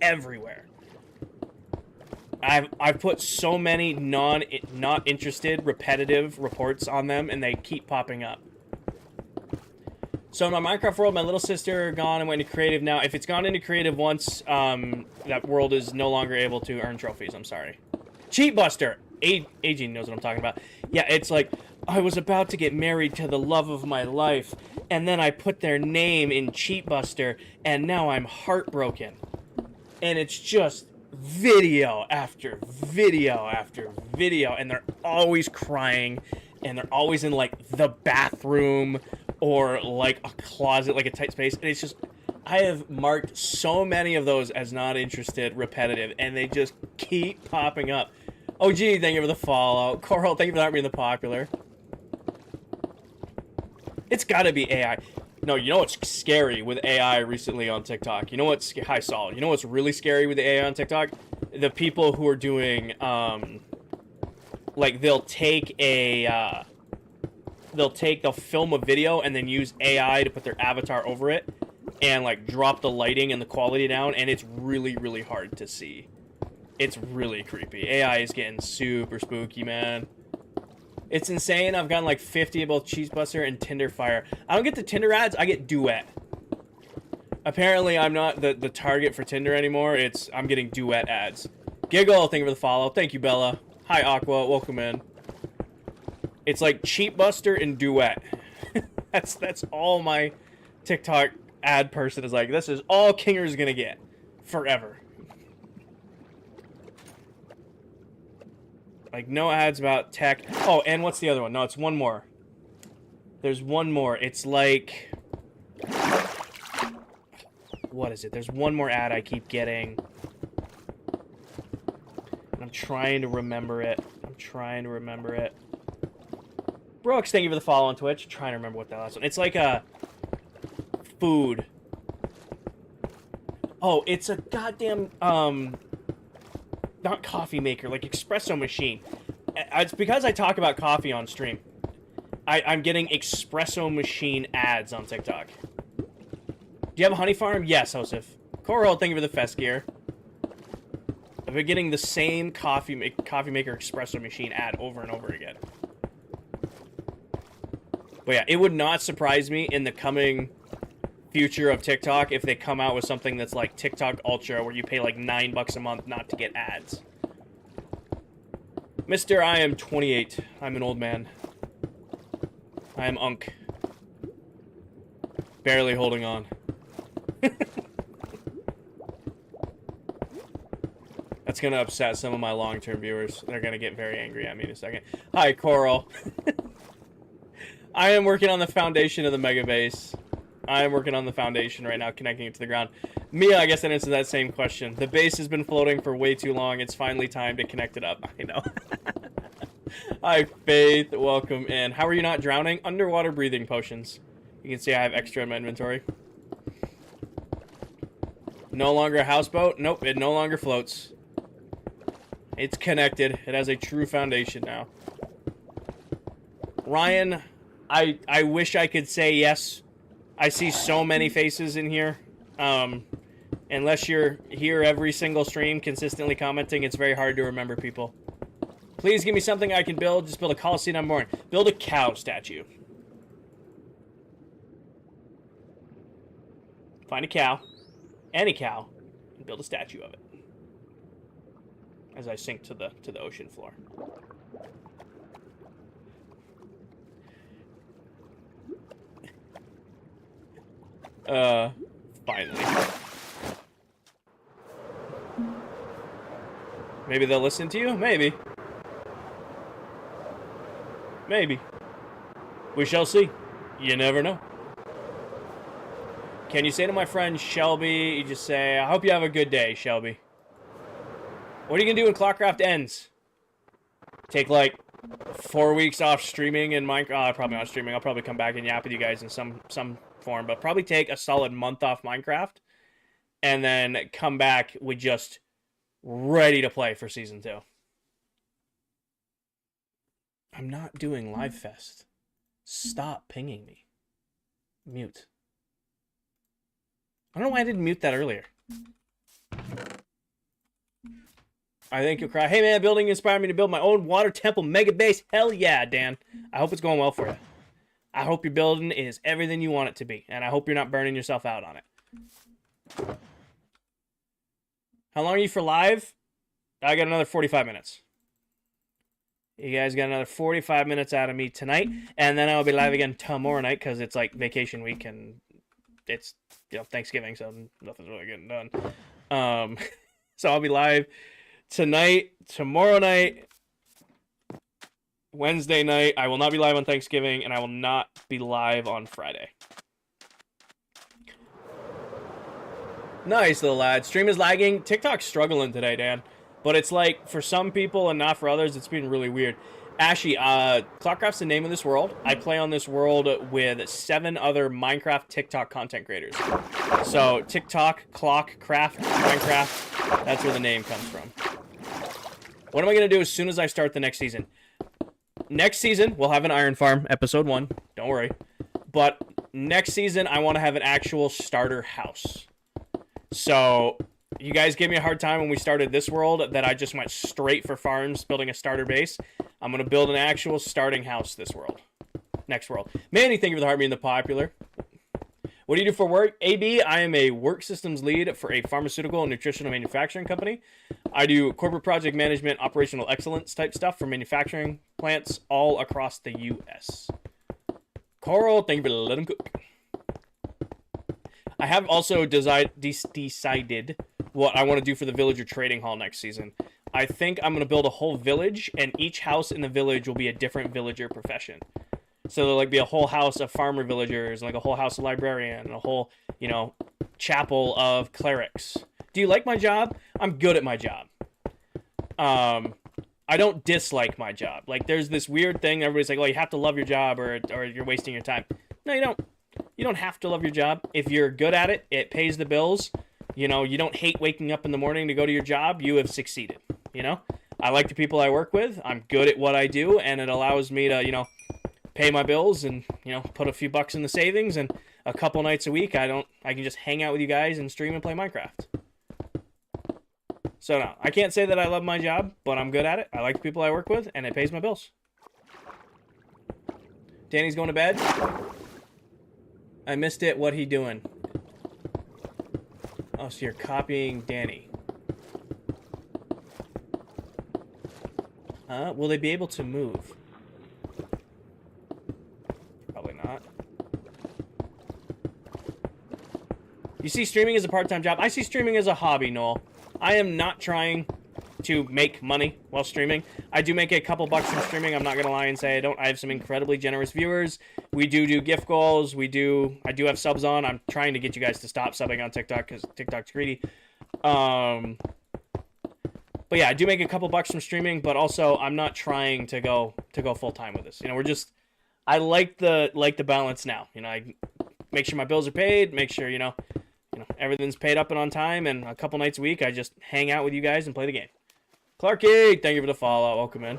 everywhere. I've put so many not interested, repetitive reports on them, and they keep popping up. So in my Minecraft world, my little sister gone and went into creative now. If it's gone into creative once, that world is no longer able to earn trophies. I'm sorry. Cheat Buster. AG knows what I'm talking about. Yeah, it's like, I was about to get married to the love of my life, and then I put their name in Cheat Buster, and now I'm heartbroken. And it's just video after video after video, and they're always crying, and they're always in, like, the bathroom, or, like, a closet, like a tight space, and it's just... I have marked so many of those as not interested, repetitive, and they just keep popping up. Oh, gee, thank you for the follow. Coral, thank you for not being the popular. It's gotta be AI. No, you know what's scary with AI recently on TikTok? You know what's... Hi, Sol. You know what's really scary with the AI on TikTok? The people who are doing, like, they'll film a video and then use AI to put their avatar over it and, like, drop the lighting and the quality down, and it's really, really hard to see. It's really creepy. AI is getting super spooky, man. It's insane. I've gotten, like, 50 of both Cheesebuster and Tinder Fire. I don't get the Tinder ads. I get Duet. Apparently, I'm not the target for Tinder anymore. I'm getting Duet ads. Giggle, thank you for the follow. Thank you, Bella. Hi, Aqua. Welcome in. It's like Cheat Buster and Duet. That's all my TikTok ad person is like. This is all Kinger's gonna get forever. Like, no ads about tech. Oh, and what's the other one? No, it's one more. There's one more. It's like... What is it? There's one more ad I keep getting. And I'm trying to remember it. Brooks, thank you for the follow on Twitch. I'm trying to remember what that last one. It's like a... food. Oh, it's a goddamn... not coffee maker, like espresso machine. It's because I talk about coffee on stream. I'm getting espresso machine ads on TikTok. Do you have a honey farm? Yes, Joseph. Coral, thank you for the fest gear. I've been getting the same coffee maker espresso machine ad over and over again. But yeah, it would not surprise me in the coming future of TikTok if they come out with something that's like TikTok Ultra, where you pay like $9 a month not to get ads. Mister, I am 28. I'm an old man. I am Unk. Barely holding on. That's gonna upset some of my long-term viewers. They're gonna get very angry at me in a second. Hi, Coral. I am working on the foundation of the mega base. I am working on the foundation right now, connecting it to the ground. Mia, I guess that answers that same question. The base has been floating for way too long. It's finally time to connect it up. I know. Hi, Faith. Welcome in. How are you not drowning? Underwater breathing potions. You can see I have extra in my inventory. No longer a houseboat? Nope, it no longer floats. It's connected. It has a true foundation now. Ryan, I wish I could say yes. I see so many faces in here. Unless you're here every single stream consistently commenting, it's very hard to remember people. Please give me something I can build. Just build a Coliseum I'm born. Build a cow statue. Find a cow. Any cow. And build a statue of it. As I sink to the ocean floor. Finally. Maybe they'll listen to you? Maybe. Maybe. We shall see. You never know. Can you say to my friend Shelby, you just say, I hope you have a good day, Shelby. What are you gonna do when ClockCraft ends? Take like 4 weeks off streaming in Minecraft. Probably not streaming. I'll probably come back and yap with you guys in some form, but probably take a solid month off Minecraft and then come back with just ready to play for season 2. I'm not doing Live Fest. Stop pinging me. Mute. I don't know why I didn't mute that earlier. I think you'll cry. Hey man, building inspired me to build my own water temple mega base. Hell yeah, Dan. I hope it's going well for you. I hope your building is everything you want it to be. And I hope you're not burning yourself out on it. How long are you for live? I got another 45 minutes. You guys got another 45 minutes out of me tonight. And then I'll be live again tomorrow night because it's like vacation week and it's, you know, Thanksgiving, so nothing's really getting done. So I'll be live tonight, tomorrow night, Wednesday night. I will not be live on Thanksgiving, and I will not be live on Friday. Nice, little lad. Stream is lagging. TikTok's struggling today, Dan. But it's like, for some people and not for others, it's been really weird. Ashy, ClockCraft's the name of this world. I play on this world with 7 other Minecraft TikTok content creators. So, TikTok, ClockCraft, Minecraft, that's where the name comes from. What am I going to do as soon as I start the next season? Next season, we'll have an Iron Farm, episode 1. Don't worry. But next season, I want to have an actual starter house. So, you guys gave me a hard time when we started this world that I just went straight for farms, building a starter base. I'm going to build an actual starting house this world. Next world. Manny, thank you for the heart being the popular. What do you do for work? AB, I am a work systems lead for a pharmaceutical and nutritional manufacturing company. I do corporate project management, operational excellence type stuff for manufacturing plants all across the U.S. Coral, thank you for letting him cook. I have also decided what I want to do for the villager trading hall next season. I think I'm going to build a whole village, and each house in the village will be a different villager profession. So there'll like be a whole house of farmer villagers, and like a whole house of librarian, and a whole, you know, chapel of clerics. Do you like my job? I'm good at my job. I don't dislike my job. Like, there's this weird thing, everybody's like, well, you have to love your job or you're wasting your time. No, you don't. You don't have to love your job. If you're good at it, it pays the bills. You know, you don't hate waking up in the morning to go to your job, you have succeeded. You know? I like the people I work with. I'm good at what I do, and it allows me to, you know, pay my bills and, you know, put a few bucks in the savings, and a couple nights a week I can just hang out with you guys and stream and play Minecraft. So no, I can't say that I love my job, but I'm good at it. I like the people I work with, and it pays my bills. Danny's going to bed. I missed it. What he doing? Oh, so you're copying Danny. Will they be able to move? Probably not. You see streaming as a part-time job? I see streaming as a hobby, Noel. I am not trying to make money while streaming. I do make a couple bucks from streaming. I'm not gonna lie and say I don't. I have some incredibly generous viewers. We do gift goals. I do have subs on. I'm trying to get you guys to stop subbing on TikTok because TikTok's greedy. But yeah, I do make a couple bucks from streaming, but also I'm not trying to go full time with this. You know, I like the balance now. You know, I make sure my bills are paid, make sure, you know, everything's paid up and on time, and a couple nights a week I just hang out with you guys and play the game. Clarky, thank you for the follow. Welcome in.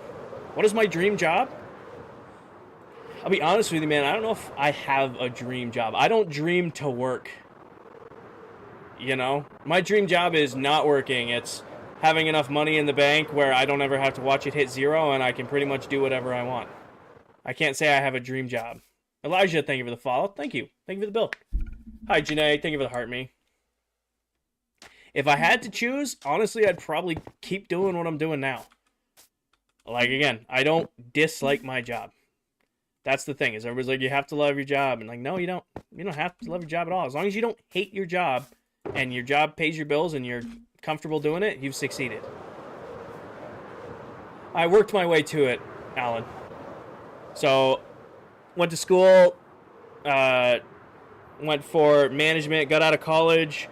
What is my dream job? I'll be honest with you, man. I don't know if I have a dream job. I don't dream to work. You know? My dream job is not working. It's having enough money in the bank where I don't ever have to watch it hit zero and I can pretty much do whatever I want. I can't say I have a dream job. Elijah, thank you for the follow. Thank you. Thank you for the bill. Hi, Janae. Thank you for the heart me. If I had to choose, honestly, I'd probably keep doing what I'm doing now. Like, again, I don't dislike my job. That's the thing, is everybody's like, you have to love your job. And like, no, you don't. You don't have to love your job at all. As long as you don't hate your job and your job pays your bills and you're comfortable doing it, you've succeeded. I worked my way to it, Alan. So, went to school, went for management, got out of college.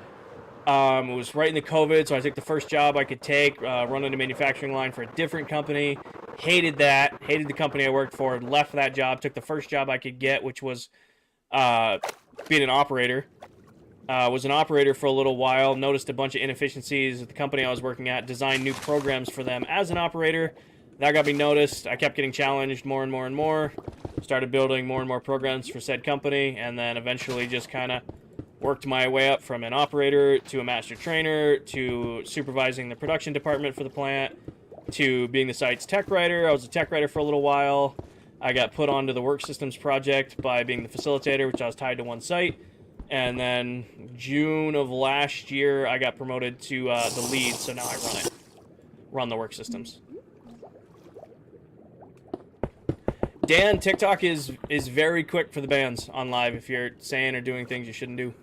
It was right in the COVID, so I took the first job I could take, running a manufacturing line for a different company. Hated that. Hated the company I worked for. Left that job. Took the first job I could get, which was being an operator. Was an operator for a little while. Noticed a bunch of inefficiencies at the company I was working at. Designed new programs for them as an operator. That got me noticed. I kept getting challenged more and more and more. Started building more and more programs for said company, and then eventually just kind of worked my way up from an operator to a master trainer to supervising the production department for the plant to being the site's tech writer. I was a tech writer for a little while. I got put onto the work systems project by being the facilitator, which I was tied to one site. And then June of last year, I got promoted to the lead, so now I run the work systems. Dan, TikTok is very quick for the bans on live if you're saying or doing things you shouldn't do.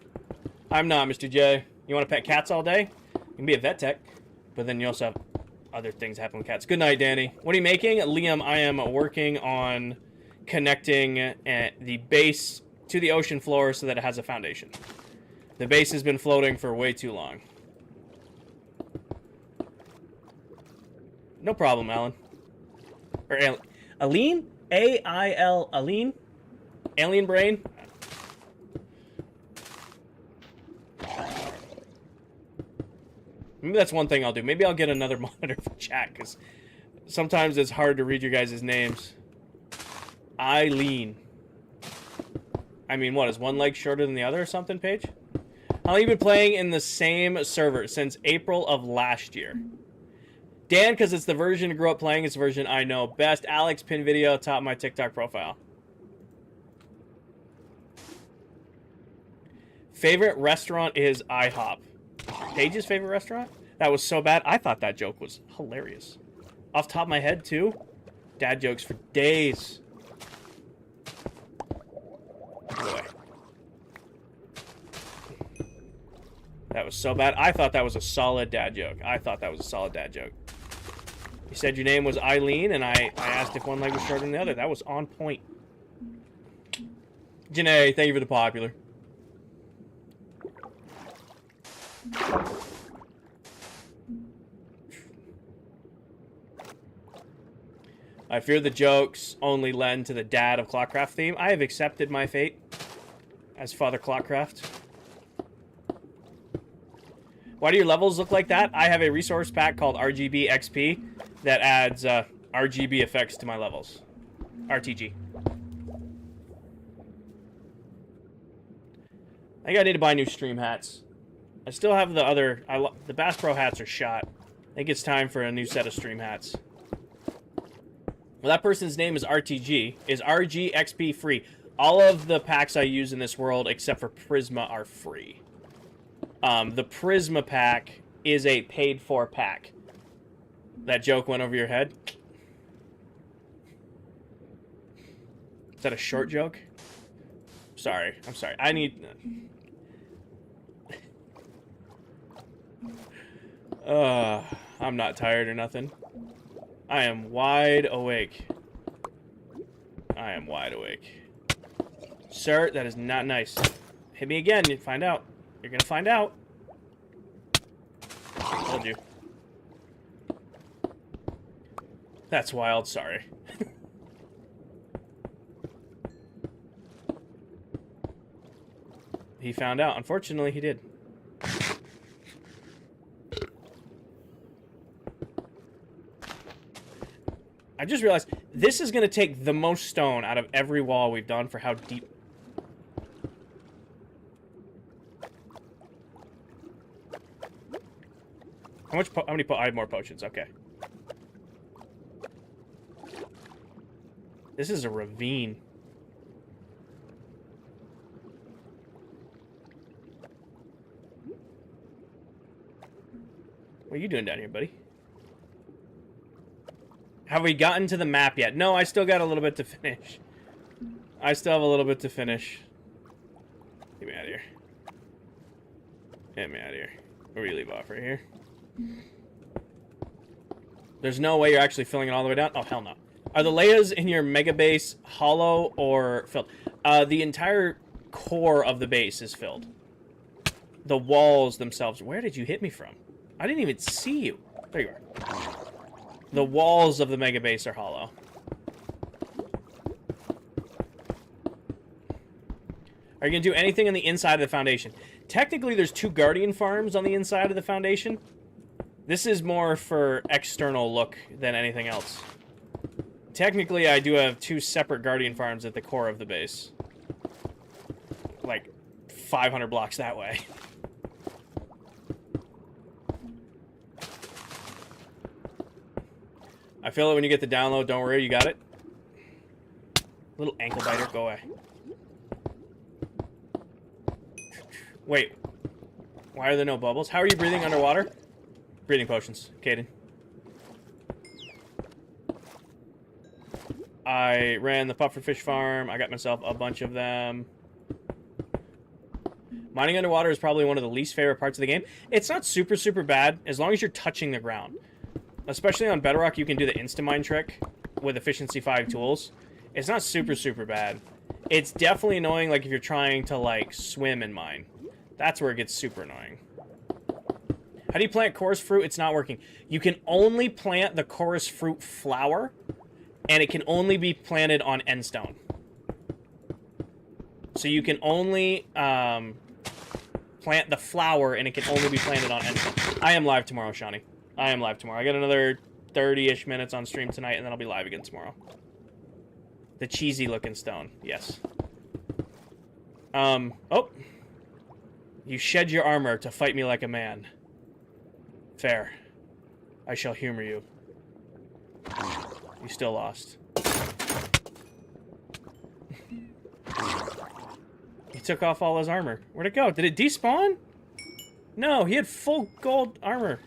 I'm not, Mr. J. You want to pet cats all day? You can be a vet tech, but then you also have other things happen with cats. Good night, Danny. What are you making? Liam, I am working on connecting the base to the ocean floor so that it has a foundation. The base has been floating for way too long. No problem, Alan. Or Aline? A-I-L, Aline? Alien brain? Maybe that's one thing I'll do. Maybe I'll get another monitor for chat, because sometimes it's hard to read your guys' names. Eileen. I mean, what, is one leg shorter than the other or something, Paige? How long have you been playing in the same server? Since April of last year. Dan, because it's the version I grew up playing, it's the version I know best. Alex, pin video, top of my TikTok profile. Favorite restaurant is IHOP. Paige's favorite restaurant? That was so bad. I thought that joke was hilarious. Off the top of my head, too. Dad jokes for days. Boy. That was so bad. I thought that was a solid dad joke. You said your name was Eileen, and I asked if one leg was shorter than the other. That was on point. Janae, thank you for the popular. I fear the jokes only lend to the dad of ClockCraft theme. I have accepted my fate as Father ClockCraft. Why do your levels look like that? I have a resource pack called RGB XP that adds RGB effects to my levels. RTG. I think I need to buy new stream hats. I still have the other... the Bass Pro hats are shot. I think it's time for a new set of stream hats. Well, that person's name is RTG. Is RGXP free? All of the packs I use in this world, except for Prisma, are free. The Prisma pack is a paid-for pack. That joke went over your head? Is that a short joke? Sorry. I'm sorry. I need... I'm not tired or nothing. I am wide awake. I am wide awake. Sir, that is not nice. Hit me again, you find out. You're gonna find out. Told you. That's wild, sorry. He found out. Unfortunately, he did. I just realized this is going to take the most stone out of every wall we've done for how deep... How many I have more potions, okay. This is a ravine. What are you doing down here, buddy? Have we gotten to the map yet? No, I still got a little bit to finish. I still have a little bit to finish. Get me out of here. Get me out of here. Where do you leave off? Right here? There's no way you're actually filling it all the way down? Oh, hell no. Are the layers in your mega base hollow or filled? The entire core of the base is filled. The walls themselves. Where did you hit me from? I didn't even see you. There you are. The walls of the mega base are hollow. Are you going to do anything on the inside of the foundation? Technically, there's 2 guardian farms on the inside of the foundation. This is more for external look than anything else. Technically, I do have 2 separate guardian farms at the core of the base. Like, 500 blocks that way. I feel it when you get the download. Don't worry, you got it. Little ankle biter, go away. Wait. Why are there no bubbles? How are you breathing underwater? Breathing potions, Caden. I ran the pufferfish farm. I got myself a bunch of them. Mining underwater is probably one of the least favorite parts of the game. It's not super, super bad as long as you're touching the ground. Especially on Bedrock, you can do the Insta-Mine trick with Efficiency 5 tools. It's not super, super bad. It's definitely annoying, like, if you're trying to, like, swim in mine. That's where it gets super annoying. How do you plant chorus fruit? It's not working. You can only plant the chorus fruit flower, and it can only be planted on endstone. So you can only plant the flower, and it can only be planted on endstone. I am live tomorrow, Shawnee. I am live tomorrow. I got another 30-ish minutes on stream tonight, and then I'll be live again tomorrow. The cheesy-looking stone. Yes. Oh. You shed your armor to fight me like a man. Fair. I shall humor you. You still lost. He took off all his armor. Where'd it go? Did it despawn? No, he had full gold armor.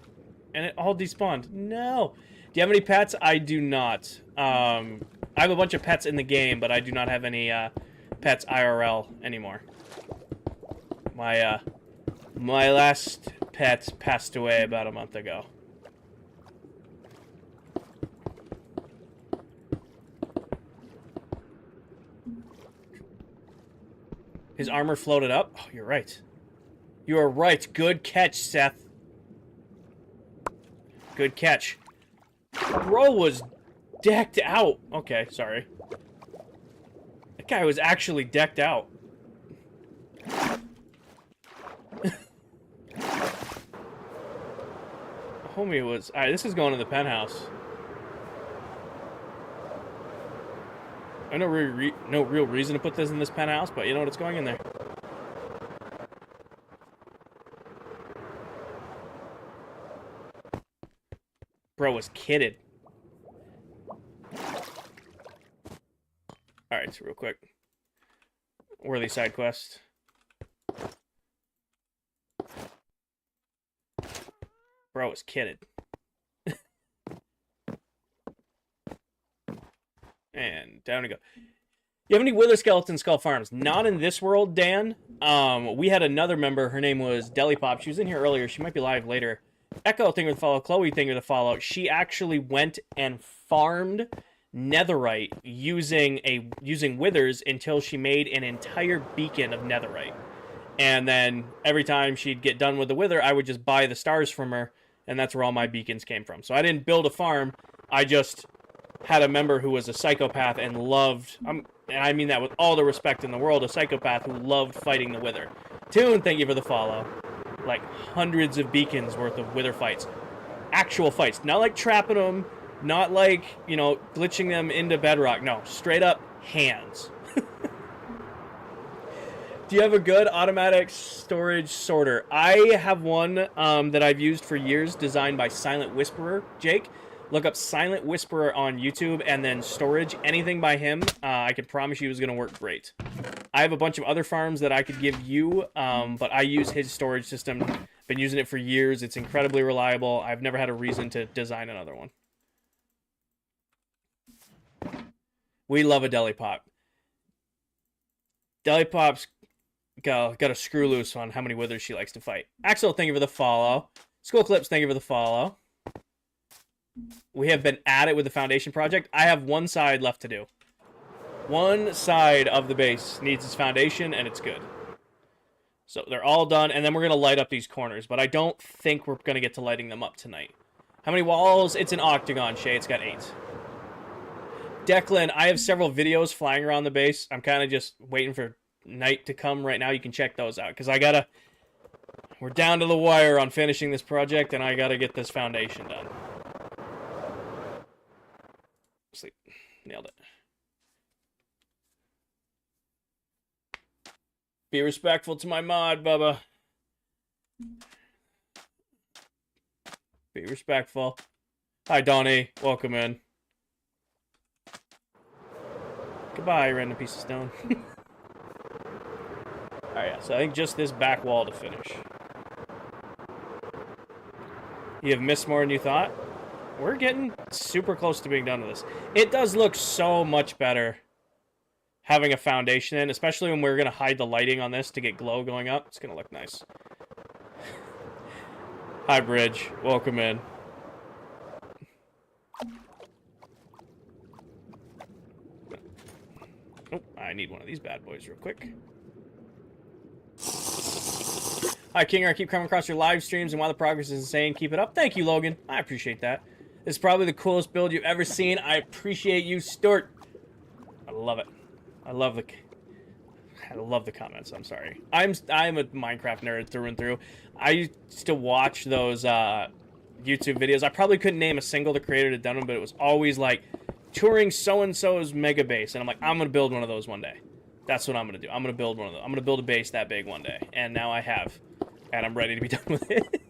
And it all despawned. No. Do you have any pets? I do not. I have a bunch of pets in the game, but I do not have any pets IRL anymore. My last pet passed away about a month ago. His armor floated up? Oh, you're right. You are right. Good catch, Seth. Good catch. Bro was decked out. Okay, sorry. That guy was actually decked out. Homie was... Alright, this is going to the penthouse. I have no real reason to put this in this penthouse, but you know what? It's going in there. Bro was kidded. Alright, so real quick. Worthy side quest. Bro was kidded. And down we go. You have any wither skeleton skull farms? Not in this world, Dan. We had another member. Her name was Deli Pop. She was in here earlier. She might be live later. Echo, thank you for the follow. Chloe, thank you for the follow. She actually went and farmed netherite using withers until she made an entire beacon of netherite. And then every time she'd get done with the wither, I would just buy the stars from her, and that's where all my beacons came from. So I didn't build a farm. I just had a member who was a psychopath and loved, and I mean that with all the respect in the world, a psychopath who loved fighting the wither. Toon, thank you for the follow. Like hundreds of beacons worth of wither fights. Actual fights. Not like trapping them, not like, you know, glitching them into bedrock. No, straight up hands. Do you have a good automatic storage sorter? I have one that I've used for years, designed by Silent Whisperer, Jake. Look up Silent Whisperer on YouTube and then storage. Anything by him, I can promise you is going to work great. I have a bunch of other farms that I could give you, but I use his storage system. Been using it for years. It's incredibly reliable. I've never had a reason to design another one. We love a deli pop. Deli pop's got a screw loose on how many withers she likes to fight. Axel, thank you for the follow. School Clips, thank you for the follow. We have been at it with the foundation project. I have one side left to do. One side of the base needs its foundation, and it's good. So they're all done, and then we're going to light up these corners, but I don't think we're going to get to lighting them up tonight. How many walls? It's an octagon, Shay. It's got 8. Declan, I have several videos flying around the base. I'm kind of just waiting for night to come right now. You can check those out, because we're down to the wire on finishing this project, and I gotta get this foundation done. Sleep. Nailed it. Be respectful to my mod, Bubba. Be respectful. Hi, Donnie. Welcome in. Goodbye, random piece of stone. Alright, yeah, so I think just this back wall to finish. You have missed more than you thought? We're getting super close to being done with this. It does look so much better having a foundation in, especially when we're going to hide the lighting on this to get glow going up. It's going to look nice. Hi, Bridge. Welcome in. Oh, I need one of these bad boys real quick. Hi, Kinger. I keep coming across your live streams, and while the progress is insane, keep it up. Thank you, Logan. I appreciate that. This is probably the coolest build you've ever seen. I appreciate you, Stuart. I love it. I love the comments. I'm sorry. I'm a Minecraft nerd through and through. I used to watch those YouTube videos. I probably couldn't name a single the creator had done them, but it was always like touring so-and-so's mega base, and I'm like, I'm gonna build one of those one day. That's what I'm gonna do. I'm gonna build one of those. I'm gonna build a base that big one day, and now I have, and I'm ready to be done with it.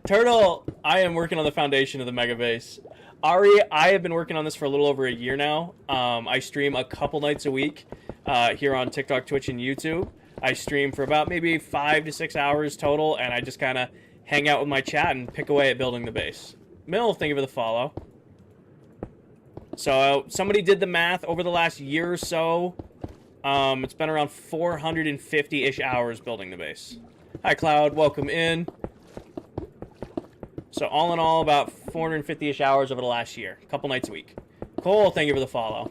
Turtle, I am working on the foundation of the mega base. Ari, I have been working on this for a little over a year now. I stream a couple nights a week here on TikTok, Twitch, and YouTube. I stream for about maybe 5 to 6 hours total, and I just kind of hang out with my chat and pick away at building the base. Mill, thank you for the follow. So somebody did the math over the last year or so. It's been around 450-ish hours building the base. Hi, Cloud. Welcome in. So all in all, about 450-ish hours over the last year. A couple nights a week. Cole, thank you for the follow.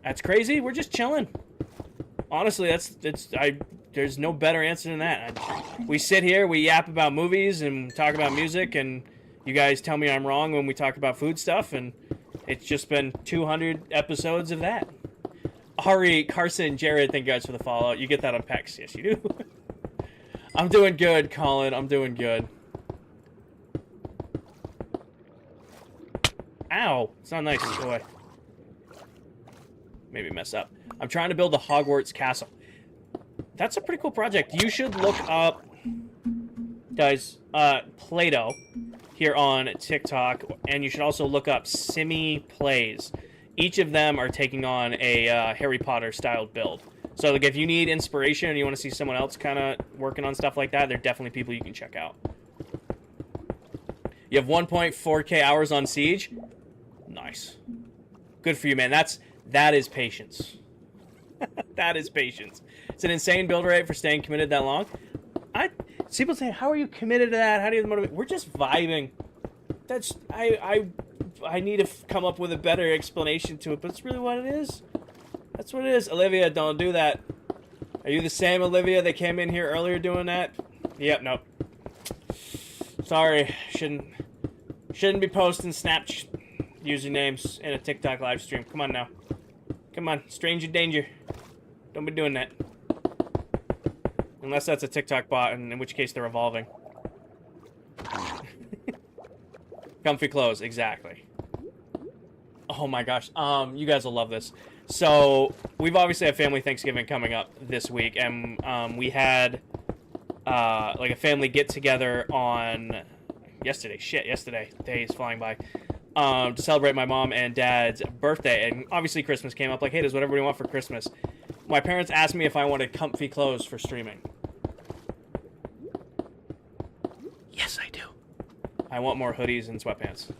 That's crazy. We're just chilling. Honestly, there's no better answer than that. We sit here, we yap about movies and talk about music, and you guys tell me I'm wrong when we talk about food stuff, and it's just been 200 episodes of that. Ari, Carson, Jared, thank you guys for the follow. You get that on PEX. Yes, you do. I'm doing good, Colin. I'm doing good. Ow. It's not nice. Go away. Maybe mess up. I'm trying to build the Hogwarts castle. That's a pretty cool project. You should look up, guys, Play-Doh here on TikTok, and you should also look up Simi Plays. Each of them are taking on a Harry Potter-styled build. So, like, if you need inspiration and you want to see someone else kind of working on stuff like that, they're definitely people you can check out. You have 1.4K hours on Siege? Nice. Good for you, man. That is patience. That is patience. It's an insane build rate for staying committed that long. People say, how are you committed to that? How do you motivate? We're just vibing. That's I need to come up with a better explanation to it, but it's really what it is. That's what it is. Olivia, don't do that. Are you the same Olivia that came in here earlier doing that? Yep, nope. Sorry, shouldn't be posting Snap usernames in a TikTok live stream. Come on now. Come on, stranger danger. Don't be doing that. Unless that's a TikTok bot, and in which case they're evolving. Comfy clothes, exactly. Oh my gosh, you guys will love this. So, we've obviously had family Thanksgiving coming up this week, and we had like a family get-together on yesterday. Shit, yesterday. Days flying by. To celebrate my mom and dad's birthday, and obviously Christmas came up. Like, hey, does what everybody want for Christmas? My parents asked me if I wanted comfy clothes for streaming. Yes, I do. I want more hoodies and sweatpants.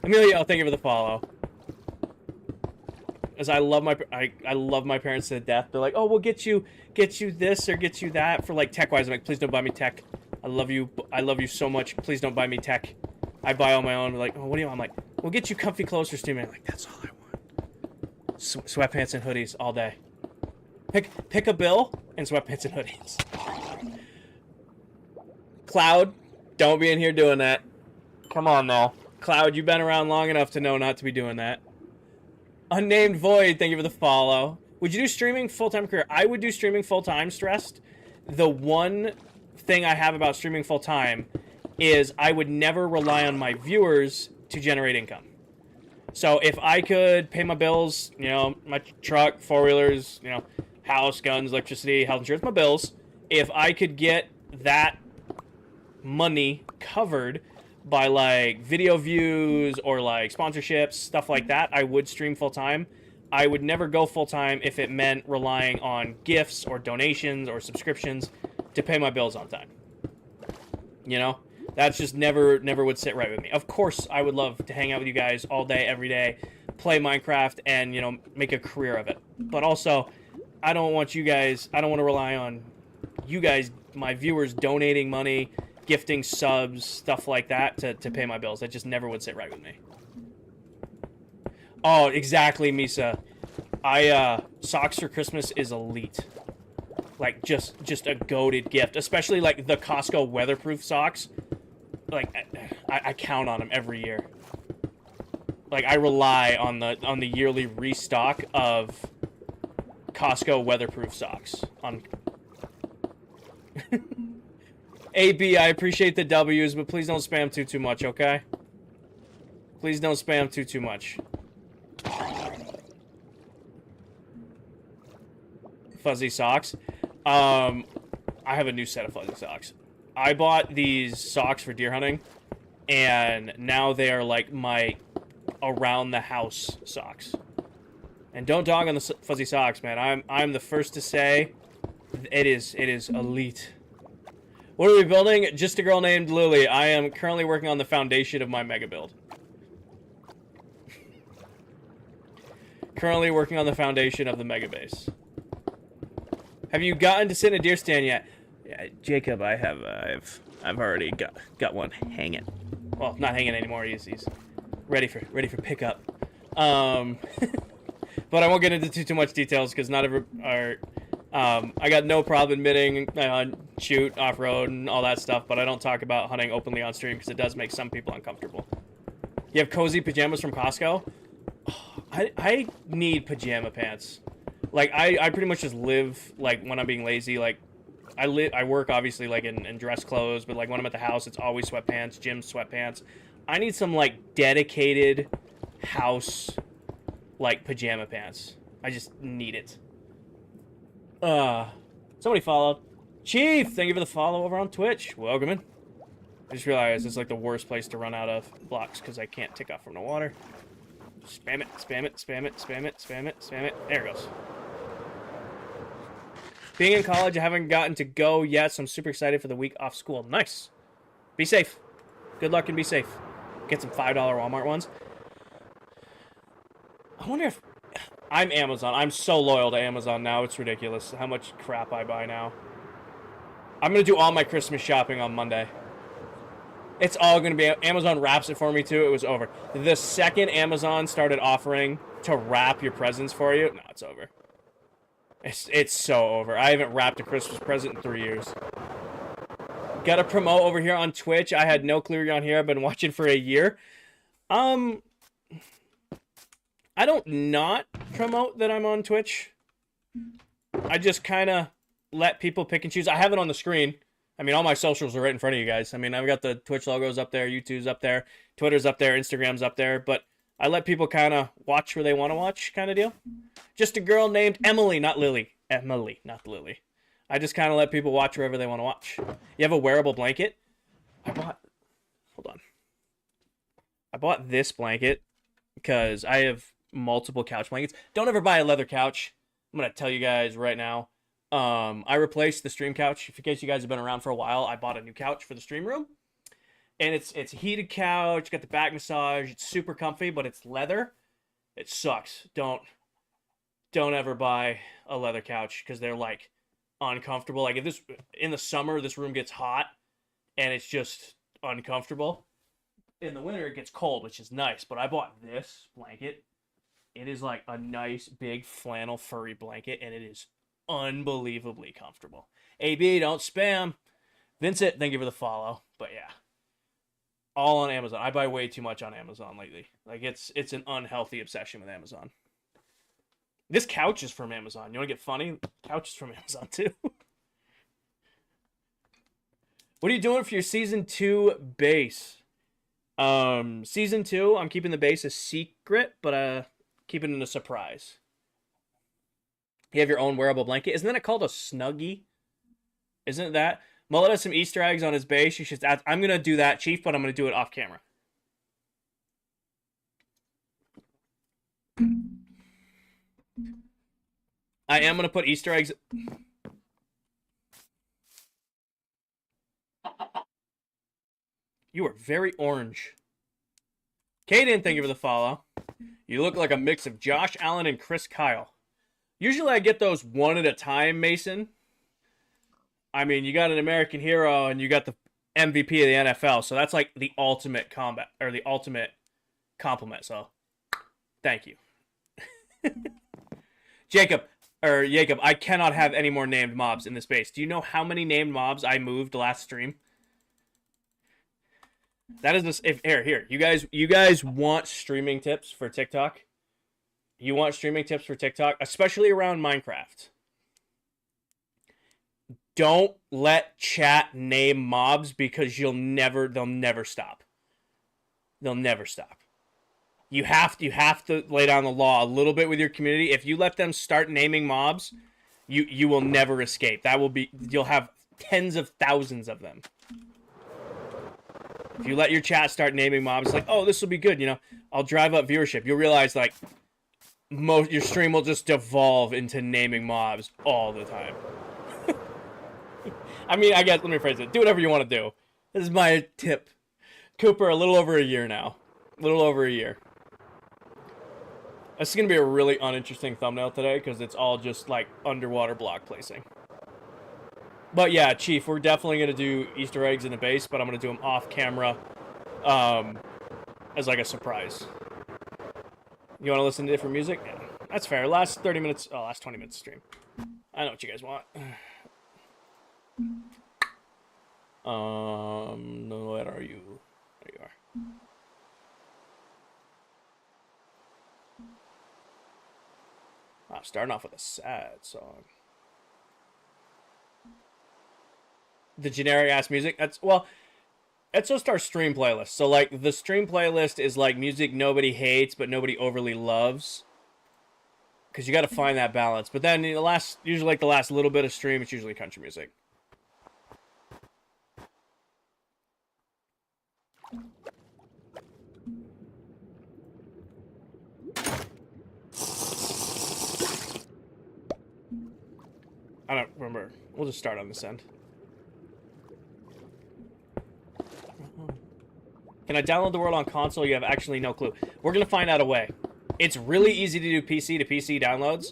Amelia, I'll thank you for the follow. As I love my parents to death. They're like, oh, we'll get you this or get you that for like tech wise. I'm like, please don't buy me tech. I love you so much. Please don't buy me tech. I buy all my own. They're like, oh, what do you want? I'm like, we'll get you comfy clothes for streaming. I'm like, that's all I want. Sweatpants and hoodies all day. Pick a bill and sweatpants and hoodies. Cloud, don't be in here doing that. Come on now. Cloud, you've been around long enough to know not to be doing that. Unnamed Void, thank you for the follow. Would you do streaming full-time career? I would do streaming full-time, Stressed. The one thing I have about streaming full-time is I would never rely on my viewers to generate income. So if I could pay my bills, you know, my truck, four-wheelers, you know, house, guns, electricity, health insurance, my bills, if I could get that money covered by like video views or like sponsorships, stuff like that, I would stream full-time. I would never go full-time if it meant relying on gifts or donations or subscriptions to pay my bills on time. You know? That's just never would sit right with me. Of course, I would love to hang out with you guys all day, every day, play Minecraft, and, you know, make a career of it. But also, I don't want to rely on you guys, my viewers, donating money, gifting subs, stuff like that to pay my bills. That just never would sit right with me. Oh, exactly, Misa. Socks for Christmas is elite. Like, just a goated gift. Especially, like, the Costco weatherproof socks. Like, I count on them every year. Like, I rely on the yearly restock of Costco weatherproof socks. AB, I appreciate the W's, but please don't spam too much, okay? Please don't spam too much. Fuzzy socks. I have a new set of fuzzy socks. I bought these socks for deer hunting, and now they are like my around the house socks. And don't dog on the fuzzy socks, man. I'm the first to say it is elite. What are we building? Just a girl named Lily. I am currently working on the foundation of my mega build. Currently working on the foundation of the mega base. Have you gotten to sit in a deer stand yet? Yeah, Jacob, I have. I've already got one hanging. Well, not hanging anymore. He's ready for pickup. But I won't get into too much details because not every are. I got no problem admitting shoot off road and all that stuff, but I don't talk about hunting openly on stream because it does make some people uncomfortable. You have cozy pajamas from Costco? Oh, I need pajama pants. Like I pretty much just live like when I'm being lazy. Like I work obviously like in dress clothes, but like when I'm at the house, it's always sweatpants, gym sweatpants. I need some like dedicated house like pajama pants. I just need it. Somebody followed. Chief, thank you for the follow over on Twitch. Welcome in. I just realized it's like the worst place to run out of blocks because I can't take off from the water. Spam it, spam it, spam it, spam it, spam it, spam it. There it goes. Being in college, I haven't gotten to go yet, so I'm super excited for the week off school. Nice. Be safe. Good luck and be safe. Get some $5 Walmart ones. I wonder if... I'm Amazon. I'm so loyal to Amazon now. It's ridiculous how much crap I buy now. I'm gonna do all my Christmas shopping on Monday. It's all gonna be Amazon wraps it for me too. It was over. The second Amazon started offering to wrap your presents for you, no, it's over. It's so over. I haven't wrapped a Christmas present in 3 years. Got to promote over here on Twitch. I had no clue you're on here. I've been watching for a year. I don't not promote that I'm on Twitch. I just kind of let people pick and choose. I have it on the screen. I mean, all my socials are right in front of you guys. I mean, I've got the Twitch logos up there, YouTube's up there, Twitter's up there, Instagram's up there, but I let people kind of watch where they want to watch kind of deal. Just a girl named Emily, not Lily. Emily, not Lily. I just kind of let people watch wherever they want to watch. You have a wearable blanket? Hold on. I bought this blanket because I have multiple couch blankets. Don't ever buy a leather couch. I'm going to tell you guys right now. I replaced the stream couch. In case you guys have been around for a while, I bought a new couch for the stream room. And it's a heated couch, got the back massage. It's super comfy, but it's leather. It sucks. Don't ever buy a leather couch because they're like uncomfortable. Like if this in the summer, this room gets hot and it's just uncomfortable. In the winter, it gets cold, which is nice. But I bought this blanket. It is like a nice big flannel furry blanket, and it is unbelievably comfortable. AB, don't spam. Vincent, thank you for the follow. But yeah. All on Amazon. I buy way too much on Amazon lately. Like it's an unhealthy obsession with Amazon. This couch is from Amazon. You want to get funny? Couch is from Amazon too. What are you doing for your season 2 base? Season 2, I'm keeping the base a secret, but keeping it a surprise. You have your own wearable blanket. Isn't that called a Snuggie? Isn't it that? Mullet has some Easter eggs on his base. You should. I'm going to do that, Chief, but I'm going to do it off camera. I am going to put Easter eggs. You are very orange. Kaden, thank you for the follow. You look like a mix of Josh Allen and Chris Kyle. Usually I get those one at a time, Mason. I mean, you got an American hero and you got the MVP of the NFL, so that's like the ultimate combat or the ultimate compliment. So, thank you, Jacob. I cannot have any more named mobs in this base. Do you know how many named mobs I moved last stream? That is this. Here, you guys want streaming tips for TikTok? You want streaming tips for TikTok, especially around Minecraft. Don't let chat name mobs because they'll never stop. They'll never stop. You have to lay down the law a little bit with your community. If you let them start naming mobs, you will never escape. You'll have tens of thousands of them. If you let your chat start naming mobs, it's like, oh, this will be good, I'll drive up viewership. You'll realize like your stream will just devolve into naming mobs all the time. I mean, I guess, let me phrase it. Do whatever you want to do. This is my tip. Cooper, a little over a year now. A little over a year. This is going to be a really uninteresting thumbnail today because it's all just, like, underwater block placing. But, yeah, Chief, we're definitely going to do Easter eggs in the base, but I'm going to do them off camera as, like, a surprise. You want to listen to different music? Yeah, that's fair. Last 20 minutes of stream. I know what you guys want. Where are you? There you are. Wow, starting off with a sad song. The generic ass music. It's just our stream playlist. So like the stream playlist is like music nobody hates but nobody overly loves. Because you got to find that balance. But then usually like the last little bit of stream, it's usually country music. I don't remember. We'll just start on this end. Can I download the world on console? You have actually no clue. We're going to find out a way. It's really easy to do PC to PC downloads.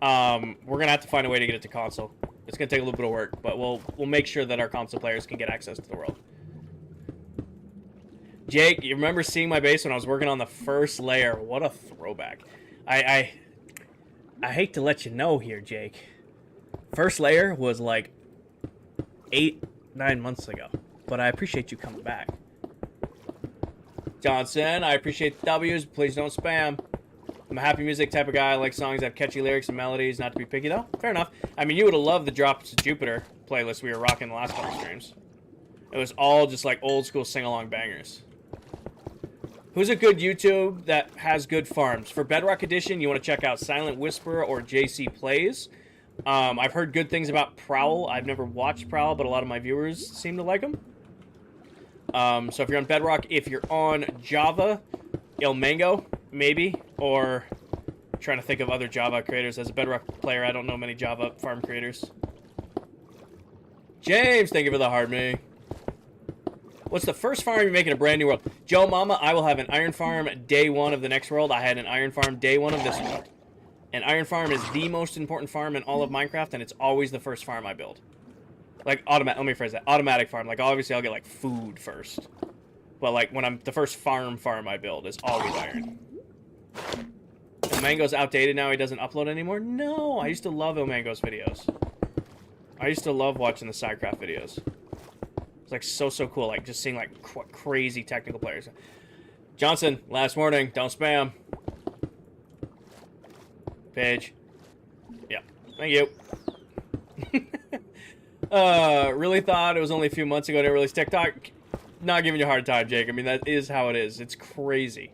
We're going to have to find a way to get it to console. It's gonna take a little bit of work, but we'll make sure that our console players can get access to the world. Jake, you remember seeing my base when I was working on the first layer? What a throwback. I hate to let you know here, Jake. First layer was like 8-9 months ago, but I appreciate you coming back. Johnson, I appreciate the W's. Please don't spam. I'm a happy music type of guy. I like songs that have catchy lyrics and melodies. Not to be picky, though. Fair enough. I mean, you would have loved the Drops of Jupiter playlist we were rocking the last couple streams. It was all just like old school sing-along bangers. Who's a good YouTube that has good farms? For Bedrock Edition, you want to check out Silent Whisper or JC Plays. I've heard good things about Prowl. I've never watched Prowl, but a lot of my viewers seem to like him. So if you're on Bedrock, if you're on Java, Il Mango, maybe, or I'm trying to think of other Java creators. As a Bedrock player, I don't know many Java farm creators. James, thank you for the hard me. What's the first farm you make in a brand new world? Joe Mama, I will have an iron farm day one of the next world. I had an iron farm day one of this world. An iron farm is the most important farm in all of Minecraft, and it's always the first farm I build. Like, let me phrase that. Automatic farm. Like, obviously, I'll get, like, food first. But, like, when I'm... The first farm I build is always iron. Il Mango's outdated now. He doesn't upload anymore? No! I used to love Il Mango's videos. I used to love watching the SideCraft videos. It's, like, so cool. Like, just seeing, like, crazy technical players. Johnson, last warning. Don't spam. Paige. Yeah. Thank you. Really thought it was only a few months ago to release TikTok. Not giving you a hard time, Jake. I mean, that is how it is. It's crazy.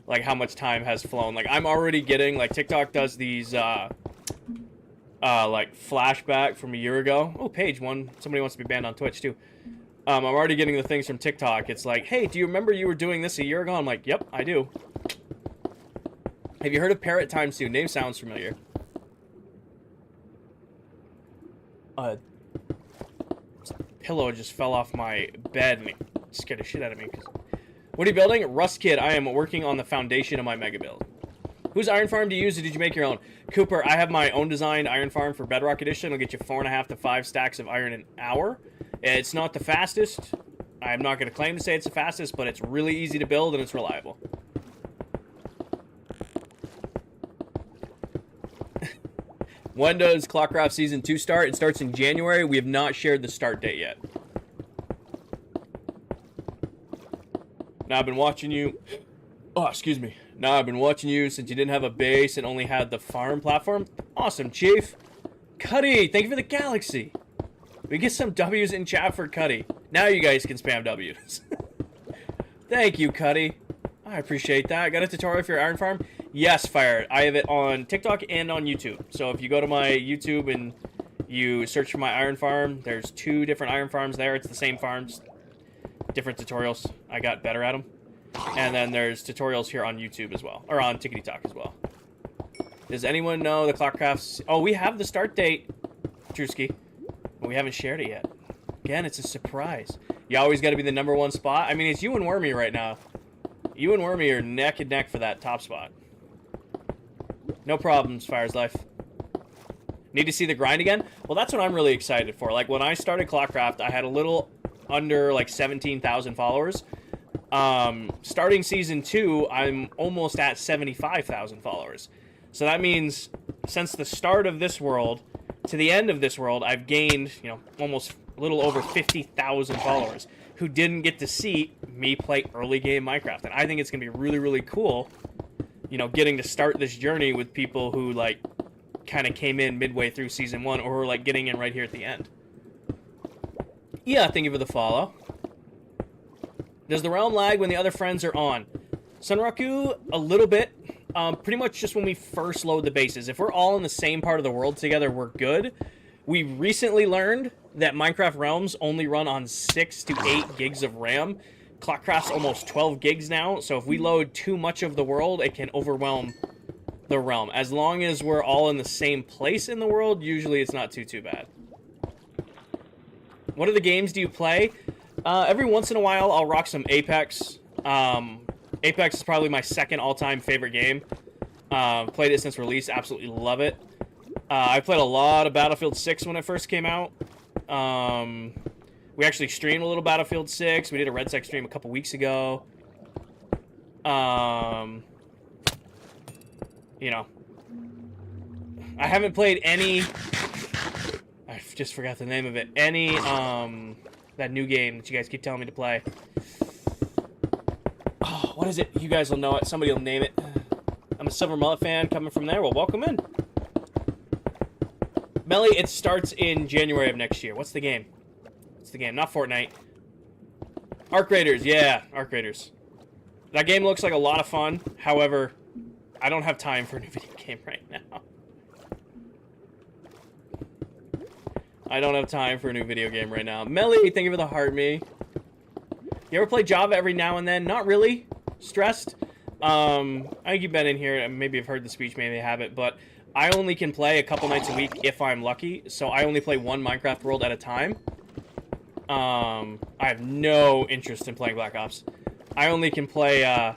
Like, how much time has flown. Like, I'm already getting, like, TikTok does these, like, flashback from a year ago. Oh, Paige, somebody wants to be banned on Twitch, too. I'm already getting the things from TikTok. It's like, hey, do you remember you were doing this a year ago? I'm like, yep, I do. Have you heard of Parrot Times 2? Name sounds familiar. Pillow just fell off my bed and it scared the shit out of me. What are you building? Rust Kid. I am working on the foundation of my mega build. Whose iron farm do you use, or did you make your own? Cooper, I have my own designed iron farm for Bedrock Edition. It'll get you 4.5 to 5 stacks of iron an hour. It's not the fastest. I'm not going to claim to say it's the fastest, but it's really easy to build and it's reliable. When does ClockCraft Season 2 start? It starts in January. We have not shared the start date yet. Now, I've been watching you... Oh, excuse me. Now, I've been watching you since you didn't have a base and only had the farm platform. Awesome, Chief. Cuddy, thank you for the galaxy. We get some W's in chat for Cuddy. Now you guys can spam W's. Thank you, Cuddy. I appreciate that. Got a tutorial for your iron farm? Yes, Fire. I have it on TikTok and on YouTube. So if you go to my YouTube and you search for my iron farm, there's 2 different iron farms there. It's the same farms, different tutorials. I got better at them. And then there's tutorials here on YouTube as well, or on TikTok as well. Does anyone know the ClockCraft? Oh, we have the start date, Drewski, but we haven't shared it yet. Again, it's a surprise. You always got to be the #1 spot. I mean, it's you and Wormy right now. You and Wormy are neck and neck for that top spot. No problems, Fire's Life. Need to see the grind again? Well, that's what I'm really excited for. Like, when I started ClockCraft, I had a little under, like, 17,000 followers. Starting Season 2, I'm almost at 75,000 followers. So that means, since the start of this world to the end of this world, I've gained, you know, almost a little over 50,000 followers who didn't get to see me play early game Minecraft. And I think it's going to be really, really cool, you know, getting to start this journey with people who, like, kind of came in midway through Season 1 or, like, getting in right here at the end. Yeah, thank you for the follow. Does the realm lag when the other friends are on? Sunraku, a little bit. Pretty much just when we first load the bases. If we're all in the same part of the world together, we're good. We recently learned that Minecraft Realms only run on 6 to 8 gigs of RAM. ClockCraft's almost 12 gigs now, so if we load too much of the world, it can overwhelm the realm. As long as we're all in the same place in the world, usually it's not too bad. What other games do you play? Every once in a while, I'll rock some Apex. Apex is probably my second all-time favorite game. Played it since release, absolutely love it. I played a lot of Battlefield 6 when it first came out. Um, we actually streamed a little Battlefield 6. We did a Red Sec stream a couple weeks ago. You know, I haven't played any. I just forgot the name of it. Any that new game that you guys keep telling me to play. Oh, what is it? You guys will know it. Somebody will name it. I'm a Silver Mullet fan coming from there. Well, welcome in. Melly, it starts in January of next year. What's the game? What's the game? Not Fortnite. Arc Raiders. Yeah, Arc Raiders. That game looks like a lot of fun. However, I don't have time for a new video game right now. I don't have time for a new video game right now. Melly, thank you for the heart, me. You ever play Java every now and then? Not really. Stressed. I think you've been in here, and maybe you've heard the speech, maybe you haven't, but I only can play a couple nights a week if I'm lucky, so I only play one Minecraft world at a time. I have no interest in playing Black Ops. I only can play, I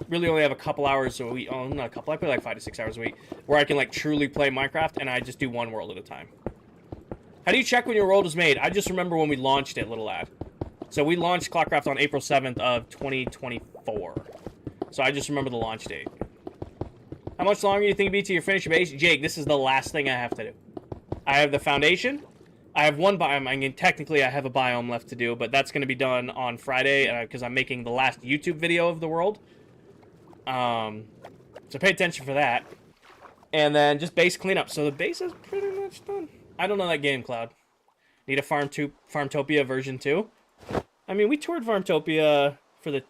really only have a couple hours a week. Oh, not a couple. I play like 5 to 6 hours a week where I can like truly play Minecraft, and I just do one world at a time. How do you check when your world was made? I just remember when we launched it, little lad. So we launched ClockCraft on April 7th of 2024. So I just remember the launch date. How much longer do you think it'd be till you finish your base? Jake, this is the last thing I have to do. I have the foundation. I have one biome. I mean, technically I have a biome left to do, but that's going to be done on Friday because I'm making the last YouTube video of the world. So pay attention for that. And then just base cleanup. So the base is pretty much done. I don't know that game, Cloud. Need a Farmtopia version 2? I mean, we toured Farmtopia for the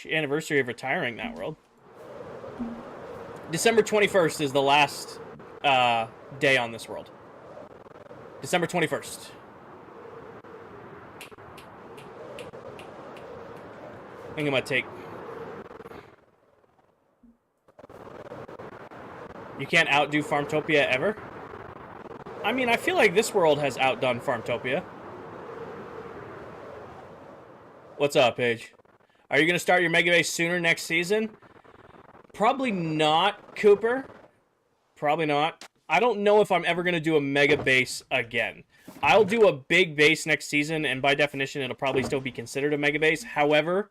anniversary of retiring that world. December 21st is the last day on this world. December 21st. I think I'm gonna take... You can't outdo Farmtopia ever? I mean, I feel like this world has outdone Farmtopia. What's up, Paige? Are you going to start your Mega Base sooner next season? Probably not, Cooper. Probably not. I don't know if I'm ever going to do a Mega Base again. I'll do a big base next season, and by definition, it'll probably still be considered a Mega Base. However,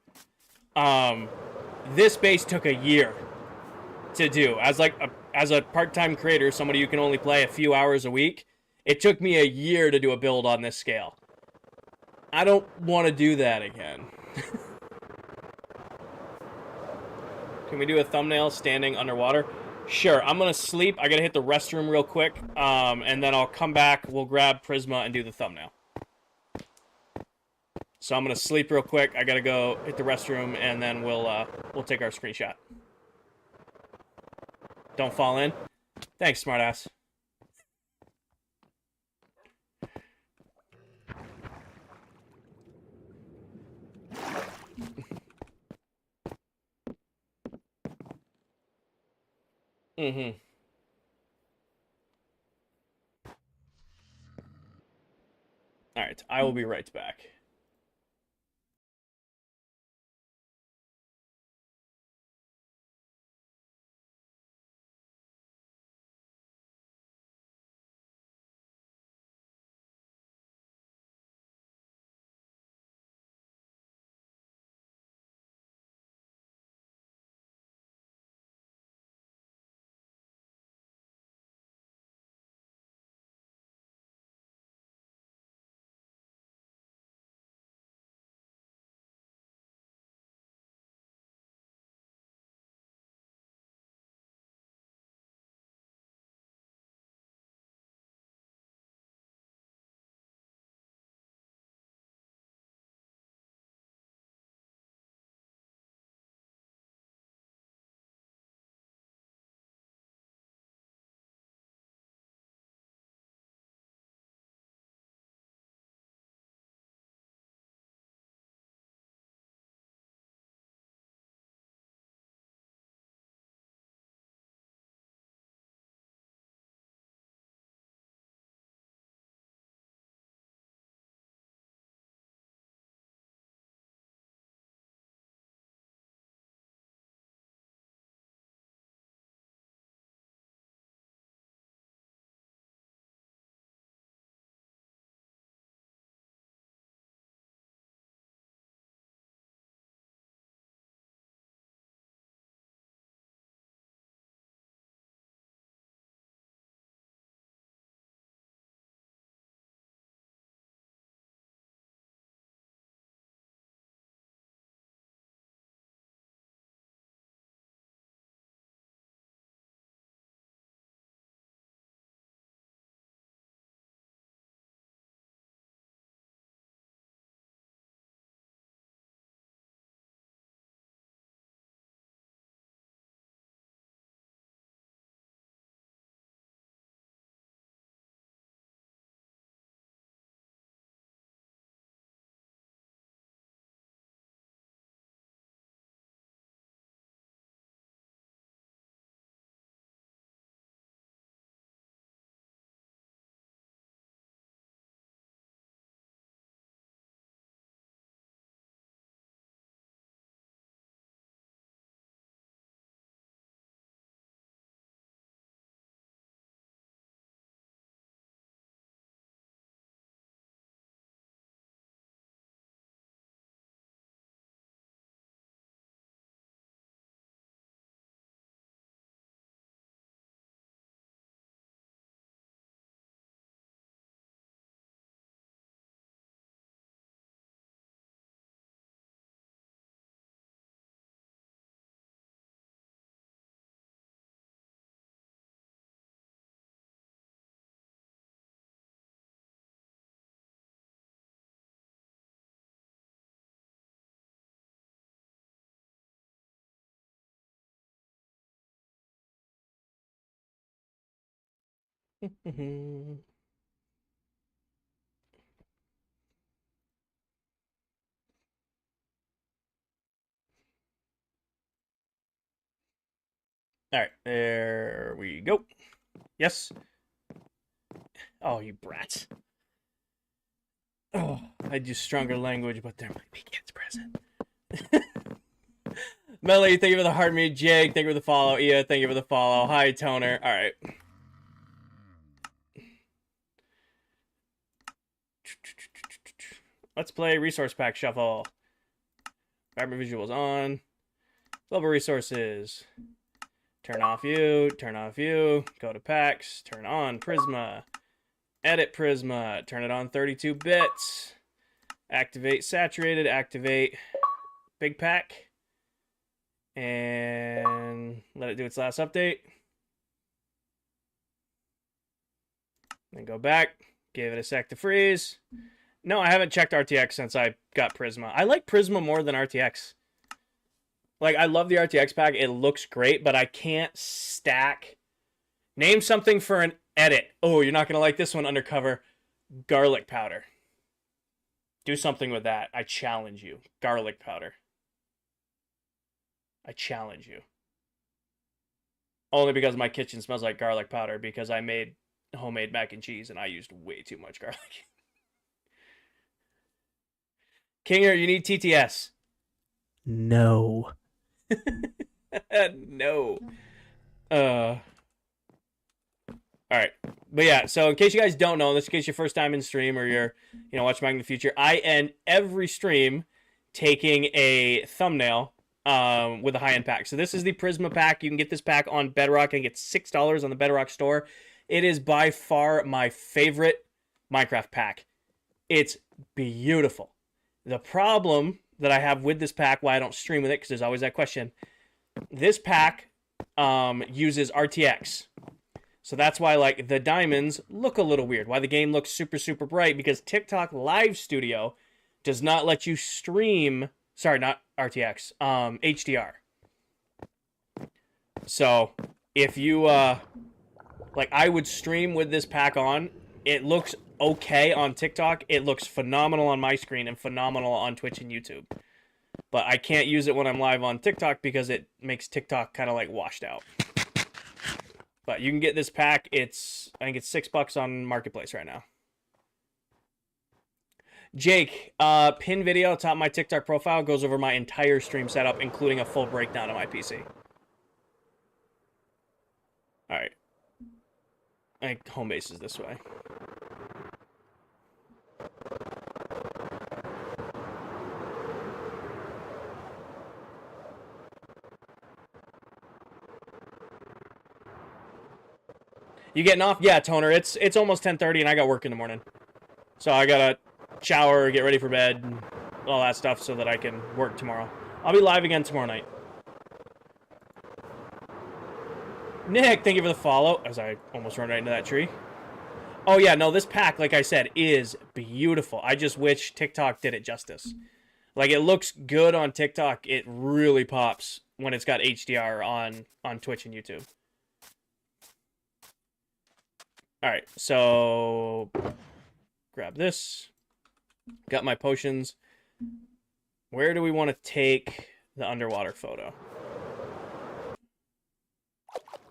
this base took a year to do. As a part-time creator, somebody who can only play a few hours a week, it took me a year to do a build on this scale. I don't want to do that again. Can we do a thumbnail standing underwater? Sure, I'm going to sleep. I got to hit the restroom real quick, and then I'll come back. We'll grab Prisma and do the thumbnail. So I'm going to sleep real quick. I got to go hit the restroom, and then we'll take our screenshot. Don't fall in. Thanks, smartass. Mm-hmm. All right, I will be right back. All right, there we go. Yes. Oh, you brats. Oh, I'd use stronger language, but there might be kids present. Melly, thank you for the heart meet. Jake, thank you for the follow. Ia, thank you for the follow. Hi, Toner. All right. Let's play Resource Pack Shuffle. Grab my visuals on. Global resources. Turn off you. Turn off you. Go to packs. Turn on Prisma. Edit Prisma. Turn it on 32 bits. Activate saturated. Activate big pack. And let it do its last update. Then go back. Give it a sec to freeze. No, I haven't checked RTX since I got Prisma. I like Prisma more than RTX. Like, I love the RTX pack. It looks great, but I can't stack. Name something for an edit. Oh, you're not going to like this one, Undercover. Garlic powder. Do something with that. I challenge you. Garlic powder. I challenge you. Only because my kitchen smells like garlic powder because I made homemade mac and cheese and I used way too much garlic. Kinger, you need TTS. No. No. All right. But yeah, so in case you guys don't know, this in case your first time in stream or you're, watching back in the future, I end every stream taking a thumbnail with a high-end pack. So this is the Prisma pack. You can get this pack on Bedrock and get $6 on the Bedrock store. It is by far my favorite Minecraft pack. It's beautiful. The problem that I have with this pack, why I don't stream with it, because there's always that question, this pack uses RTX. So that's why, like, the diamonds look a little weird. Why the game looks super, super bright, because TikTok Live Studio does not let you stream... Sorry, not RTX. HDR. So, if you... I would stream with this pack on. It looks okay on TikTok. It looks phenomenal on my screen and phenomenal on Twitch and YouTube. But I can't use it when I'm live on TikTok because it makes TikTok kind of like washed out. But you can get this pack. I think it's $6 on Marketplace right now. Jake, pin video top of my TikTok profile goes over my entire stream setup, including a full breakdown of my PC. All right. I think home base is this way. You getting off? Yeah, Toner. It's almost 10:30 and I got work in the morning. So I gotta shower, get ready for bed, and all that stuff so that I can work tomorrow. I'll be live again tomorrow night. Nick, thank you for the follow, as I almost run right into that tree. Oh yeah, no, this pack, like I said, is beautiful. I just wish TikTok did it justice. Like, it looks good on TikTok. It really pops when it's got HDR on Twitch and YouTube. All right, so grab this. Got my potions. Where do we want to take the underwater photo?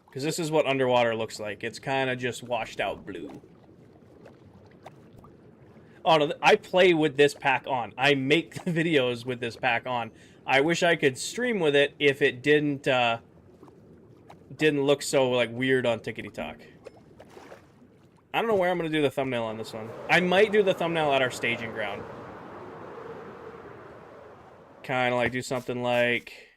Because this is what underwater looks like. It's kind of just washed out blue. Oh, no, I play with this pack on. I make the videos with this pack on. I wish I could stream with it if it didn't look so, like, weird on Tickety Talk. I don't know where I'm going to do the thumbnail on this one. I might do the thumbnail at our staging ground. Kind of like do something like...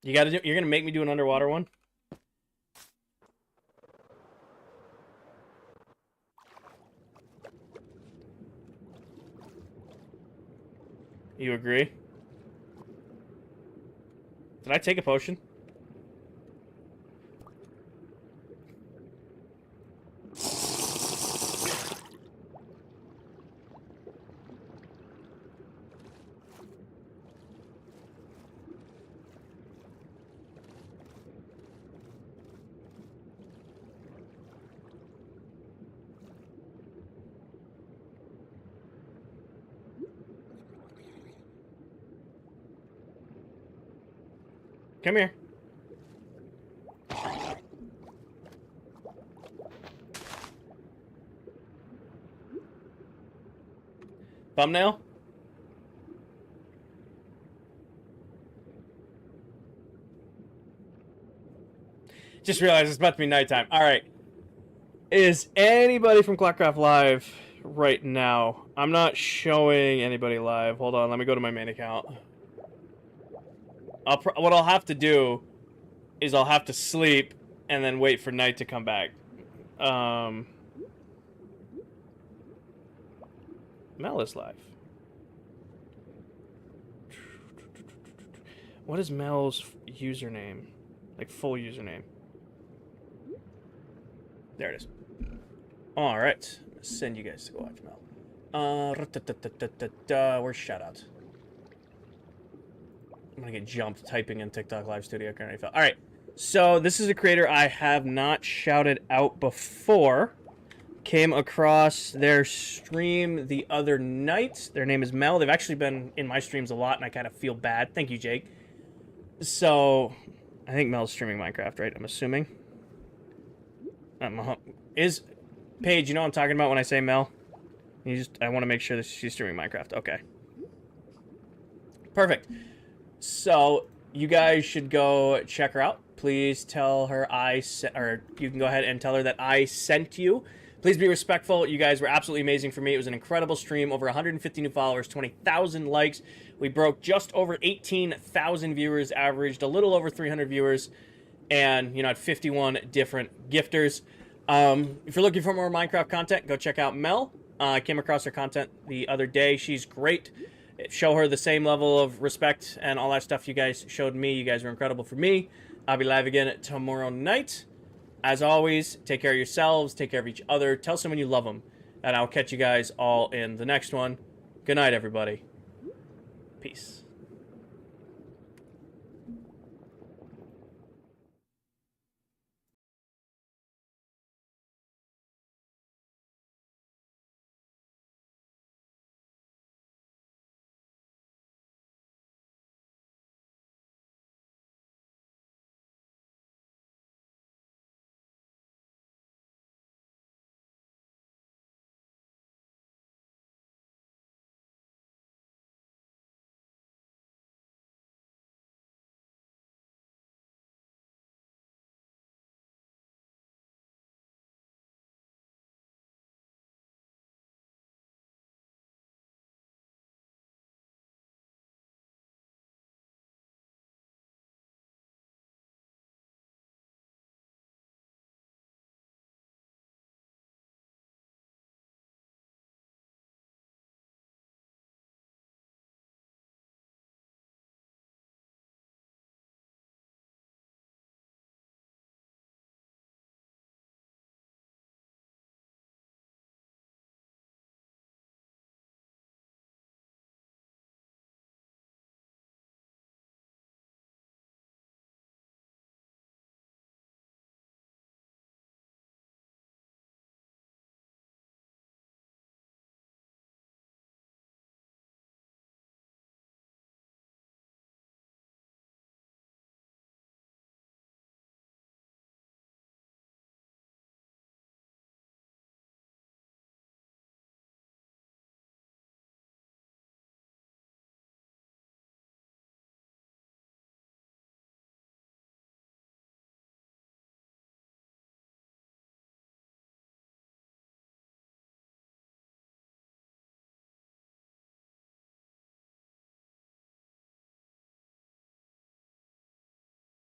You're going to make me do an underwater one? You agree? Did I take a potion? Come here. Thumbnail? Just realized it's about to be nighttime. Alright. Is anybody from ClockCraft live right now? I'm not showing anybody live. Hold on, let me go to my main account. What I'll have to do is I'll have to sleep and then wait for night to come back. Mel is live. What is Mel's username? Like, full username. There it is. Alright. Send you guys to go watch Mel. Where's shoutout? I'm gonna get jumped typing in TikTok Live Studio. Alright. So, this is a creator I have not shouted out before. Came across their stream the other night. Their name is Mel. They've actually been in my streams a lot, and I kind of feel bad. Thank you, Jake. So, I think Mel's streaming Minecraft, right? I'm assuming. Is Paige, you know what I'm talking about when I say Mel? I want to make sure that she's streaming Minecraft. Okay. Perfect. So, you guys should go check her out. Please tell her or you can go ahead and tell her that I sent you. Please be respectful. You guys were absolutely amazing for me. It was an incredible stream. Over 150 new followers, 20,000 likes. We broke just over 18,000 viewers, averaged a little over 300 viewers, and, you know, had 51 different gifters. If you're looking for more Minecraft content, go check out Mel. I came across her content the other day. She's great. Show her the same level of respect and all that stuff you guys showed me. You guys were incredible for me. I'll be live again tomorrow night. As always, take care of yourselves, take care of each other, tell someone you love them, and I'll catch you guys all in the next one. Good night, everybody. Peace.